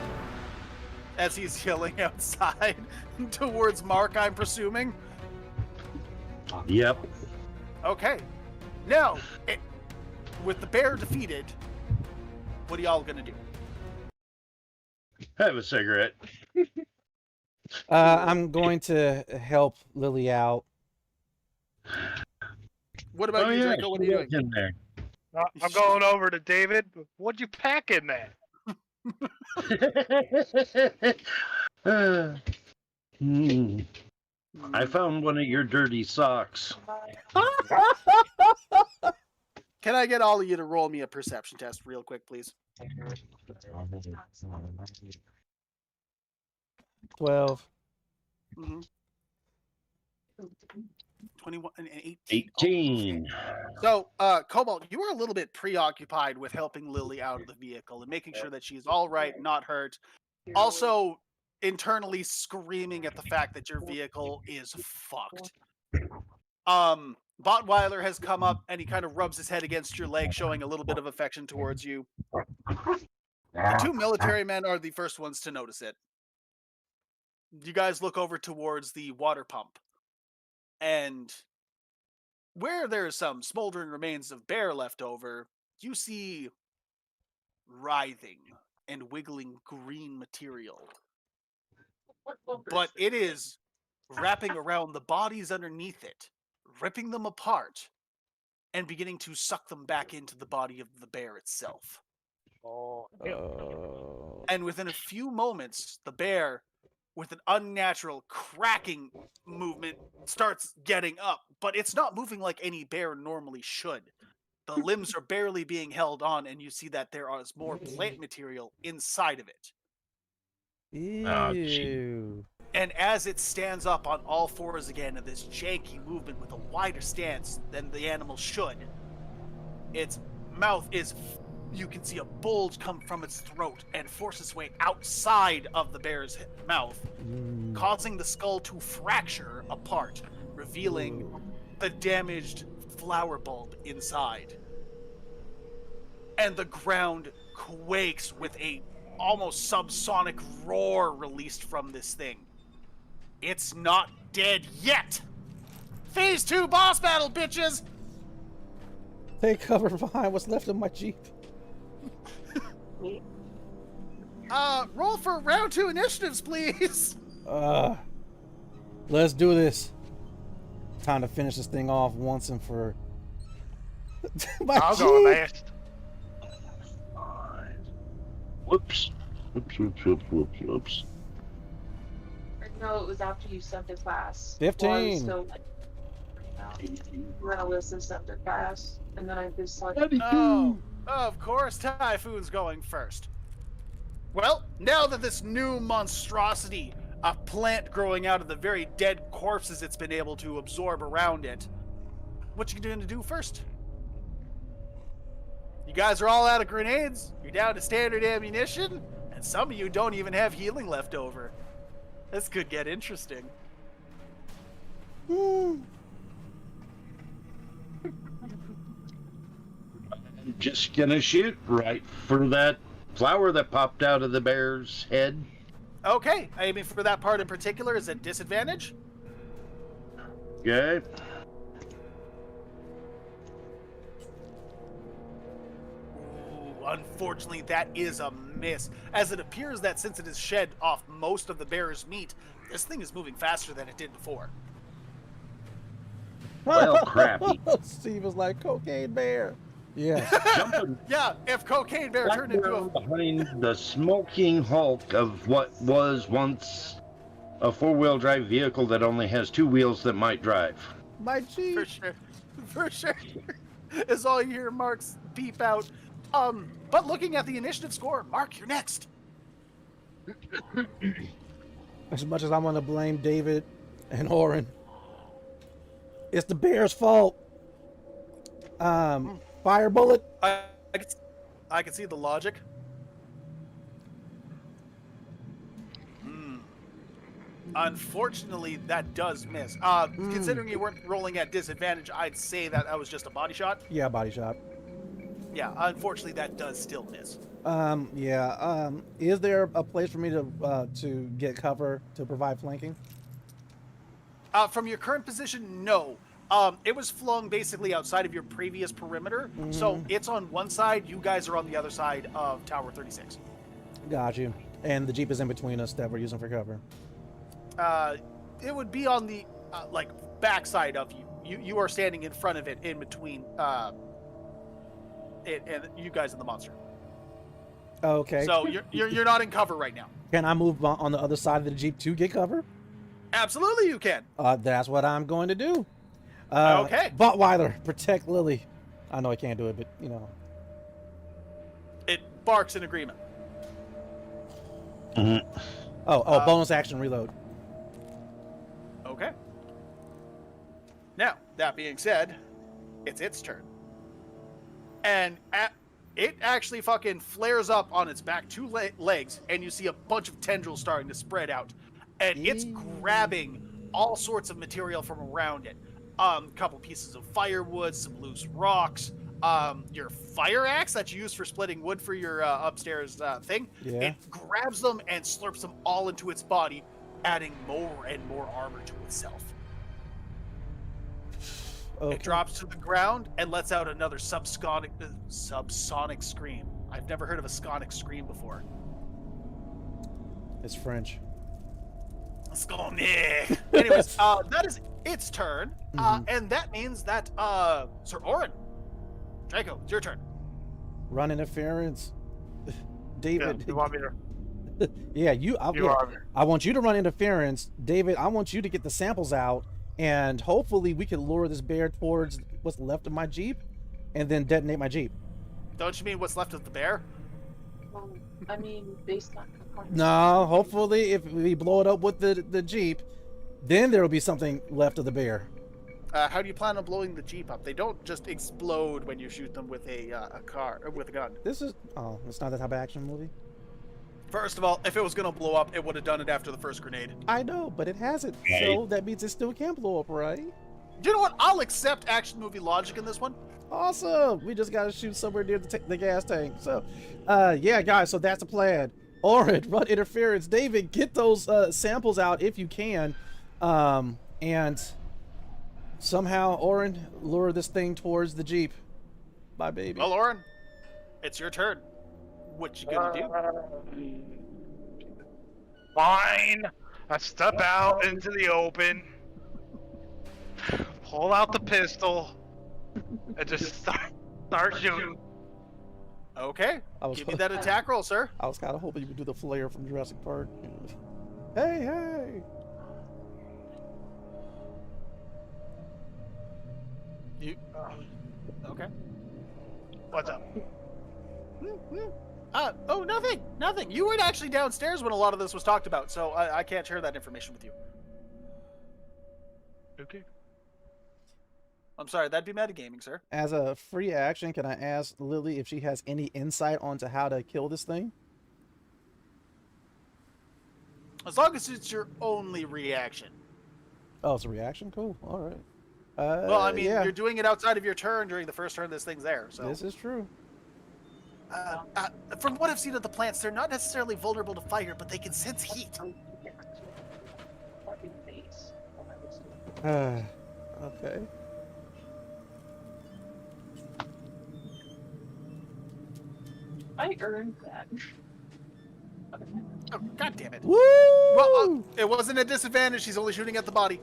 As he's yelling outside towards Mark, I'm presuming. Yep. Okay. Now, with the bear defeated, what are y'all gonna do? Have a cigarette. I'm going to help Lily out. What about you, Draco? What are you doing? In there. I'm going over to David. What'd you pack in there? I found one of your dirty socks. Can I get all of you to roll me a perception test real quick, please? 12. Mm-hmm. 21 and 18. 18. So, Cobalt, you were a little bit preoccupied with helping Lily out of the vehicle and making sure that she's all right, not hurt. Also, internally screaming at the fact that your vehicle is fucked. Botweiler has come up and he kind of rubs his head against your leg, showing a little bit of affection towards you. The 2 military men are the first ones to notice it. You guys look over towards the water pump. And where there's some smoldering remains of bear left over, you see writhing and wiggling green material. But it is wrapping around the bodies underneath it, ripping them apart, and beginning to suck them back into the body of the bear itself. And within a few moments, the bear, with an unnatural cracking movement, starts getting up, but it's not moving like any bear normally should. The limbs are barely being held on, and you see that there is more plant material inside of it. Ew. And as it stands up on all fours again in this janky movement with a wider stance than the animal should, its mouth is, you can see a bulge come from its throat and force its way outside of the bear's mouth, causing the skull to fracture apart, revealing the damaged flower bulb inside. And the ground quakes with a almost subsonic roar released from this thing. It's not dead yet! Phase 2 boss battle, bitches! Take cover behind what's left of my Jeep. Roll for round 2 initiatives, please! Let's do this. Time to finish this thing off once and for... my I'll Jeep! go last. Whoops. Whoops. No, it was after you stepped to class. 15. Well, I was still, like, and then Alyssa stepped to class, and then I just like, Oh, of course Typhoon's going first. Well, now that this new monstrosity a plant growing out of the very dead corpses it's been able to absorb around it. What you going to do first? You guys are all out of grenades. You're down to standard ammunition, and some of you don't even have healing left over. This could get interesting. I'm just gonna shoot right for that flower that popped out of the bear's head. Okay, aiming for that part in particular is at disadvantage. Okay. Ooh, unfortunately, that is a miss, as it appears that since it has shed off most of the bear's meat, this thing is moving faster than it did before. Well, crappy. Steve was like, cocaine bear. Yeah. Jumping Yeah, if Cocaine Bear back turned into down a... behind the smoking hulk of what was once a four-wheel drive vehicle that only has two wheels that might drive. My Jeep. For sure. Is all you hear Mark's beep out. But looking at the initiative score, Mark, you're next. As much as I want to blame David and Oren, it's the bear's fault. Fire bullet. I can see the logic. Unfortunately, that does miss. Considering you weren't rolling at disadvantage, I'd say that was just a body shot. Yeah, body shot. Yeah, unfortunately, that does still miss. Is there a place for me to get cover to provide flanking? From your current position, no. It was flung basically outside of your previous perimeter, so it's on one side. You guys are on the other side of Tower 36. Got you. And the Jeep is in between us that we're using for cover. It would be on the backside of you. You are standing in front of it, in between it and you guys and the monster. Okay. So you're not in cover right now. Can I move on the other side of the Jeep to get cover? Absolutely, you can. That's what I'm going to do. Okay. Bottweiler, protect Lily. I know I can't do it, but you know. It barks in agreement. Bonus action reload. Okay. Now, that being said, it's its turn. And it actually fucking flares up on its back two legs, and you see a bunch of tendrils starting to spread out. And it's grabbing all sorts of material from around it. Couple pieces of firewood, some loose rocks, your fire axe that you use for splitting wood for your upstairs thing. Yeah. It grabs them and slurps them all into its body, adding more and more armor to itself. Okay. It drops to the ground and lets out another subsonic scream. I've never heard of a sonic scream before. It's French. Sonic. Anyways, that is its turn, and that means that Sir Oren, Draco, it's your turn. Run interference. David. You want me to? Yeah, I want you to run interference. David, I want you to get the samples out, and hopefully we can lure this bear towards what's left of my Jeep, and then detonate my Jeep. Don't you mean what's left of the bear? Well, I mean, based on... No, hopefully if we blow it up with the Jeep, then there will be something left of the bear. How do you plan on blowing the Jeep up? They don't just explode when you shoot them with a car or with a gun. It's not that type of action movie. First of all, if it was gonna blow up, it would have done it after the first grenade. I know, but it hasn't, so that means it still can blow up, right? Do you know what? I'll accept action movie logic in this one. Awesome. We just gotta shoot somewhere near the gas tank. So, yeah, guys. So that's the plan. Oren, run interference. David, get those samples out if you can, and somehow, Oren, lure this thing towards the Jeep. Bye, baby. Well, Oren, it's your turn. What you gonna do? Fine. I step out into the open, pull out the pistol, and just start shooting. Okay. Give me that attack roll, sir. I was kind of hoping you would do the flare from Jurassic Park. Hey, hey. You. Okay. What's up? Oh, nothing. You weren't actually downstairs when a lot of this was talked about, so I can't share that information with you. Okay. I'm sorry, that'd be metagaming, sir. As a free action, can I ask Lily if she has any insight onto how to kill this thing? As long as it's your only reaction. Oh, it's a reaction? Cool. All right. Well, I mean, yeah, you're doing it outside of your turn during the first turn this thing's there, so... this is true. From what I've seen of the plants, they're not necessarily vulnerable to fire, but they can sense heat. Okay. I earned that. Oh, God damn it. Woo! Well, it wasn't a disadvantage. He's only shooting at the body.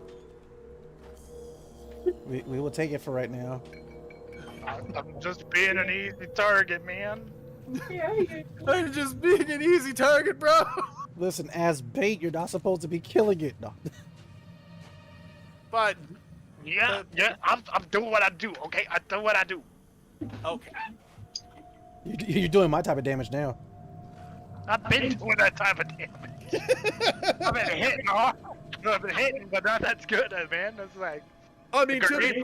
We will take it for right now. I'm just being an easy target, man. Yeah, I'm just being an easy target, bro. Listen, as bait, you're not supposed to be killing it. No. But, Yeah, I'm doing what I do, okay? I do what I do. okay. You're doing my type of damage now. I've been doing that type of damage. I've been hitting hard. I've been hitting, but not that's good, man. That's like... I mean, grenade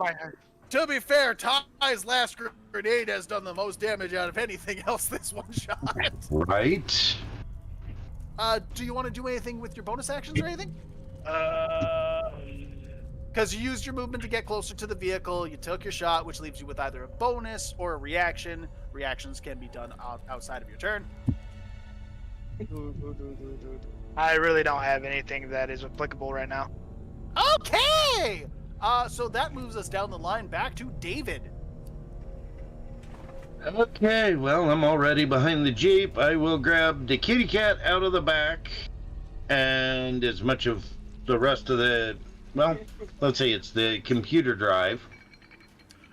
to be fair, Ty's last grenade has done the most damage out of anything else this one shot. Right? Do you want to do anything with your bonus actions or anything? Uh, Because you used your movement to get closer to the vehicle, you took your shot, which leaves you with either a bonus or a reaction. Reactions can be done outside of your turn. I really don't have anything that is applicable right now. Okay! So that moves us down the line back to David. Okay, well, I'm already behind the Jeep. I will grab the kitty cat out of the back and as much of the rest of the, well, let's say it's the computer drive.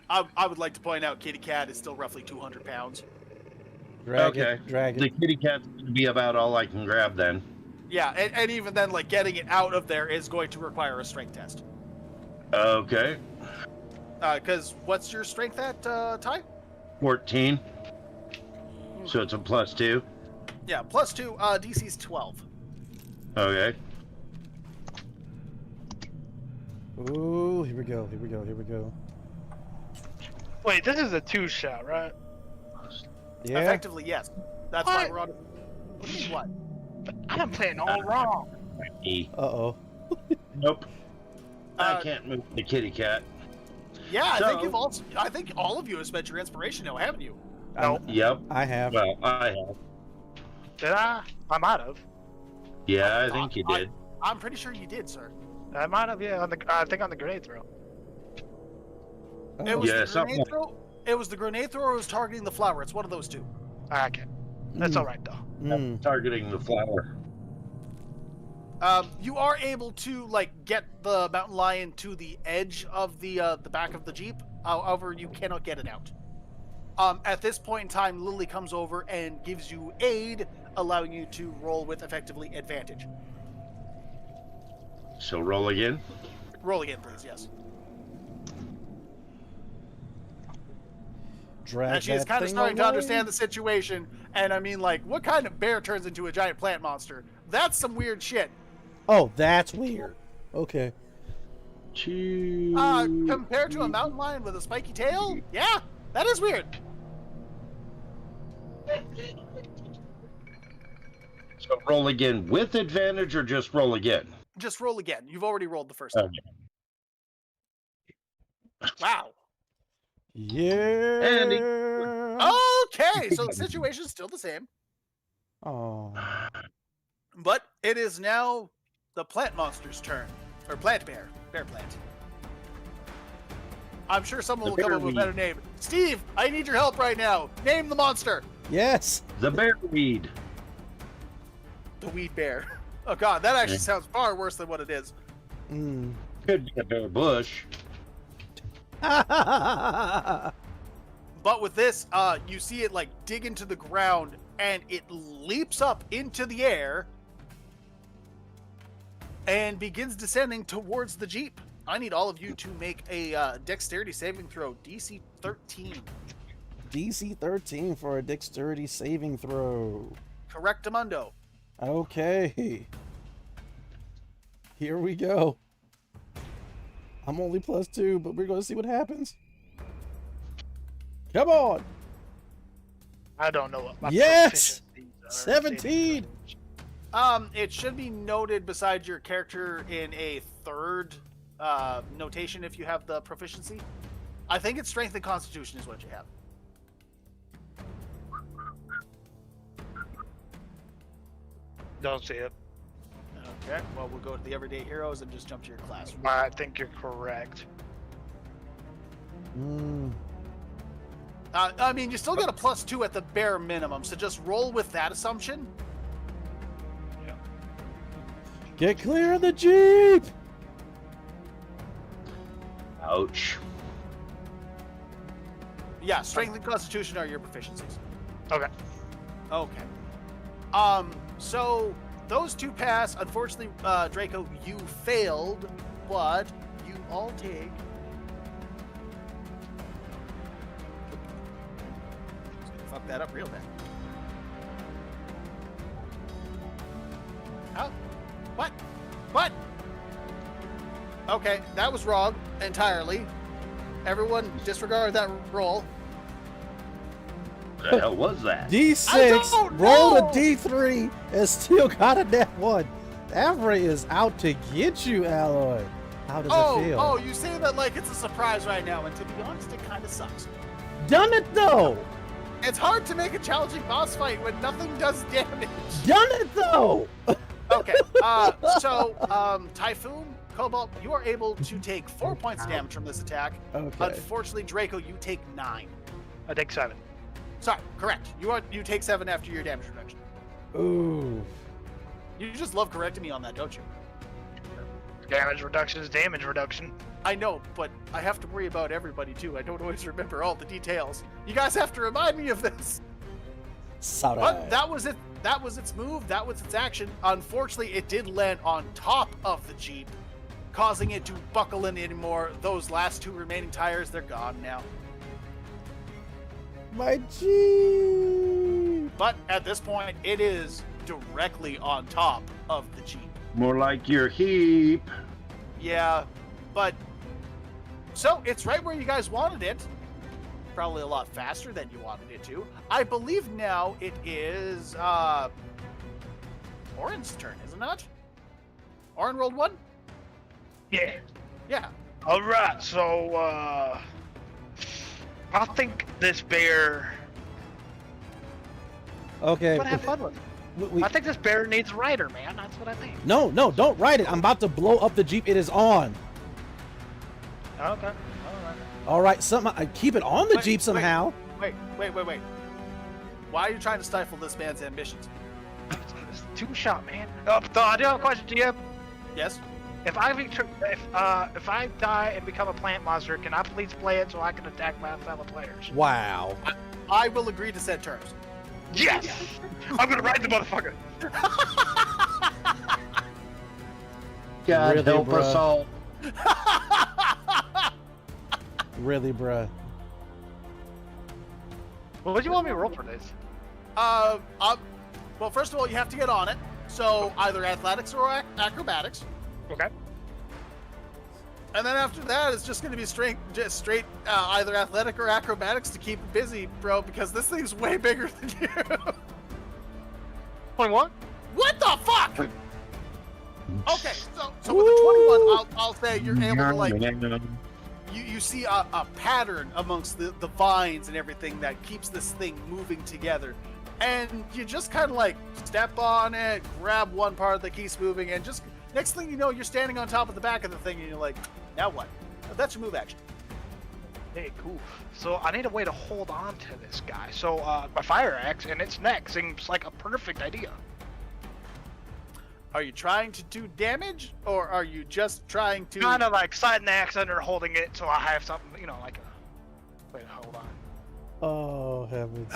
I would like to point out Kitty Cat is still roughly 200 pounds. Drag Okay. it. Drag The it. kitty cat's going to be about all I can grab then. Yeah, and even then, like, getting it out of there is going to require a strength test. Okay. Because what's your strength at, Ty? 14. So it's a +2. Yeah, +2, DC's 12. Okay. Ooh, here we go. Here we go. Here we go. Wait, this is a 2-shot, right? Yeah. Effectively, yes. That's why we're on... What do you mean, what? I'm playing all wrong. E. Uh-oh. Nope. I Uh, can't move the kitty cat. Yeah, I So- think you've also... I think all of you have spent your inspiration now, haven't you? No. Yep. I have. Well, I have. Did I? I might have. Yeah, I think you did. I'm pretty sure you did, sir. I might have, yeah. I think on the grenade throw. It was Yeah, the something grenade like- throw. It was the grenade throw or it was targeting the flower. It's one of those two. Okay. That's all right, though. Mm. Targeting the flower. You are able to like get the mountain lion to the edge of the back of the Jeep. However, you cannot get it out. At this point in time, Lily comes over and gives you aid, allowing you to roll with effectively advantage. So roll again. Roll again, please. Yes. Drag And she is that kind of thing starting to away. understand the situation. And I mean, like, what kind of bear turns into a giant plant monster? That's some weird shit. Oh, that's weird. Okay. Compared to a mountain lion with a spiky tail, yeah, that is weird. So roll again with advantage or just roll again? Just roll again. You've already rolled the first time. Wow. Yeah. Andy. Okay, so the situation's still the same, Oh. but it is now the plant monster's turn. Or plant bear. Bear plant. I'm sure someone The will come up with a bear better name. Steve, I need your help right now. Name the monster. Yes. The bear weed. The weed bear. Oh god, that actually sounds far worse than what it is. Mm. Could be a bear bush. But with this, you see it like dig into the ground and it leaps up into the air and begins descending towards the Jeep. I need all of you to make a dexterity saving throw, DC 13. DC 13 for a dexterity saving throw. Correctamundo. Okay. Here we go. I'm only +2, but we're going to see what happens. Come on. I don't know what my Yes! proficiencies are. 17! It should be noted beside your character in a third notation if you have the proficiency. I think it's strength and constitution is what you have. Don't see it. Okay, well, we'll go to the everyday heroes and just jump to your class. I think you're correct. I mean, you still got a +2 at the bare minimum, so just roll with that assumption. Get clear of the Jeep! Ouch. Yeah, strength and constitution are your proficiencies. Okay. Okay. So those two pass. Unfortunately, Draco, you failed, but you all take. Fuck that up real bad. How? What? What? Okay, that was wrong entirely. Everyone disregard that roll. What the hell was that? I D6, don't rolled a know! D3, and still got a net 1. Avery is out to get you, Alloy. How does it feel? Oh, you say that like it's a surprise right now, and to be honest, it kind of sucks. Done it, though! It's hard to make a challenging boss fight when nothing does damage. Done it, though! Okay, so, Typhoon, Cobalt, you are able to take 4 points of damage from this attack. Okay. Unfortunately, Draco, you take 9. I take 7. Sorry, correct. You take 7 after your damage reduction. Ooh. You just love correcting me on that, don't you? Damage reduction is damage reduction. I know, but I have to worry about everybody too. I don't always remember all the details. You guys have to remind me of this. Sorry. But that was it. That was its move. That was its action. Unfortunately, it did land on top of the Jeep, causing it to buckle in anymore. Those last 2 remaining tires, they're gone now. My Jeep! But at this point, it is directly on top of the Jeep. More like your heap. Yeah, but so it's right where you guys wanted it. Probably a lot faster than you wanted it to. I believe now it is Orin's turn, isn't it? Orin rolled 1? Yeah. Yeah. All right. So I think this bear. Okay. But have fun with it. I think this bear needs a rider, man. That's what I think. No, don't ride it. I'm about to blow up the Jeep. It is on. Okay. All right, I keep it on the Jeep somehow. Wait. Why are you trying to stifle this man's ambitions? It's a 2-shot, man. Oh, I do have a question to you. Yes? If I die and become a plant monster, can I please play it so I can attack my fellow players? Wow. I will agree to set terms. Yes! I'm gonna ride the motherfucker. God Really, help bruh? us all. Really, bruh. What do you want me to roll for this? Well, first of all, you have to get on it. So either athletics or acrobatics. Okay. And then after that, it's just going to be straight either athletic or acrobatics to keep it busy, bro, because this thing's way bigger than you. 21? What the fuck? Okay, so with the 21, I'll say you're able to, like, you see a pattern amongst the vines and everything that keeps this thing moving together. And you just kind of, like, step on it, grab one part that keeps moving, and just next thing you know, you're standing on top of the back of the thing, and you're like, now what? That's your move action. Hey, cool. So I need a way to hold on to this guy. So my fire axe and its neck seems like a perfect idea. Are you trying to do damage, or are you just trying to... Kind of like sliding the axe under, holding it, so I have something, like a way to hold on. Oh, heavens.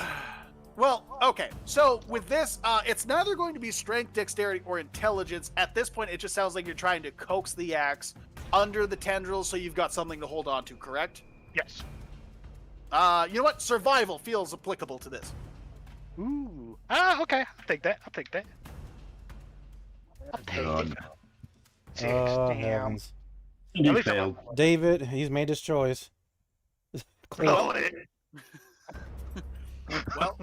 Well, okay. So with this, it's neither going to be strength, dexterity, or intelligence. At this point, it just sounds like you're trying to coax the axe under the tendrils so you've got something to hold on to, correct? Yes. You know what? Survival feels applicable to this. Ooh. Okay. I'll take that. I'll take God. it. Oh, Damn. heavens. At He least I'm failed. David, he's made his choice. Blow it. Well,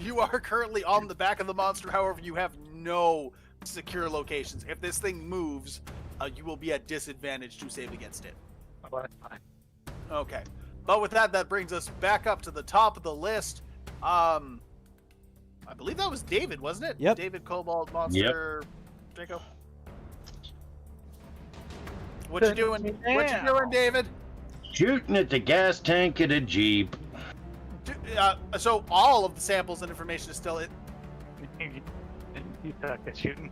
you are currently on the back of the monster. However, you have no secure locations. If this thing moves, you will be at disadvantage to save against it. Oh, that's fine. Okay. But with that, that brings us back up to the top of the list. I believe that was David, wasn't it? Yep. David, Cobalt, Monster, Draco. What you doing? What you doing, David? Shooting at the gas tank at a Jeep. So all of the samples and information is still You suck at shooting.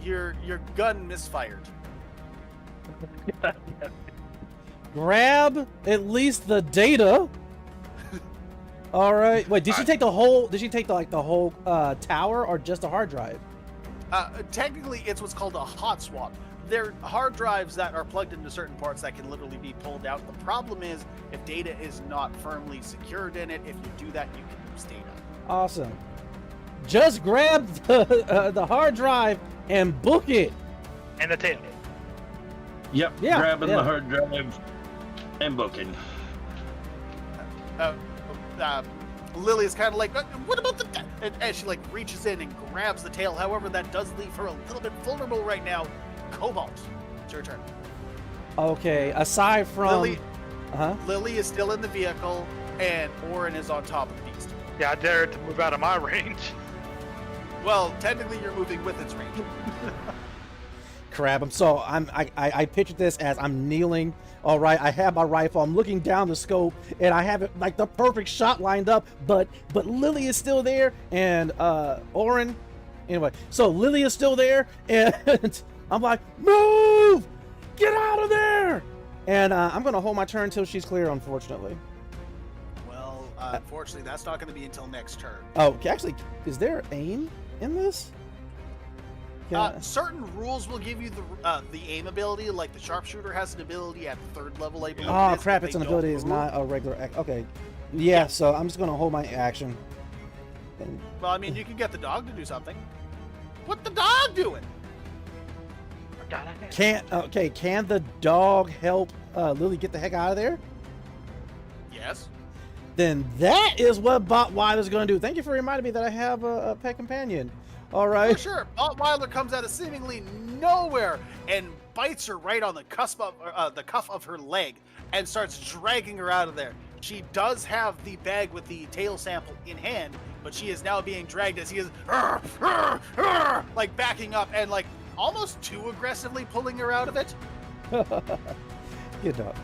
your gun misfired. Grab at least the data. All right. Wait, did she take the whole? Did she take the whole tower or just a hard drive? Technically, it's what's called a hot swap. They're hard drives that are plugged into certain parts that can literally be pulled out. The problem is if data is not firmly secured in it. If you do that, you can lose data. Awesome. Just grab the hard drive and book it. And the tail. Yep, Yeah, grabbing yeah. the hard drive and booking. Lily is kind of like, what about the... And she like reaches in and grabs the tail. However, that does leave her a little bit vulnerable right now. Cobalt, it's your turn. Okay. Aside from Lily is still in the vehicle, and Orin is on top of the beast. Yeah, I dare it to move out of my range. Well, technically, you're moving with its range. crap. I pictured this as I'm kneeling. All right, I have my rifle. I'm looking down the scope, and I have it like the perfect shot lined up. But Lily is still there, and Orin. Anyway, so Lily is still there, and I'm like, move, get out of there, and I'm gonna hold my turn until she's clear. Unfortunately. Well, unfortunately, that's not going to be until next turn. Oh, actually, is there aim in this? Yeah. Certain rules will give you the aim ability, like the sharpshooter has an ability at 3rd level, I believe. Oh it is, crap! but It's they an don't ability. It's move. not a regular. Okay. Yeah. So I'm just gonna hold my action. And Well, I mean, you can get the dog to do something. What the dog doing? can the dog help Lily get the heck out of there? Yes. Then that is what Botweiler's gonna do. Thank you for reminding me that I have a pet companion. All For right. sure. Botweiler comes out of seemingly nowhere and bites her right on the cuff of her leg and starts dragging her out of there. She does have the bag with the tail sample in hand, but she is now being dragged as he is like backing up and like almost too aggressively pulling her out of it. Good dog.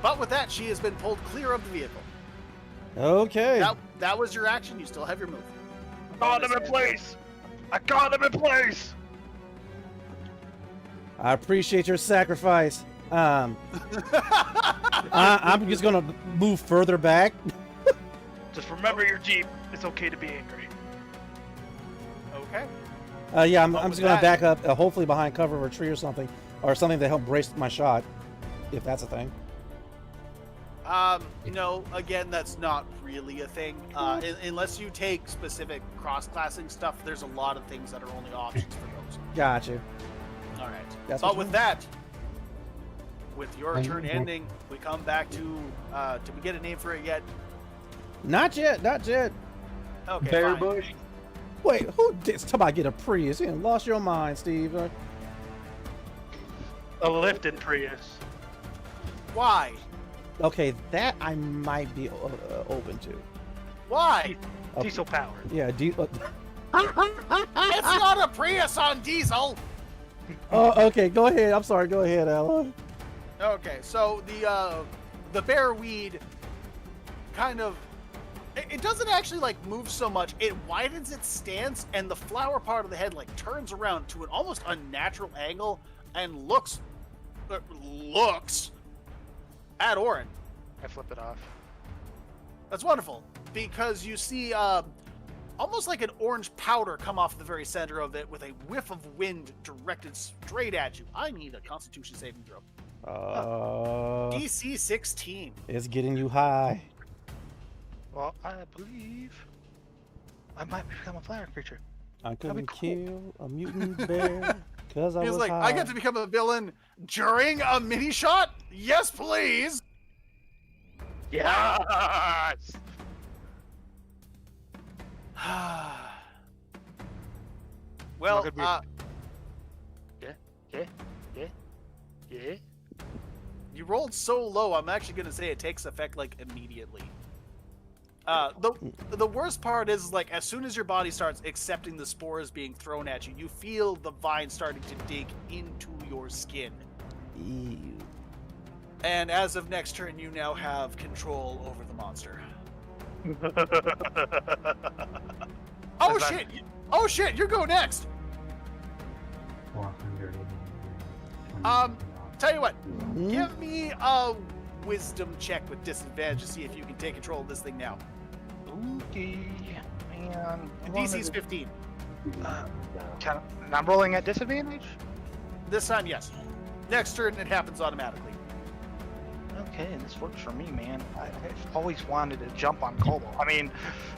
But with that, she has been pulled clear of the vehicle. Okay. That was your action. You still have your move. Got him in place! I got him in place! I appreciate your sacrifice. I'm just gonna move further back. Just remember your Jeep. It's okay to be angry. Okay. Yeah, I'm But just with gonna that- back up, hopefully behind cover of a tree or something to help brace my shot, if that's a thing. No, again, that's not really a thing. Unless you take specific cross-classing stuff, there's a lot of things that are only options for those. Gotcha. All right. That's But what with you- that, with your turn ending, we come back to. Did we get a name for it yet? Not yet. Okay. Bear fine. bush. Wait, who did? Talk about get a Prius? You lost your mind, Steve. A lifted Prius. Why? Okay, that I might be open to. Why? Okay. Diesel powered. Yeah. It's not a Prius on diesel. Oh, okay. Go ahead. I'm sorry. Go ahead, Ella. Okay, so the bear weed kind of it doesn't actually like move so much. It widens its stance, and the flower part of the head like turns around to an almost unnatural angle and looks at Orin. I flip it off. That's wonderful because you see almost like an orange powder come off the very center of it with a whiff of wind directed straight at you. I need a Constitution saving throw. DC 16. It's getting you high. Well, I believe I might become a fire creature. I be couldn't cool. kill a mutant bear because I He's was like, high. I get to become a villain during a mini shot? Yes, please. Yes. Well, Not gonna Yeah. you rolled so low, I'm actually going to say it takes effect, like, immediately. The worst part is, like, as soon as your body starts accepting the spores being thrown at you, you feel the vine starting to dig into your skin. Ew. And as of next turn, you now have control over the monster. Oh, That's shit! Oh, shit! You go next! 400. Tell you what. Hmm? Give me a wisdom check with disadvantage to see if you can take control of this thing now. Okay, man. The DC's 15. And I'm rolling at disadvantage? This time, yes. Next turn, it happens automatically. Okay, this works for me, man. I've always wanted to jump on Cobalt. I mean,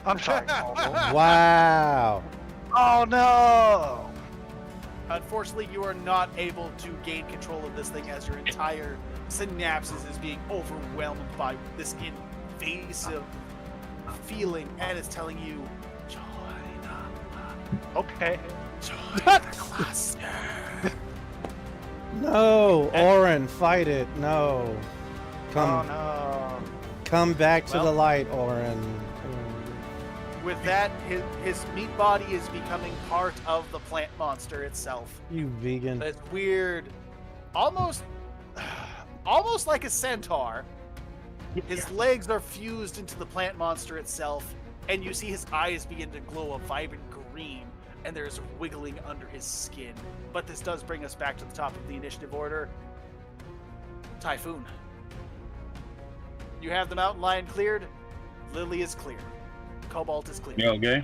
I'm sorry, Cobalt. Wow. Oh, no! Unfortunately, you are not able to gain control of this thing as your entire synapses is being overwhelmed by this invasive feeling, and it's telling you, join up. Okay. Join the cluster. No, Orin, fight it. No. Oh, no. Come back to Well- the light, Orin. With that, his meat body is becoming part of the plant monster itself. You vegan. It's weird, almost like a centaur. His legs are fused into the plant monster itself, and you see his eyes begin to glow a vibrant green, and there's wiggling under his skin. But this does bring us back to the top of the initiative order. Typhoon. You have the mountain lion cleared. Lily is clear. Cobalt is clear. Yeah, okay.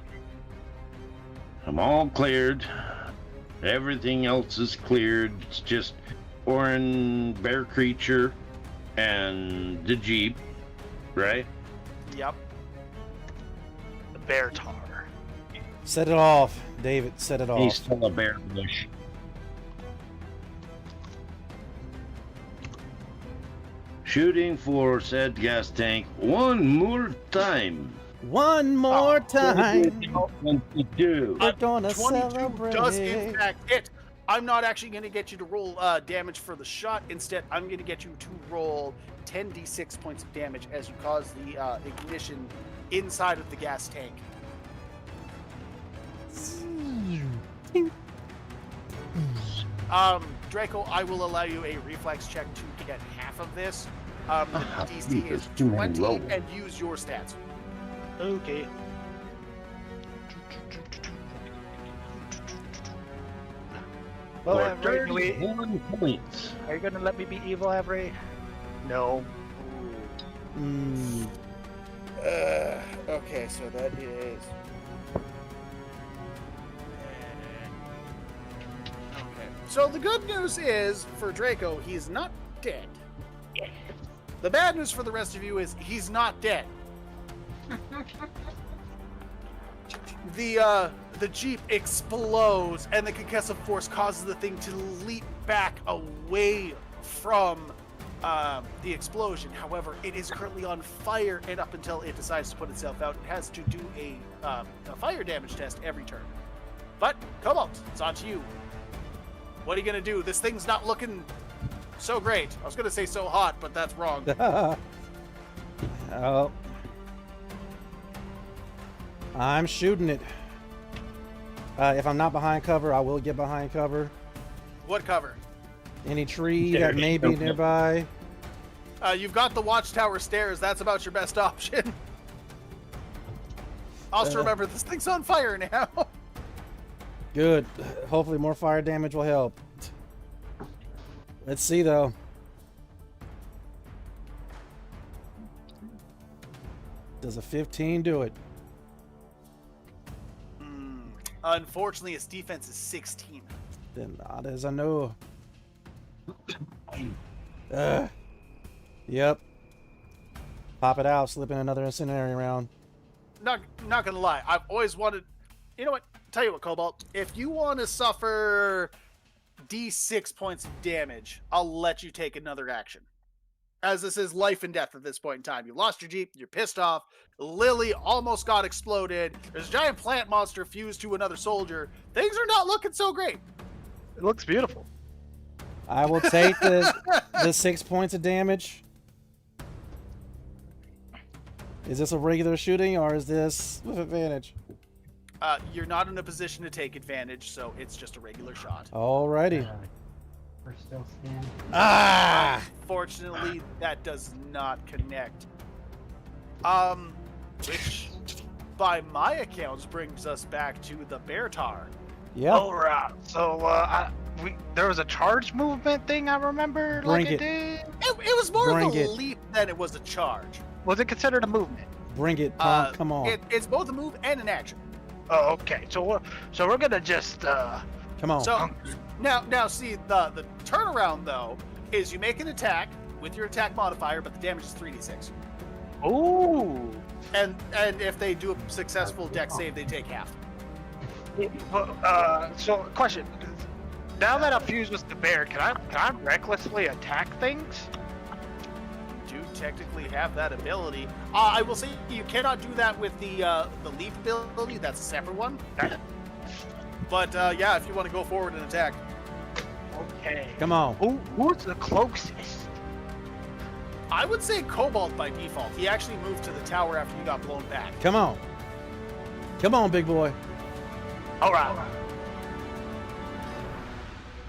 I'm all cleared. Everything else is cleared. It's just Orin, bear creature, and the Jeep, right? Yep. The bear tar. Set it off, David. Set it He's off. still a bear bush. Shooting for said gas tank one more time. One more time. What to do? We're gonna 22 celebrate. does in fact hit. I'm not actually going to get you to roll damage for the shot. Instead, I'm going to get you to roll 10d6 points of damage as you cause the ignition inside of the gas tank. Draco, I will allow you a reflex check to get half of this. The DC is 20, and use your stats. Okay. Well, For Avery, 31 points. are you gonna let me be evil, Avery? No. Mm, Okay, so that is... Okay. So the good news is, for Draco, he's not dead. The bad news for the rest of you is he's not dead. The Jeep explodes, and the concussive force causes the thing to leap back away from the explosion. However, it is currently on fire, and up until it decides to put itself out, it has to do a fire damage test every turn. But, Cobalt, it's on to you. What are you going to do? This thing's not looking so great. I was going to say so hot, but that's wrong. oh. I'm shooting it. If I'm not behind cover, I will get behind cover. What cover? Any tree that may be nearby. You've got the watchtower stairs. That's about your best option. Also, remember, this thing's on fire now. Good. Hopefully more fire damage will help. Let's see, though. Does a 15 do it? Unfortunately, its defense is 16. Then not as I know. Yep. Pop it out, slip in another incendiary round. Not gonna lie, I've always wanted. You know what? Tell you what, Cobalt. If you want to suffer D6 points of damage, I'll let you take another action. As this is life and death at this point in time. You lost your Jeep, you're pissed off, Lily almost got exploded, there's a giant plant monster fused to another soldier. Things are not looking so great. It looks beautiful. I will take the 6 points of damage. Is this a regular shooting or is this with advantage? You're not in a position to take advantage, so it's just a regular shot. Alrighty. We're still standing. Ah! Fortunately, that does not connect. Which, by my accounts, brings us back to the bear tar. Yep. All right. So there was a charge movement thing I remember. Bring like it. did. It was more Bring of a it. leap than it was a charge. Was it considered a movement? Bring it, Tom. Come on. It's both a move and an action. Oh, okay. So we're gonna just Come on. So now see the turnaround though is you make an attack with your attack modifier, but the damage is 3d6. Ooh. And if they do a successful deck save, they take half. So question. Now that I'm fused with the bear, can I recklessly attack things? You do technically have that ability. I will say you cannot do that with the leap ability. That's a separate one. But yeah, if you want to go forward and attack. Okay. Come on. Who's the closest? I would say Cobalt by default. He actually moved to the tower after you got blown back. Come on. Come on, big boy. All right.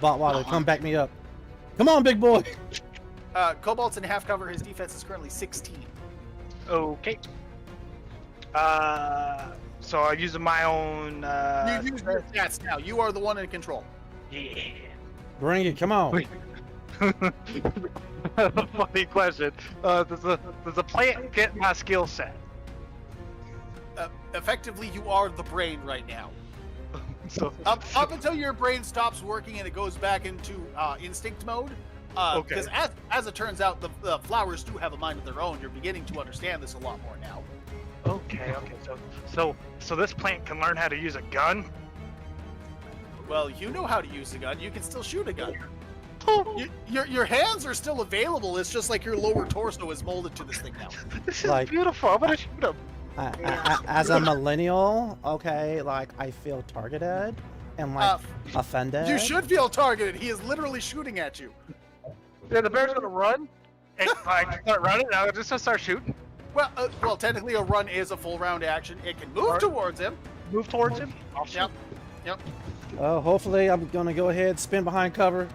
Botwater, come back me up. Come on, big boy. Cobalt's in half cover. His defense is currently 16. Okay. So I'm using my own. You use your stats now. You are the one in control. Yeah. Bring it. Come on. Wait. Funny question. Does a plant get my skill set? Effectively, you are the brain right now. So Up until your brain stops working and it goes back into instinct mode. Because as it turns out, the flowers do have a mind of their own. You're beginning to understand this a lot more now. Okay. So this plant can learn how to use a gun. Well, you know how to use a gun. You can still shoot a gun. Your hands are still available. It's just like your lower torso is molded to this thing now. This is Like- beautiful. I'm gonna shoot him. As a millennial, okay, like I feel targeted and like offended. You should feel targeted. He is literally shooting at you. Yeah, the bear's gonna run. And I start running. Now just start shooting. Well, technically a run is a full round action. It can move towards him. Move towards him. I'll shoot. Yep. Hopefully I'm gonna go ahead, spin behind cover.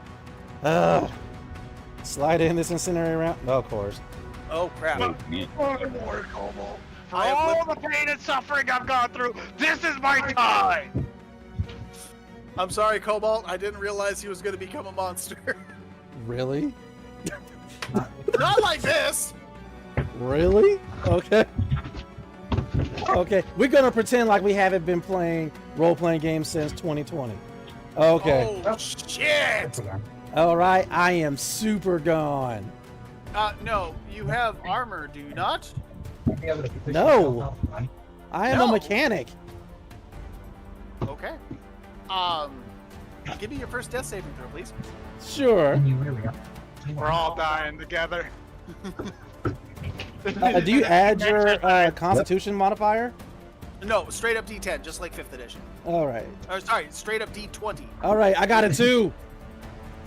Slide in this incendiary round. Oh, of course. Oh crap. For all the pain and suffering I've gone through, this is my time. I'm sorry, Cobalt. I didn't realize he was going to become a monster. Really? Not like this. Really? Okay. Okay, we're gonna pretend like we haven't been playing role-playing games since 2020. Okay. Oh shit. All right, I am super gone. No, you have armor, do you not? No. I am a No. mechanic. Okay. Give me your first death saving throw, please. Sure. We're all dying together. Do you add your Constitution modifier? No, straight up D10, just like 5th edition. All right. Or sorry, straight up D20. All right, I got it too.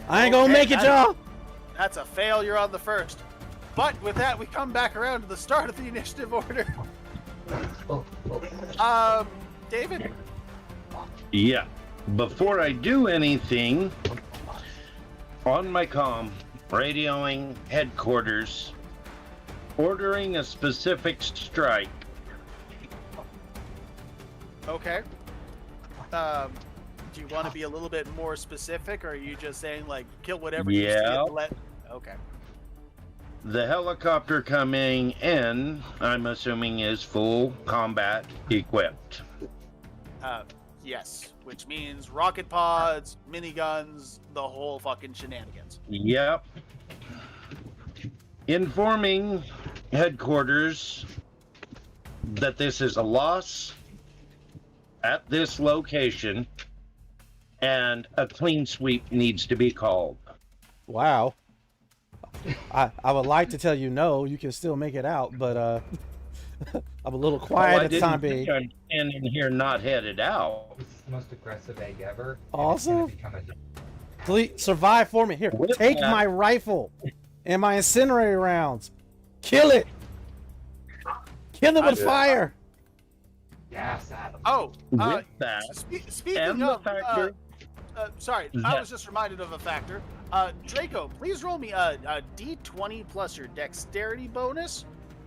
I ain't gonna make it, y'all. That's a failure on the first. But with that, we come back around to the start of the initiative order. David? Yeah. Before I do anything, on my comm, radioing headquarters, ordering a specific strike. Okay. Do you want to be a little bit more specific, or are you just saying, like, kill whatever you see Yeah. and let... Okay. The helicopter coming in, I'm assuming, is full combat equipped. Yes. Which means rocket pods, miniguns, the whole fucking shenanigans. Yep. informing headquarters that this is a loss at this location and a clean sweep needs to be called. Wow. I would like to tell you no, you can still make it out, but I'm a little quiet at the time being. I'm standing here not headed out. This is the most aggressive egg ever. and Awesome. It's gonna become a Please survive for me. Here, With take that- my rifle and my incendiary rounds. Kill it. Kill it with fire. gas Adam. Oh, With that, speaking and the of, factor sorry, I that- was just reminded of a factor. Draco, please roll me a D20 plus your dexterity bonus.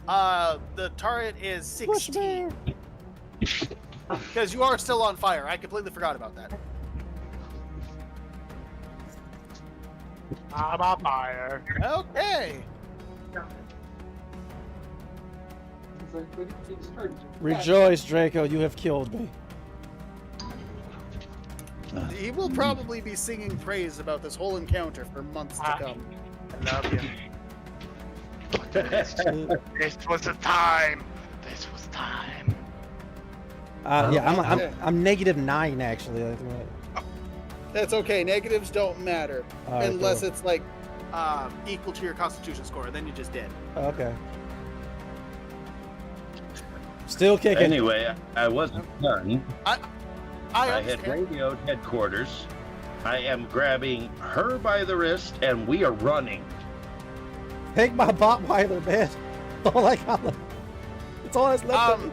The target is 16. Because you are still on fire. I completely forgot about that. I'm on fire. Okay. It's like, but it's hard. Rejoice, Draco, you have killed me. He will probably be singing praise about this whole encounter for months to come. I love you. This was the time. This was time. Yeah, I'm -9 actually. That's okay. Negatives don't matter. All right, unless cool. it's like equal to your constitution score. Then you're just dead. Okay. Still kicking. Anyway, I wasn't done. I I had understand. radioed headquarters. I am grabbing her by the wrist and we are running. Take my Botweiler, man. That's all I got left. That's all that's left of me.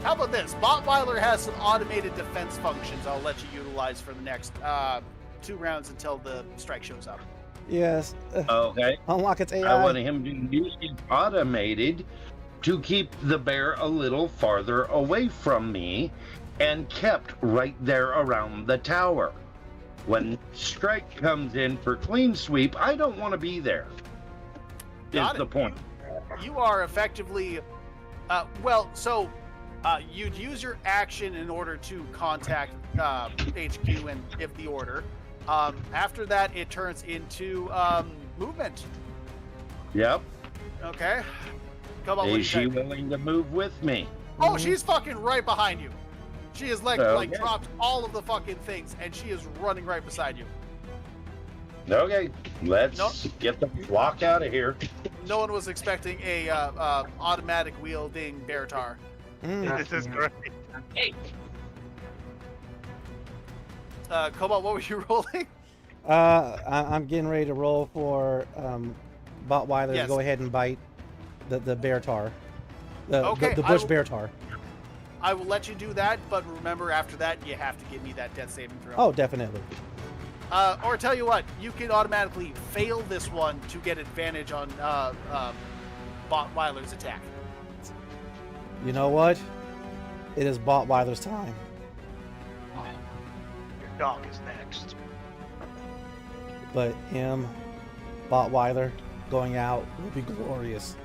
How about this? Botweiler has some automated defense functions I'll let you utilize for the next 2 rounds until the strike shows up. Yes. Okay. Unlock its AI. I want him to use his automated to keep the bear a little farther away from me and kept right there around the tower. When strike comes in for clean sweep, I don't want to be there. Got Is the it. point. You are effectively, you'd use your action in order to contact HQ and give the order. After that, it turns into movement. Yep. Okay. Come on. what do you Is she think? willing to move with me? Oh, she's fucking right behind you. She has like Okay. dropped all of the fucking things, and she is running right beside you. Okay, let's No. get the flock out of here. No one was expecting a automatic wielding bear tar. This is great. Cobalt, what were you rolling? I'm getting ready to roll for Botweiler Yes. to go ahead and bite the bear tar. Okay, The I bush will- bear tar. I will let you do that, but remember after that you have to give me that death saving throw. Oh, definitely. Or tell you what, you can automatically fail this one to get advantage on Botweiler's attack. You know what? It is Botweiler's time. Your dog is next. But him, Botweiler, going out will be glorious.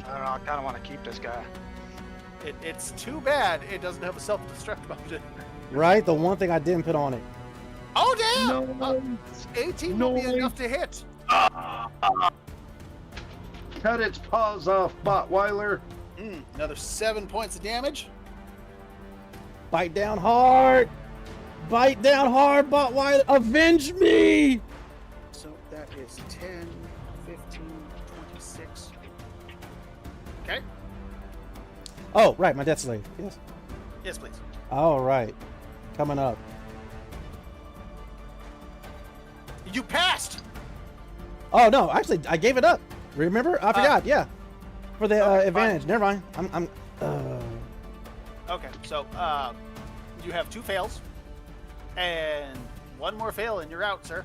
I don't know. I kind of want to keep this guy. It's too bad it doesn't have a self-destruct option. Right? The one thing I didn't put on it. Oh damn! No. 18 will be enough to hit. Cut its paws off, Botweiler. Another 7 points of damage. Bite down hard! Bite down hard, Botweiler! Avenge me! So that is 10, 15, 26. Okay. Oh, right, my death slave. Yes. Yes, please. All right. Coming up. You passed. Oh, no, actually, I gave it up. Remember? I forgot, yeah. For the okay, advantage. fine. Never mind. Okay, so you have 2 fails, and 1 more fail, and you're out, sir.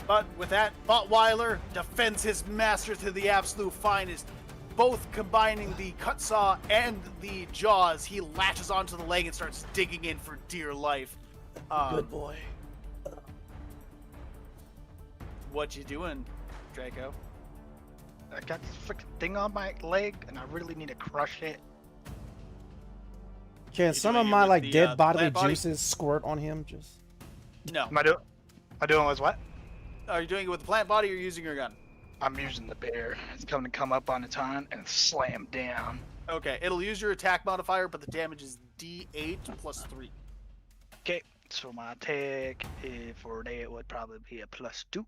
But with that, Botweiler defends his master to the absolute finest. Both combining the cut saw and the jaws, he latches onto the leg and starts digging in for dear life. Good boy. What you doing, Draco? I got this freaking thing on my leg, and I really need to crush it. Can some of doing it my with like the, dead bodily plant body? juices squirt on him? Just No. Am I doing? Am I doing was what? Are you doing it with the plant body or using your gun? I'm using the bear. It's going to come up on its hind and slam down. Okay, it'll use your attack modifier, but the damage is D8 plus 3. Okay, so my attack for that would probably be a +2.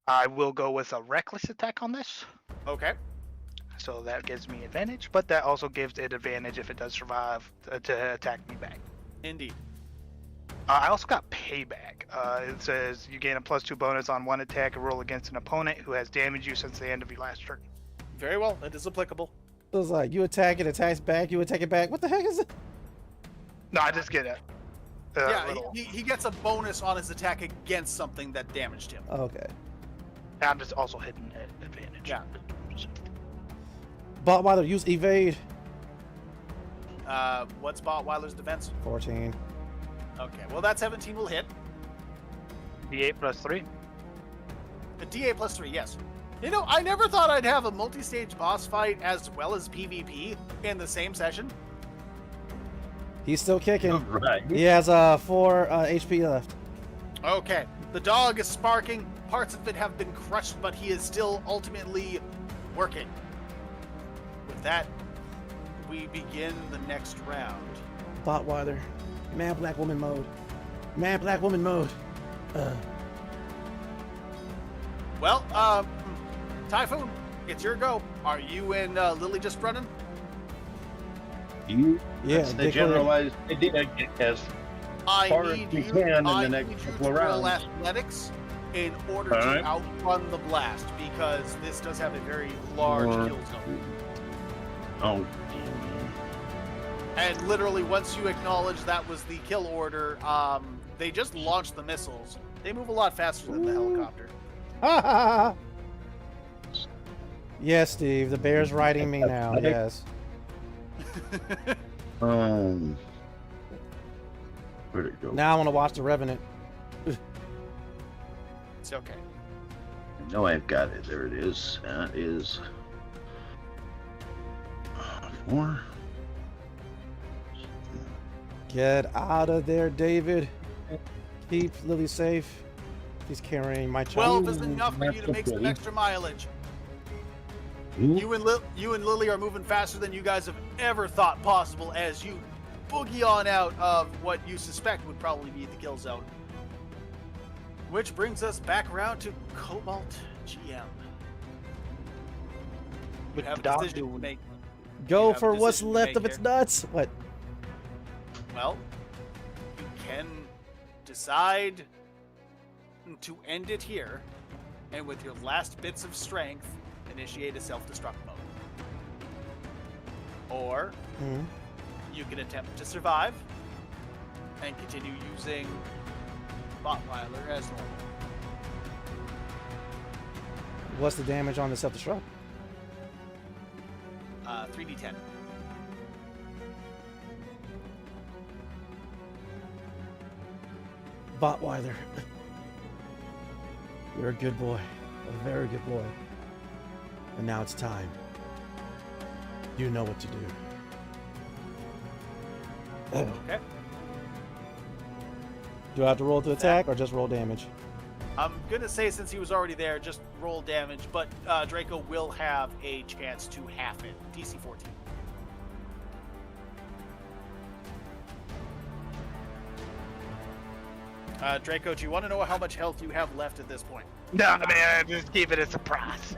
I will go with a reckless attack on this. Okay. So that gives me advantage, but that also gives it advantage if it does survive to attack me back. Indeed. I also got payback. It says you gain a +2 bonus on one attack and roll against an opponent who has damaged you since the end of your last turn. Very well. It is applicable. It was like, you attack it, attacks back, you attack it back. What the heck is it? No, I just get it. Yeah, he gets a bonus on his attack against something that damaged him. Okay. I'm just also hitting advantage. Yeah. Botweiler, use evade. What's Botweiler's defense? 14. Okay, well that 17 will hit. D8 plus 3. A D8 plus 3, yes. You know, I never thought I'd have a multi-stage boss fight as well as PvP in the same session. He's still kicking. Right. He has 4 HP left. Okay, the dog is sparking. Parts of it have been crushed, but he is still ultimately working. With that, we begin the next round. Botweiler. Mad black woman mode. Mad black woman mode. Well, Typhoon, it's your go. Are you and Lily just running? You? Yeah, That's the Dick generalized idea, as I far as need we you, can in I the need next you couple to of roll rounds. athletics in order All to right. outrun the blast, because this does have a very large Or- kill zone. Oh, And literally, once you acknowledge that was the kill order, they just launched the missiles. They move a lot faster than the helicopter. Ha ha ha! Yes, Steve. The bear's riding me now. Yes. where'd it go? Now I want to watch the Revenant. It's okay. No, I've got it. There it is. That is 4. Get out of there, David. Keep Lily safe. He's carrying my child. 12 is enough for you to make some Really? extra mileage. Ooh. You and Lily are moving faster than you guys have ever thought possible as you boogie on out of what you suspect would probably be the kill zone. Which brings us back around to CobaltGM. You have a decision to make. Go You have for a what's decision to left make of its here. nuts. What? Well, you can decide to end it here, and with your last bits of strength, initiate a self-destruct mode. Or Hmm. you can attempt to survive and continue using Botweiler as normal. What's the damage on the self-destruct? 3d10. Botweiler. You're a good boy. A very good boy. And now it's time. You know what to do. Okay. Do I have to roll to attack or just roll damage? I'm gonna say since he was already there, just roll damage, but Draco will have a chance to half it. DC 14. Draco, do you want to know how much health you have left at this point? No, man, just keep it a surprise.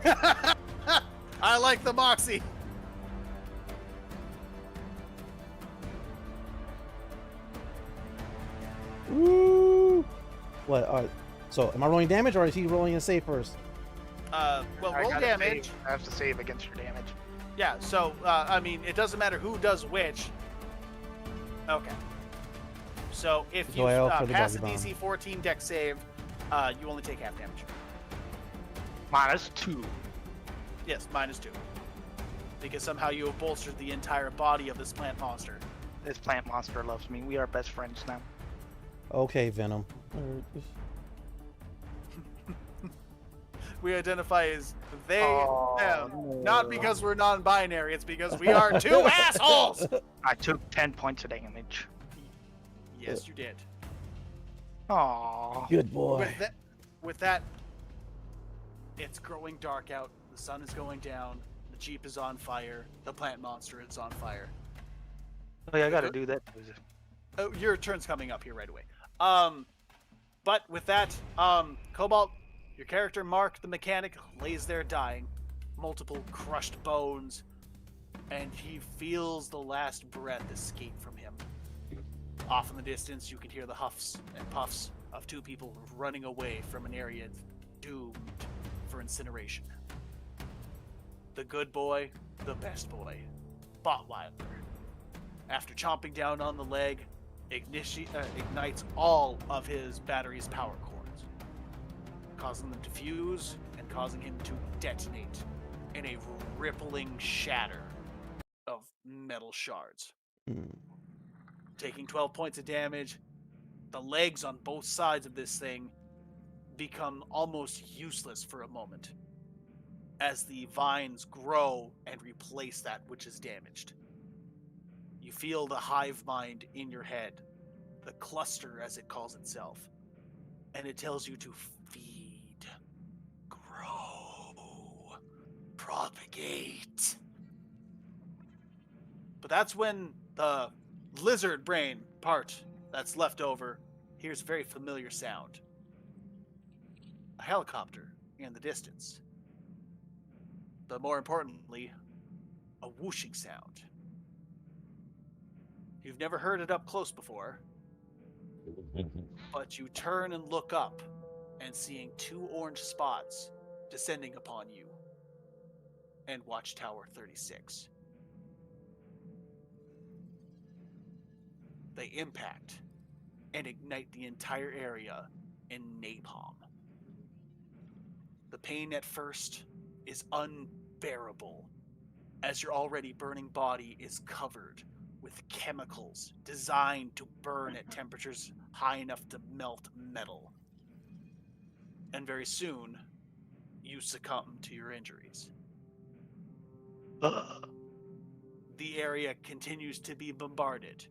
I like the moxie. Woo! What? So, am I rolling damage or is he rolling a save first? Well, I roll gotta damage. save. I have to save against your damage. Yeah, so, I mean, it doesn't matter who does which. Okay. So, if you 12 for the pass a doggy DC 14 dex save, you only take half damage. -2. Yes, -2. Because somehow you have bolstered the entire body of this plant monster. This plant monster loves me. We are best friends now. Okay, Venom. We identify as they, Oh, them. Not because we're non-binary, it's because we are two assholes! I took 10 points of damage. Yes, you did. Aww. Good boy. With that, it's growing dark out. The sun is going down. The Jeep is on fire. The plant monster is on fire. Oh, yeah, I gotta do that. Oh, your turn's coming up here right away. But with that, Cobalt, your character Mark the mechanic lays there dying, multiple crushed bones, and he feels the last breath escape from him. Off in the distance, you can hear the huffs and puffs of two people running away from an area doomed for incineration. The good boy, the best boy, Botweiler, after chomping down on the leg, ignites all of his battery's power cords, causing them to fuse and causing him to detonate in a rippling shatter of metal shards. Taking 12 points of damage, the legs on both sides of this thing become almost useless for a moment as the vines grow and replace that which is damaged. You feel the hive mind in your head, the cluster as it calls itself, and it tells you to feed, grow, propagate. But that's when the lizard brain part that's left over hears a very familiar sound. A helicopter in the distance. But more importantly, a whooshing sound. You've never heard it up close before, but you turn and look up and seeing two orange spots descending upon you and Watchtower 36. They impact and ignite the entire area in napalm. The pain at first is unbearable, as your already burning body is covered with chemicals designed to burn at temperatures high enough to melt metal. And very soon, you succumb to your injuries. The area continues to be bombarded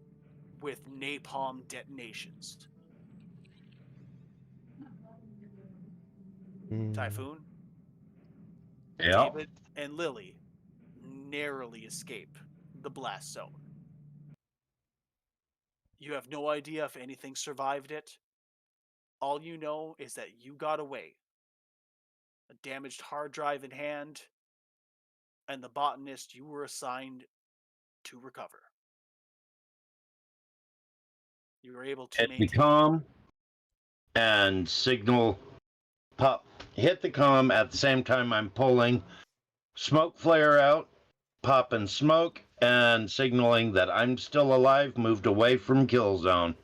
with napalm detonations. Typhoon, Yeah. David, and Lily narrowly escape the blast zone. You have no idea if anything survived it. All you know is that you got away. A damaged hard drive in hand, and the botanist you were assigned to recover. You were able to Hit the maintain. comm and signal pop. Hit the comm at the same time I'm pulling smoke flare out, popping smoke, and signaling that I'm still alive, moved away from kill zone.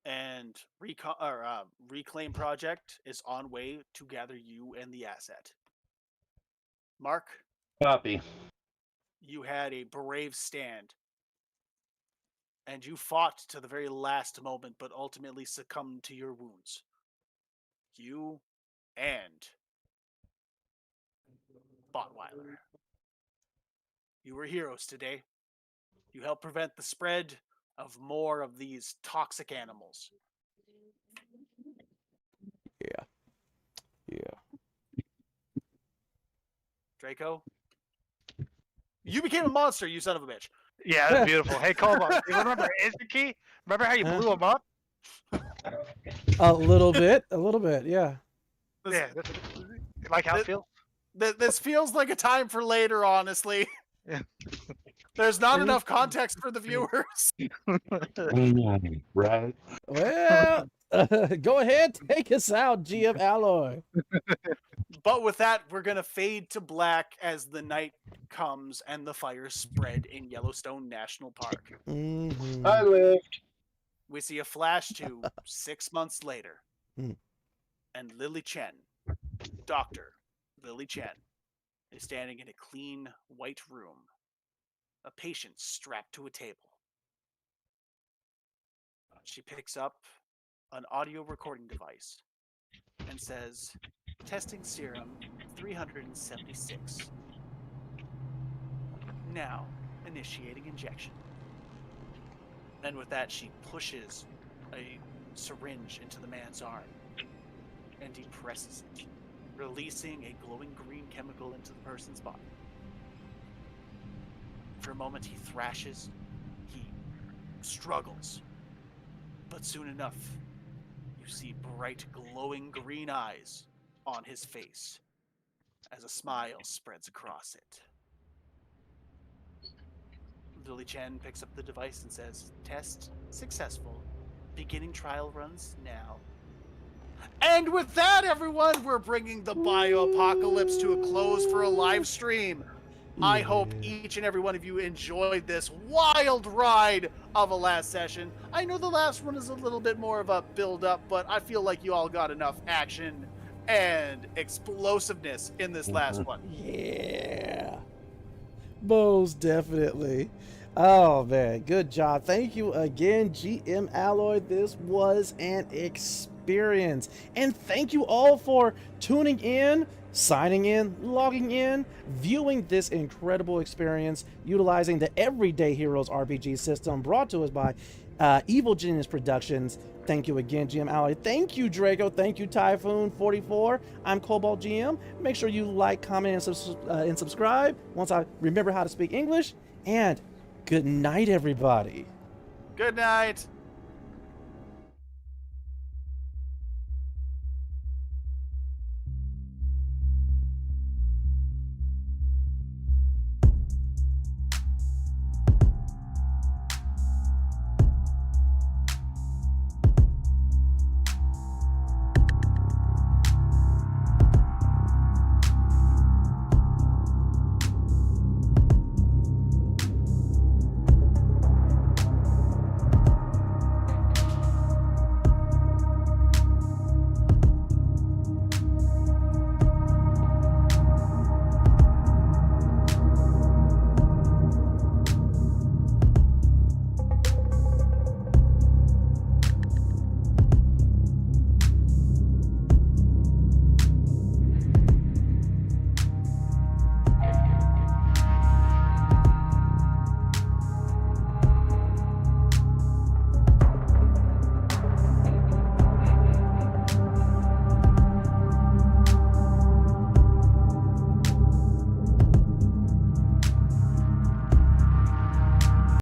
And Reclaim Project is on way to gather you and the asset. Mark, Copy. you had a brave stand. And you fought to the very last moment, but ultimately succumbed to your wounds. You and Botweiler. You were heroes today. You helped prevent the spread of more of these toxic animals. Yeah. Draco, you became a monster, you son of a bitch. Yeah, that's beautiful. Hey, Cobalt, you remember Izuki? Remember how you blew him up? A little bit, yeah. Yeah, like how it feels? This feels like a time for later, honestly. Yeah. There's not enough context for the viewers. Right. Well, go ahead, take us out, GM Alloy. But with that, we're going to fade to black as the night comes and the fires spread in Yellowstone National Park. I lived. We see a flash to 6 months later. And Lily Chen, Dr. Lily Chen, is standing in a clean white room, a patient strapped to a table. She picks up an audio recording device and says, "Testing serum 376. Now, initiating injection." And with that, she pushes a syringe into the man's arm, and he presses it, releasing a glowing green chemical into the person's body. For a moment, he thrashes, he struggles, but soon enough, you see bright, glowing green eyes on his face as a smile spreads across it. Lily Chen picks up the device and says, "Test successful. Beginning trial runs now." And with that, everyone, we're bringing the bio-apocalypse to a close for a live stream. I hope each and every one of you enjoyed this wild ride of a last session. I know the last one is a little bit more of a build-up, but I feel like you all got enough action and explosiveness in this last one. Yeah. Most definitely. Oh man, good job. Thank you again, GM Alloy. This was an experience. And thank you all for tuning in, signing in, logging in, viewing this incredible experience, utilizing the Everyday Heroes RPG system brought to us by Evil Genius Productions. Thank you again, GM Alloy. Thank you, Draco. Thank you, Typhoon44. I'm CobaltGM. Make sure you like, comment, and subscribe once I remember how to speak English. And good night, everybody. Good night.